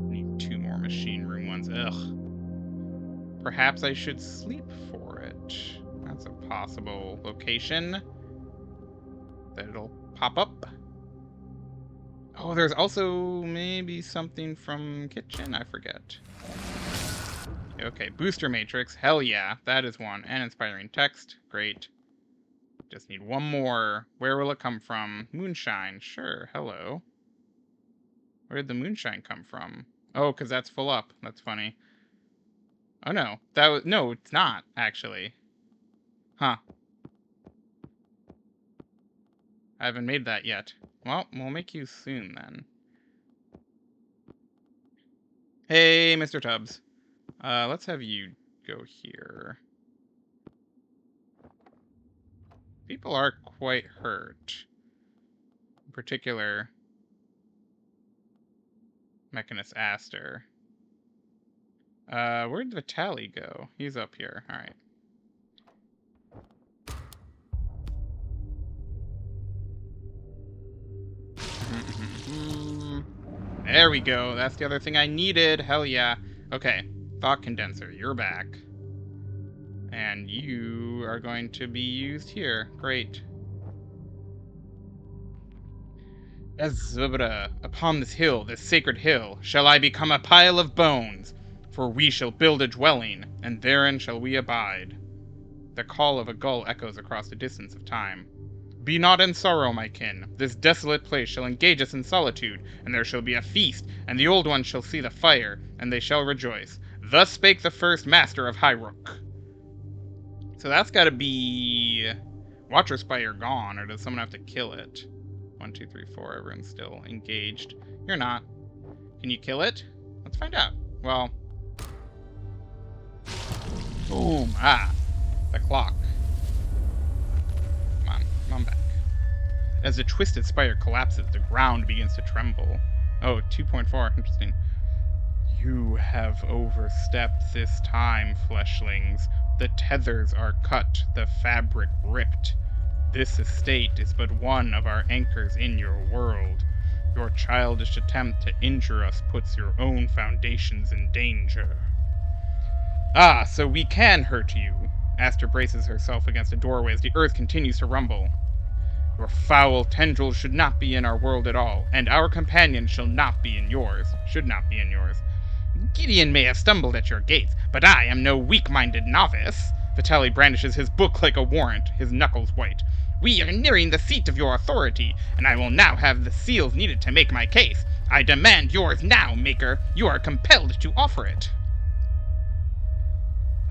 Need 2 more machine room ones. Ugh. Perhaps I should sleep for it. That's a possible location that it'll pop up. Oh, there's also maybe something from kitchen? I forget. Okay, booster matrix. Hell yeah, that is one. And inspiring text. Great. Just need one more. Where will it come from? Moonshine. Sure. Hello. Where did the moonshine come from? Oh, because that's full up. That's funny. Oh, no. No, it's not, actually. Huh. I haven't made that yet. Well, we'll make you soon, then. Hey, Mr. Tubbs. Let's have you go here. People are quite hurt. In particular, Mechanist Aster. Where'd Vitali go? He's up here. Alright. There we go. That's the other thing I needed. Hell yeah. Okay. Thought Condenser, you're back. And you are going to be used here. Great. Azubra, upon this hill, this sacred hill, shall I become a pile of bones. For we shall build a dwelling, and therein shall we abide. The call of a gull echoes across the distance of time. Be not in sorrow, my kin. This desolate place shall engage us in solitude, and there shall be a feast, and the old ones shall see the fire, and they shall rejoice. Thus spake the first master of Highrook. So that's gotta be Watcher Spire gone, or does someone have to kill it? 1, 2, 3, 4, everyone's still engaged. You're not. Can you kill it? Let's find out. Well. Boom. Ah. The clock. Come on back. As the twisted spire collapses, the ground begins to tremble. Oh, 2.4. Interesting. You have overstepped this time, fleshlings. The tethers are cut, the fabric ripped. This estate is but one of our anchors in your world. Your childish attempt to injure us puts your own foundations in danger. Ah, so we can hurt you. Aster braces herself against a doorway as the earth continues to rumble. Your foul tendrils should not be in our world at all, and our companion shall not be in yours. Should not be in yours. Gideon may have stumbled at your gates, but I am no weak-minded novice. Vitali brandishes his book like a warrant, his knuckles white. We are nearing the seat of your authority, and I will now have the seals needed to make my case. I demand yours now, Maker. You are compelled to offer it.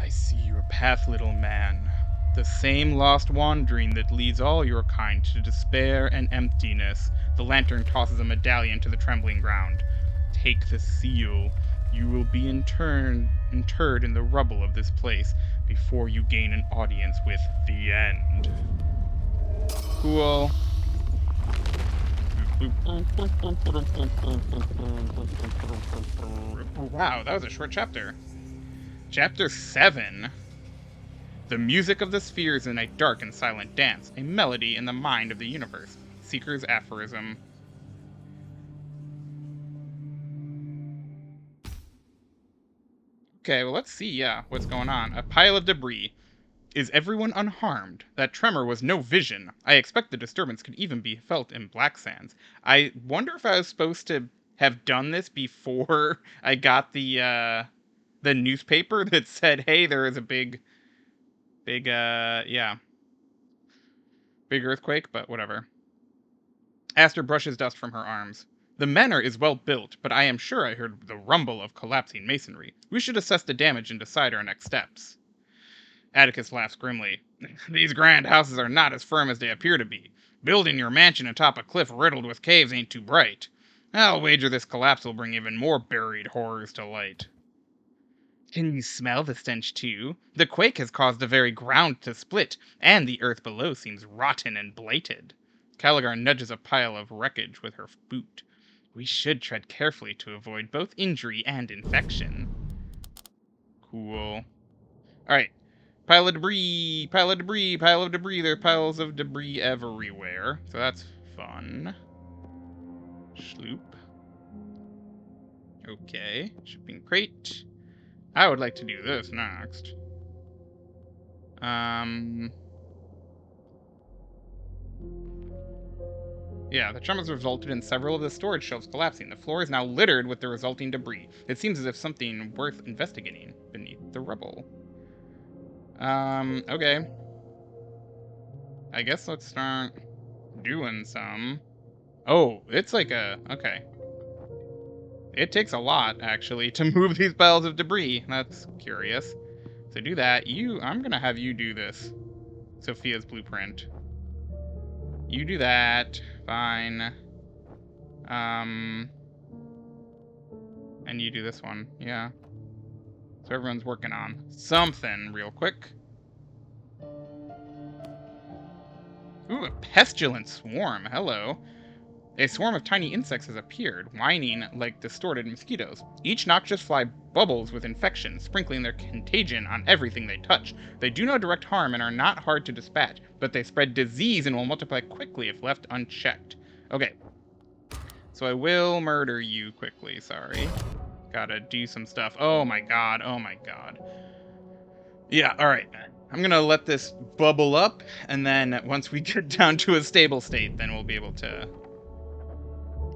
I see your path, little man. The same lost wandering that leads all your kind to despair and emptiness. The lantern tosses a medallion to the trembling ground. Take the seal. You will be interred in the rubble of this place before you gain an audience with the end. Cool. Wow, that was a short chapter. Chapter 7. The music of the spheres in a dark and silent dance, a melody in the mind of the universe. Seeker's aphorism. Okay, well, let's see, what's going on. A pile of debris. Is everyone unharmed? That tremor was no vision. I expect the disturbance could even be felt in Black Sands. I wonder if I was supposed to have done this before I got the newspaper that said, hey, there is a big earthquake, but whatever. Aster brushes dust from her arms. The manor is well built, but I am sure I heard the rumble of collapsing masonry. We should assess the damage and decide our next steps. Atticus laughs grimly. These grand houses are not as firm as they appear to be. Building your mansion atop a cliff riddled with caves ain't too bright. I'll wager this collapse will bring even more buried horrors to light. Can you smell the stench too? The quake has caused the very ground to split, and the earth below seems rotten and blighted. Caligar nudges a pile of wreckage with her boot. We should tread carefully to avoid both injury and infection. Cool. Alright. Pile of debris, pile of debris, pile of debris. There are piles of debris everywhere. So that's fun. Sloop. Okay. Shipping crate. I would like to do this next. Yeah, the tremors resulted in several of the storage shelves collapsing. The floor is now littered with the resulting debris. It seems as if something worth investigating beneath the rubble. Okay. I guess let's start doing some. Oh, it's like okay. It takes a lot, actually, to move these piles of debris. That's curious. So do that. I'm gonna have you do this. Sophia's blueprint. You do that. Fine. And you do this one. Yeah. So everyone's working on something real quick. Ooh, a pestilent swarm. Hello. A swarm of tiny insects has appeared, whining like distorted mosquitoes. Each noxious fly bubbles with infection, sprinkling their contagion on everything they touch. They do no direct harm and are not hard to dispatch, but they spread disease and will multiply quickly if left unchecked. Okay, so I will murder you quickly, sorry. Gotta do some stuff. Oh my god, oh my god. Yeah, alright. I'm gonna let this bubble up, and then once we get down to a stable state, then we'll be able to...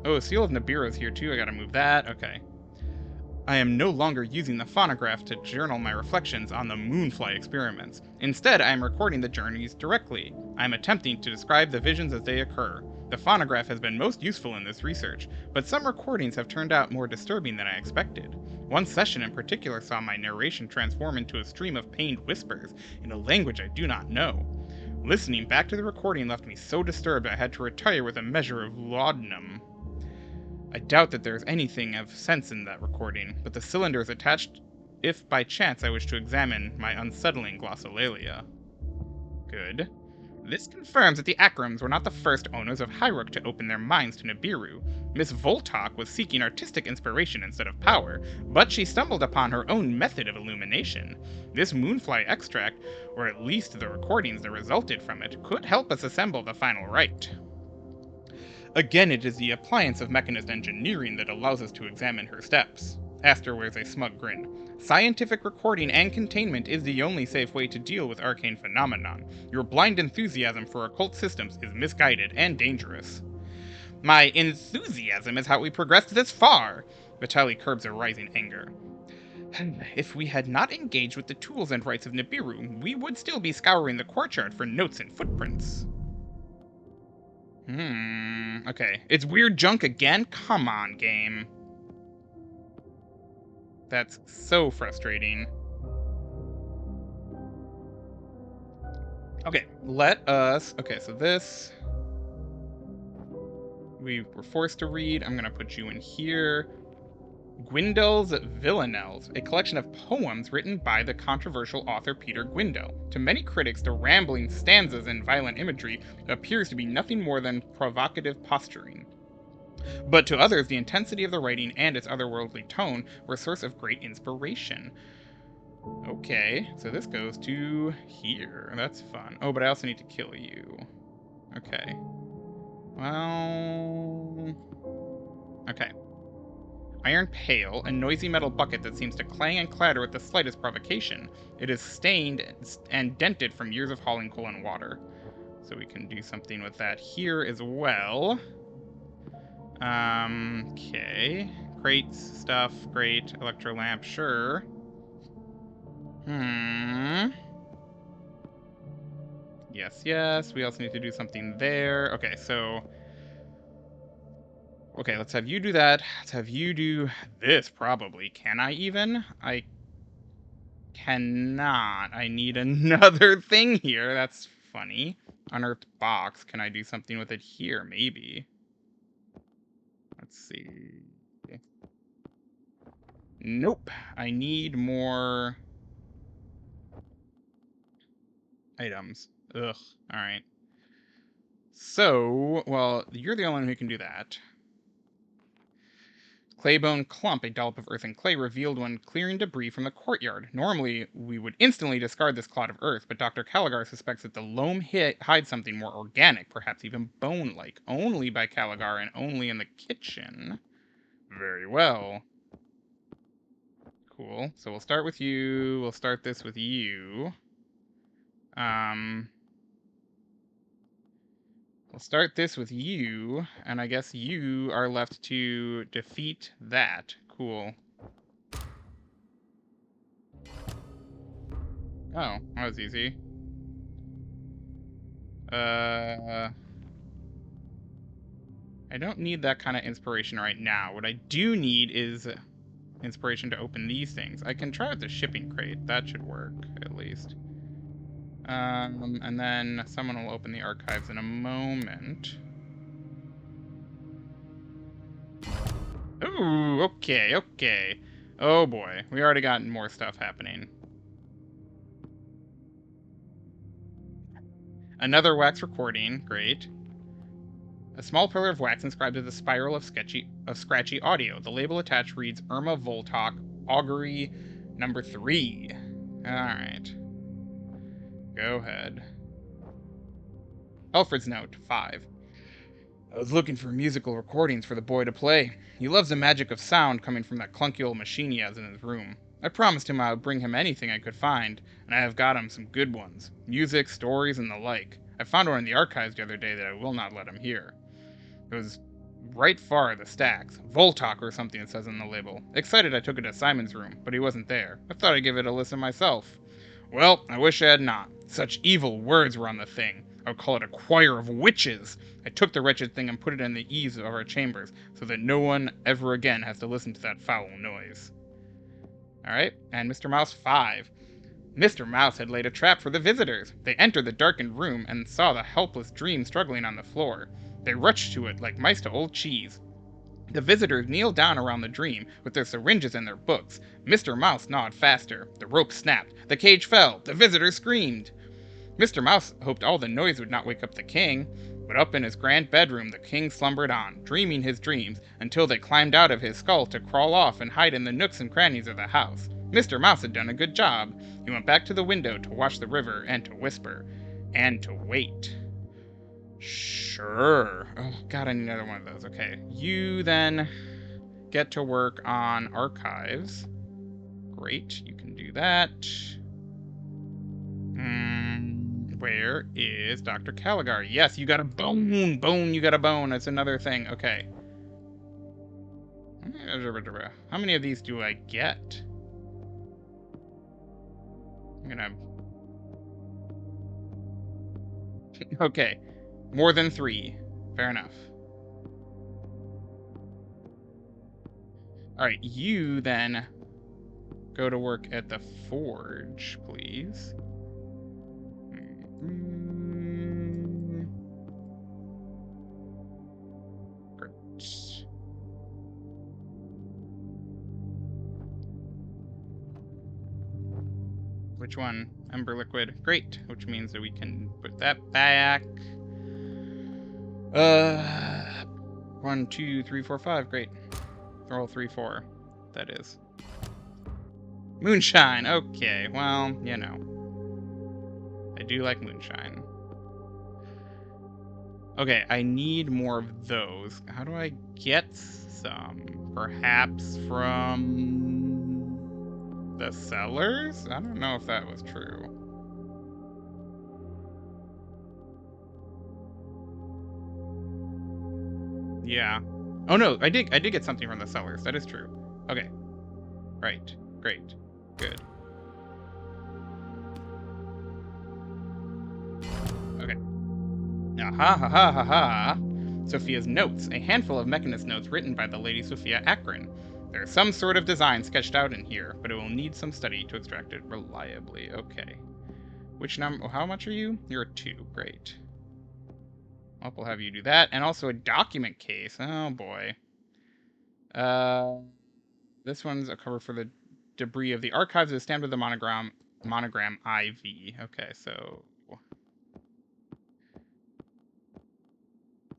Oh, Seal of Nibiru's here too, I gotta move that, okay. I am no longer using the phonograph to journal my reflections on the Moonfly experiments. Instead, I am recording the journeys directly. I am attempting to describe the visions as they occur. The phonograph has been most useful in this research, but some recordings have turned out more disturbing than I expected. One session in particular saw my narration transform into a stream of pained whispers in a language I do not know. Listening back to the recording left me so disturbed I had to retire with a measure of laudanum. I doubt that there is anything of sense in that recording, but the cylinder is attached if by chance I wish to examine my unsettling glossolalia. Good. This confirms that the Akrams were not the first owners of Highrook to open their minds to Nibiru. Miss Voltok was seeking artistic inspiration instead of power, but she stumbled upon her own method of illumination. This moonfly extract, or at least the recordings that resulted from it, could help us assemble the final rite. Again, it is the appliance of mechanist engineering that allows us to examine her steps. Aster wears a smug grin. Scientific recording and containment is the only safe way to deal with arcane phenomenon. Your blind enthusiasm for occult systems is misguided and dangerous. My enthusiasm is how we progressed this far! Vitali curbs a rising anger. If we had not engaged with the tools and rites of Nibiru, we would still be scouring the courtyard for notes and footprints. Okay. It's weird junk again? Come on, game. That's so frustrating. Okay, let us... Okay, so this... We were forced to read. I'm gonna put you in here. Gwyndel's Villanelles, a collection of poems written by the controversial author Peter Gwindel. To many critics, the rambling stanzas and violent imagery appears to be nothing more than provocative posturing. But to others, the intensity of the writing and its otherworldly tone were a source of great inspiration. Okay, so this goes to here. That's fun. Oh, but I also need to kill you. Okay. Well... Okay. Iron pail, a noisy metal bucket that seems to clang and clatter with the slightest provocation. It is stained and dented from years of hauling coal and water. So we can do something with that here as well. Okay. Crates, stuff, great. Electro lamp, sure. Yes, yes. We also need to do something there. Okay, so... Okay, let's have you do that. Let's have you do this, probably. Can I even? I cannot. I need another thing here. That's funny. Unearthed box. Can I do something with it here? Maybe. Let's see. Nope. I need more items. Ugh. Alright. So, well, you're the only one who can do that. Claybone clump, a dollop of earth and clay, revealed when clearing debris from the courtyard. Normally, we would instantly discard this clod of earth, but Dr. Caligar suspects that the loam hides something more organic, perhaps even bone-like, only by Caligar and only in the kitchen. Very well. Cool. So we'll start with you. We'll start this with you. We'll start this with you, and I guess you are left to defeat that. Cool. Oh, that was easy. I don't need that kind of inspiration right now. What I do need is inspiration to open these things. I can try with the shipping crate. That should work, at least. And then someone will open the archives in a moment. Ooh, Ooh, okay, okay. Oh boy, we already got more stuff happening. Another wax recording, great. A small pillar of wax inscribed with a spiral of scratchy audio. The label attached reads Irma Voltok, Augury number 3. Alright. Go ahead. Alfred's note, 5. I was looking for musical recordings for the boy to play. He loves the magic of sound coming from that clunky old machine he has in his room. I promised him I would bring him anything I could find, and I have got him some good ones. Music, stories, and the like. I found one in the archives the other day that I will not let him hear. It was right far the stacks. Voltok or something it says on the label. Excited I took it to Simon's room, but he wasn't there. I thought I'd give it a listen myself. Well, I wish I had not. Such evil words were on the thing. I would call it a choir of witches. I took the wretched thing and put it in the eaves of our chambers, so that no one ever again has to listen to that foul noise. Alright, and Mr. Mouse 5. Mr. Mouse had laid a trap for the visitors. They entered the darkened room and saw the helpless Dream struggling on the floor. They rushed to it like mice to old cheese. The visitors kneeled down around the Dream with their syringes and their books. Mr. Mouse gnawed faster. The rope snapped. The cage fell. The visitors screamed. Mr. Mouse hoped all the noise would not wake up the king, but up in his grand bedroom the king slumbered on, dreaming his dreams, until they climbed out of his skull to crawl off and hide in the nooks and crannies of the house. Mr. Mouse had done a good job. He went back to the window to watch the river and to whisper. And to wait. Sure. Oh, God, I need another one of those. Okay. You then get to work on archives. Great. You can do that. Where is Dr. Caligar? Yes, you got a bone. Bone, you got a bone. That's another thing. Okay. How many of these do I get? I'm gonna... Okay. More than 3. Fair enough. Alright, you then go to work at the forge, please. Great. Which one? Ember liquid. Great, which means that we can put that back. 1, 2, 3, 4, 5. Great. Roll 3, 4. That is. Moonshine. Okay, well, you know. I do like moonshine. Okay, I need more of those. How do I get some? Perhaps from the cellars? I don't know if that was true. Yeah. Oh no, I did get something from the cellars. That is true. Okay. Right. Great. Good. Okay. Ha ha ha ha ha. Sophia's notes, a handful of mechanist notes written by the Lady Sophia Akron. There's some sort of design sketched out in here, but it will need some study to extract it reliably. Okay. Which number? How much are you? You're a 2. Great. Well, we'll have you do that, and also a document case. Oh boy. This one's a cover for the debris of the archives. Is stamped with the monogram IV. Okay,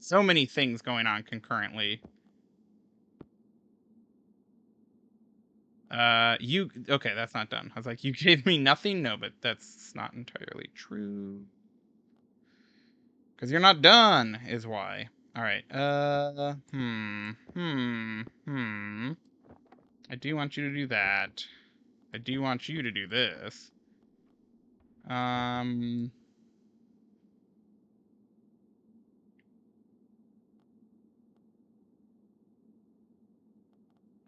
so many things going on concurrently. Okay, that's not done. I was like, you gave me nothing? No, but that's not entirely true. Because you're not done, is why. Alright, I do want you to do that. I do want you to do this.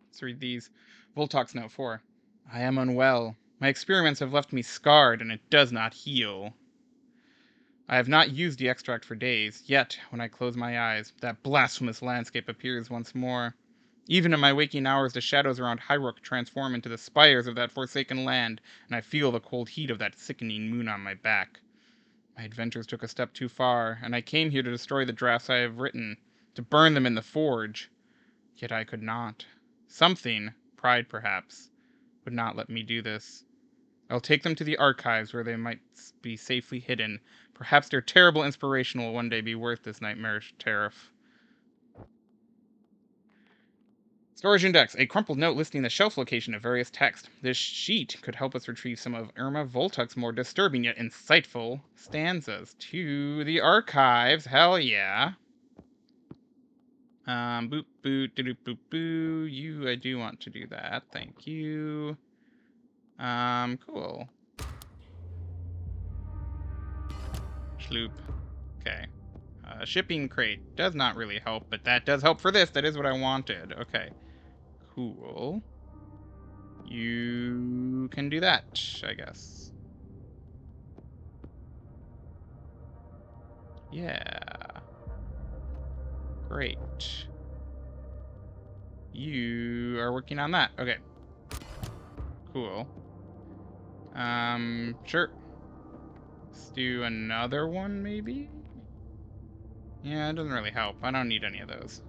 Let's read these. Voltok's note 4. I am unwell. My experiments have left me scarred, and it does not heal. I have not used the extract for days, yet, when I close my eyes, that blasphemous landscape appears once more. Even in my waking hours, the shadows around Highrook transform into the spires of that forsaken land, and I feel the cold heat of that sickening moon on my back. My adventures took a step too far, and I came here to destroy the drafts I have written, to burn them in the forge. Yet I could not. Something, pride perhaps, would not let me do this. I'll take them to the archives where they might be safely hidden. Perhaps their terrible inspiration will one day be worth this nightmarish tariff. Storage index. A crumpled note listing the shelf location of various texts. This sheet could help us retrieve some of Irma Voltuk's more disturbing yet insightful stanzas. To the archives. Hell yeah. Boop, boop, doop, boop, boo. You, I do want to do that. Thank you. Cool. Schloop. Okay. Shipping crate does not really help, but that does help for this. That is what I wanted. Okay. Cool. You can do that, I guess. Yeah. Great. You are working on that. Okay. Cool. Sure. Let's do another one, maybe? Yeah, it doesn't really help. I don't need any of those.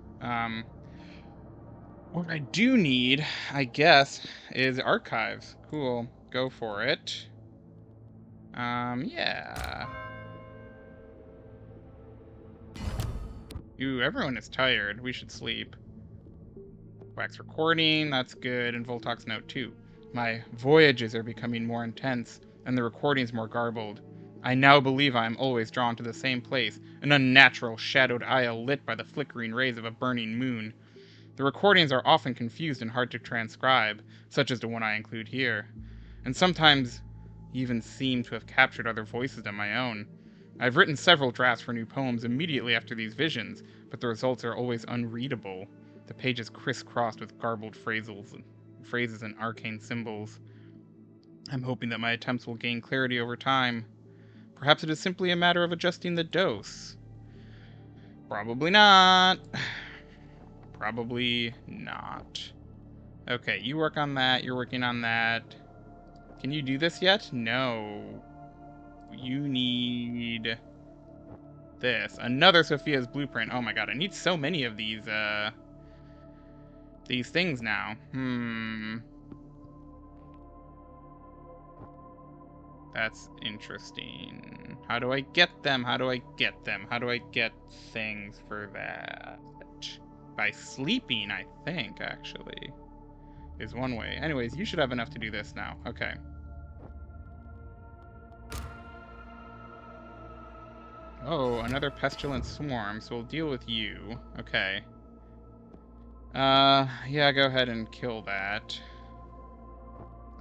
What I do need, I guess, is archives. Cool. Go for it. Yeah. Ooh, everyone is tired. We should sleep. Wax recording, that's good, and Voltox note too. My voyages are becoming more intense, and the recordings more garbled. I now believe I am always drawn to the same place, an unnatural, shadowed isle lit by the flickering rays of a burning moon. The recordings are often confused and hard to transcribe, such as the one I include here, and sometimes even seem to have captured other voices than my own. I've written several drafts for new poems immediately after these visions, but the results are always unreadable. The pages crisscrossed with garbled phrases and arcane symbols. I'm hoping that my attempts will gain clarity over time. Perhaps it is simply a matter of adjusting the dose. Probably not. Probably not. Okay, you work on that. You're working on that. Can you do this yet? No. You need this. Another Sophia's blueprint. Oh my god, I need so many of these things now. That's interesting. How do I get them? How do I get them? How do I get things for that? By sleeping, I think, actually, is one way. Anyways, you should have enough to do this now. Okay. Oh, another pestilent swarm, so we'll deal with you. Okay. Yeah, go ahead and kill that.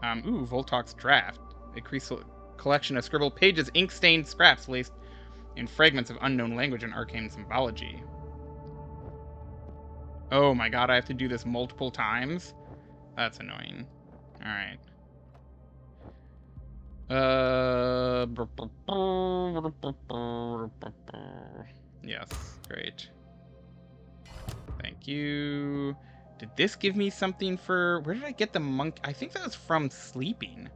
Ooh, Voltox draft. A collection of scribbled pages, ink-stained scraps laced in fragments of unknown language and arcane symbology. Oh my god, I have to do this multiple times? That's annoying. Alright. Yes, great. Thank you. Did this give me something for... Where did I get the monk? I think that was from sleeping.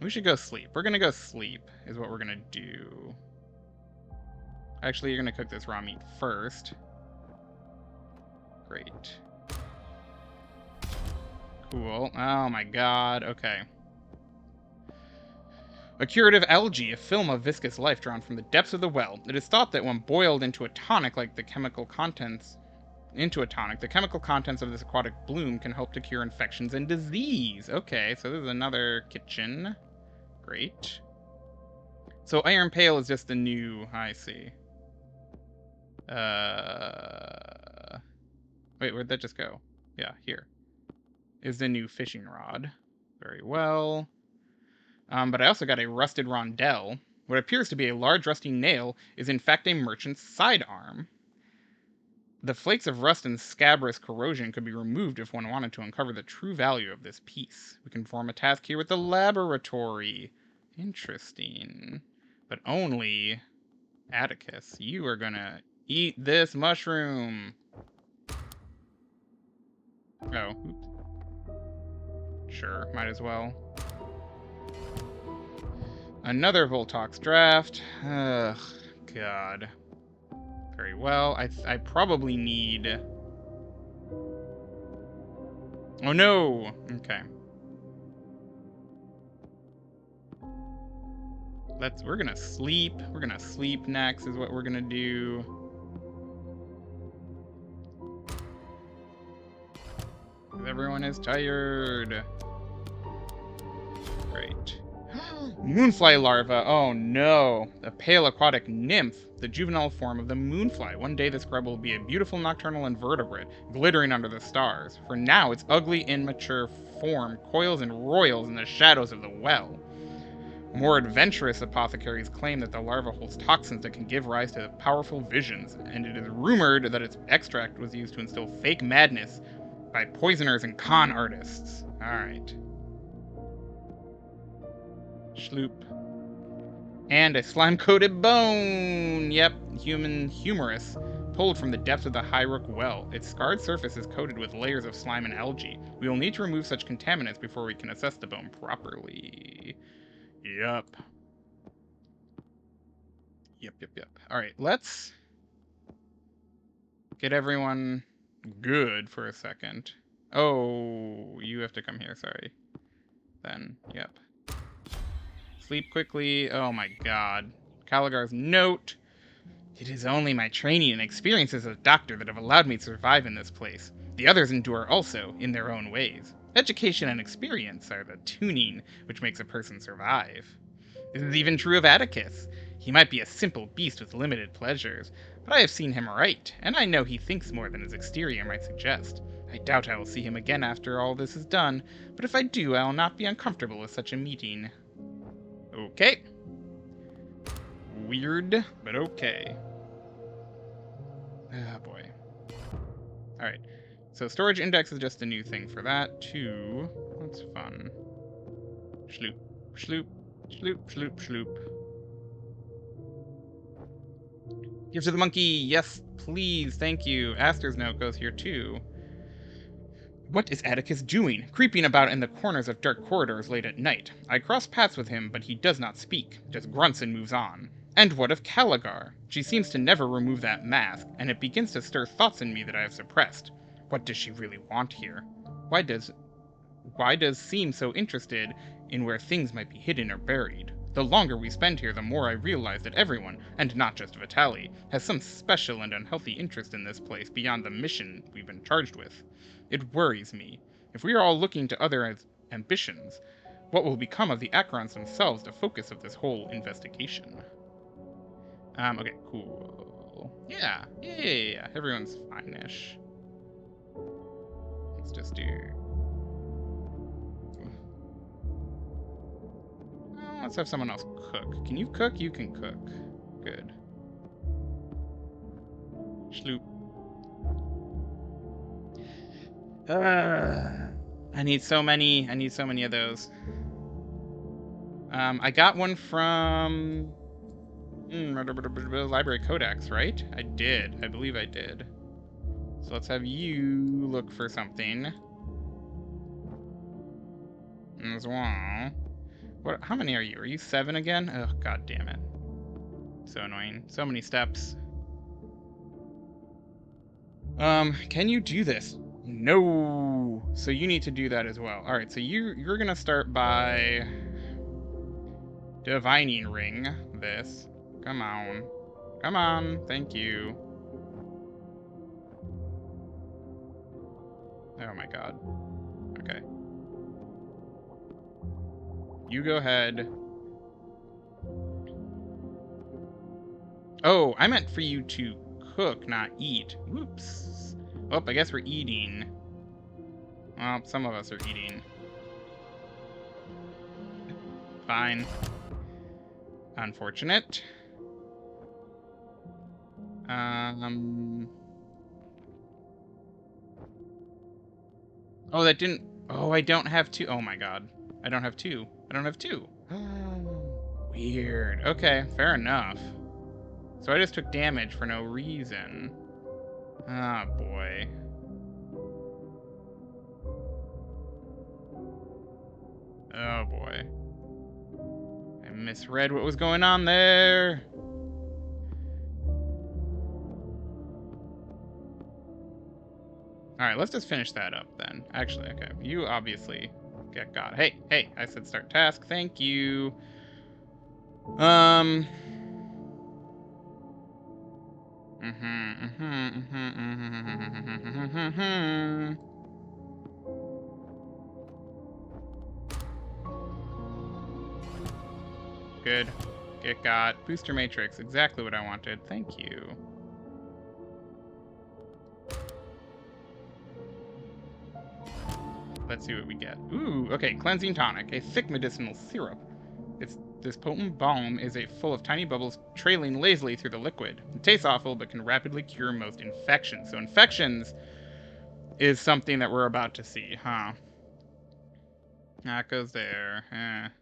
We should go sleep. We're gonna go sleep, is what we're gonna do. Actually, you're gonna cook this raw meat first. Great. Cool. Oh my god, okay. A curative algae, a film of viscous life drawn from the depths of the well. It is thought that when boiled into a tonic the chemical contents of this aquatic bloom can help to cure infections and disease. Okay, so this is another kitchen. Great. So Iron Pail is just the new... I see. Wait, where'd that just go? Yeah, here. Is the new fishing rod. Very well. But I also got a rusted rondelle. What appears to be a large rusty nail is in fact a merchant's sidearm. The flakes of rust and scabrous corrosion could be removed if one wanted to uncover the true value of this piece. We can perform a task here with the laboratory. Interesting. But only... Atticus, you are gonna eat this mushroom. Oh, oops. Sure, might as well. Another Voltox draft. Ugh, God. Very well. I probably need... Oh no! Okay. We're gonna sleep. We're gonna sleep next is what we're gonna do. Everyone is tired. Great. Moonfly larva. Oh no. A pale aquatic nymph. The juvenile form of the moonfly. One day this grub will be a beautiful nocturnal invertebrate, glittering under the stars. For now, its ugly, immature form coils and roils in the shadows of the well. More adventurous apothecaries claim that the larva holds toxins that can give rise to powerful visions, and it is rumored that its extract was used to instill fake madness by poisoners and con artists. Alright. Schloop. And a slime-coated bone! Yep, human humerus, pulled from the depths of the Highrook well. Its scarred surface is coated with layers of slime and algae. We will need to remove such contaminants before we can assess the bone properly. Yep. Yep. Alright, let's get everyone good for a second. Oh, you have to come here, sorry. Then, yep. Sleep quickly. Oh my god. Caligar's note. It is only my training and experience as a doctor that have allowed me to survive in this place. The others endure also, in their own ways. Education and experience are the tuning which makes a person survive. This is even true of Atticus. He might be a simple beast with limited pleasures, but I have seen him right, and I know he thinks more than his exterior might suggest. I doubt I will see him again after all this is done, but if I do, I will not be uncomfortable with such a meeting. Okay. Weird, but okay. Ah, boy. Alright. So storage index is just a new thing for that, too. That's fun. Schloop, schloop, schloop, schloop, schloop. Give to the monkey! Yes, please, thank you. Aster's note goes here, too. What is Atticus doing? Creeping about in the corners of dark corridors late at night. I cross paths with him, but he does not speak, just grunts and moves on. And what of Caligar? She seems to never remove that mask, and it begins to stir thoughts in me that I have suppressed. What does she really want here? Why does seem so interested in where things might be hidden or buried? The longer we spend here, the more I realize that everyone, and not just Vitali, has some special and unhealthy interest in this place beyond the mission we've been charged with. It worries me. If we are all looking to other ambitions, what will become of the Acherons themselves, the focus of this whole investigation? Okay, cool. Yeah. Everyone's fine-ish. Let's just do... let's have someone else cook. Can you cook? You can cook. Good. Schloop. I need so many of those. I got one from Library Codex, right? I did. I believe I did. So let's have you look for something. As well. What? How many are you? Are you 7 again? Oh, god damn it. So annoying. So many steps. Can you do this? No. So you need to do that as well. Alright, so you're gonna start by divining ring this. Come on. Come on. Thank you. Oh my god. Okay. You go ahead. Oh, I meant for you to cook, not eat. Whoops. Oh, I guess we're eating. Well, some of us are eating. Fine. Unfortunate. Oh, that didn't... Oh, I don't have 2. Oh my god. I don't have 2. I don't have 2. Weird. Okay, fair enough. So I just took damage for no reason. Ah, boy. Oh, boy. I misread what was going on there. Alright, let's just finish that up then. Actually, okay. You obviously get got. Hey, I said start task. Thank you. Um. Good. Get got. Booster matrix. Exactly what I wanted. Thank you. Let's see what we get. Ooh, okay. Cleansing tonic. A thick medicinal syrup. This potent balm is full of tiny bubbles trailing lazily through the liquid. It tastes awful, but can rapidly cure most infections. So infections is something that we're about to see, huh? That goes there.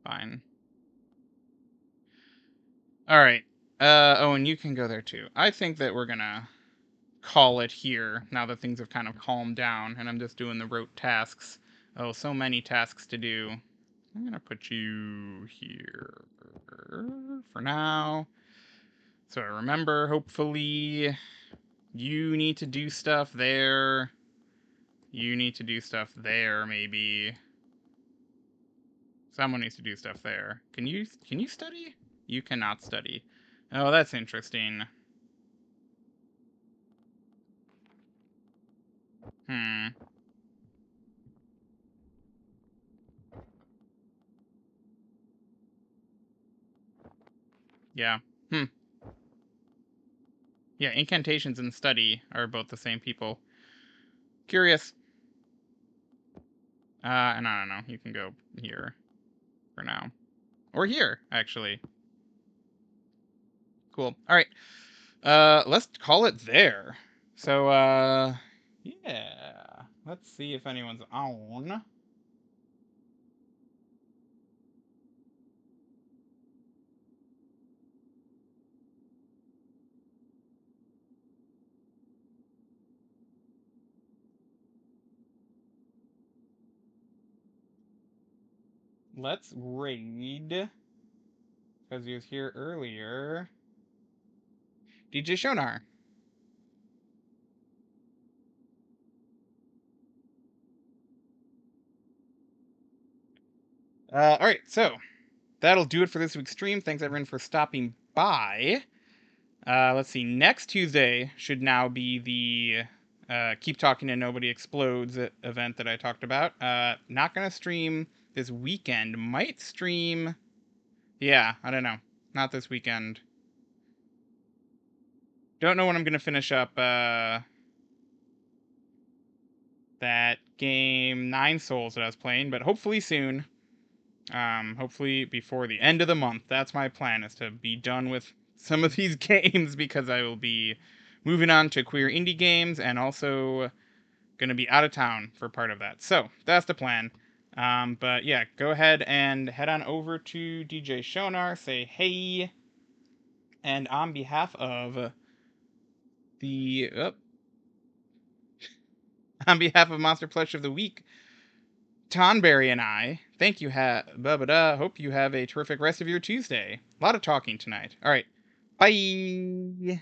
Fine. Alright. Oh, and you can go there too. I think that we're gonna call it here, now that things have kind of calmed down, and I'm just doing the rote tasks. Oh, so many tasks to do. I'm gonna put you here for now. So I remember, hopefully, you need to do stuff there. You need to do stuff there, maybe. Someone needs to do stuff there. Can you study? You cannot study. Oh, that's interesting. Hmm. Yeah. Hmm. Yeah, incantations and study are both the same people. Curious. And I don't know. You can go here for now. Or here, actually. Cool. Alright. Let's call it there. So, yeah. Let's see if anyone's on. Let's raid. Because he was here earlier. DJ Shonar. Alright, so that'll do it for this week's stream. Thanks everyone for stopping by. Let's see. Next Tuesday should now be the Keep Talking and Nobody Explodes event that I talked about. Not going to stream this weekend. Might stream. Yeah, I don't know. Not this weekend. Don't know when I'm going to finish up that game 9 Souls that I was playing, but hopefully soon. Hopefully before the end of the month. That's my plan, is to be done with some of these games, because I will be moving on to queer indie games and also going to be out of town for part of that. So that's the plan. But yeah, go ahead and head on over to DJ Shonar, say hey, and on behalf of the on behalf of Monster Plush of the Week, Tonberry and I, thank you, hope you have a terrific rest of your Tuesday. A lot of talking tonight. All right, bye!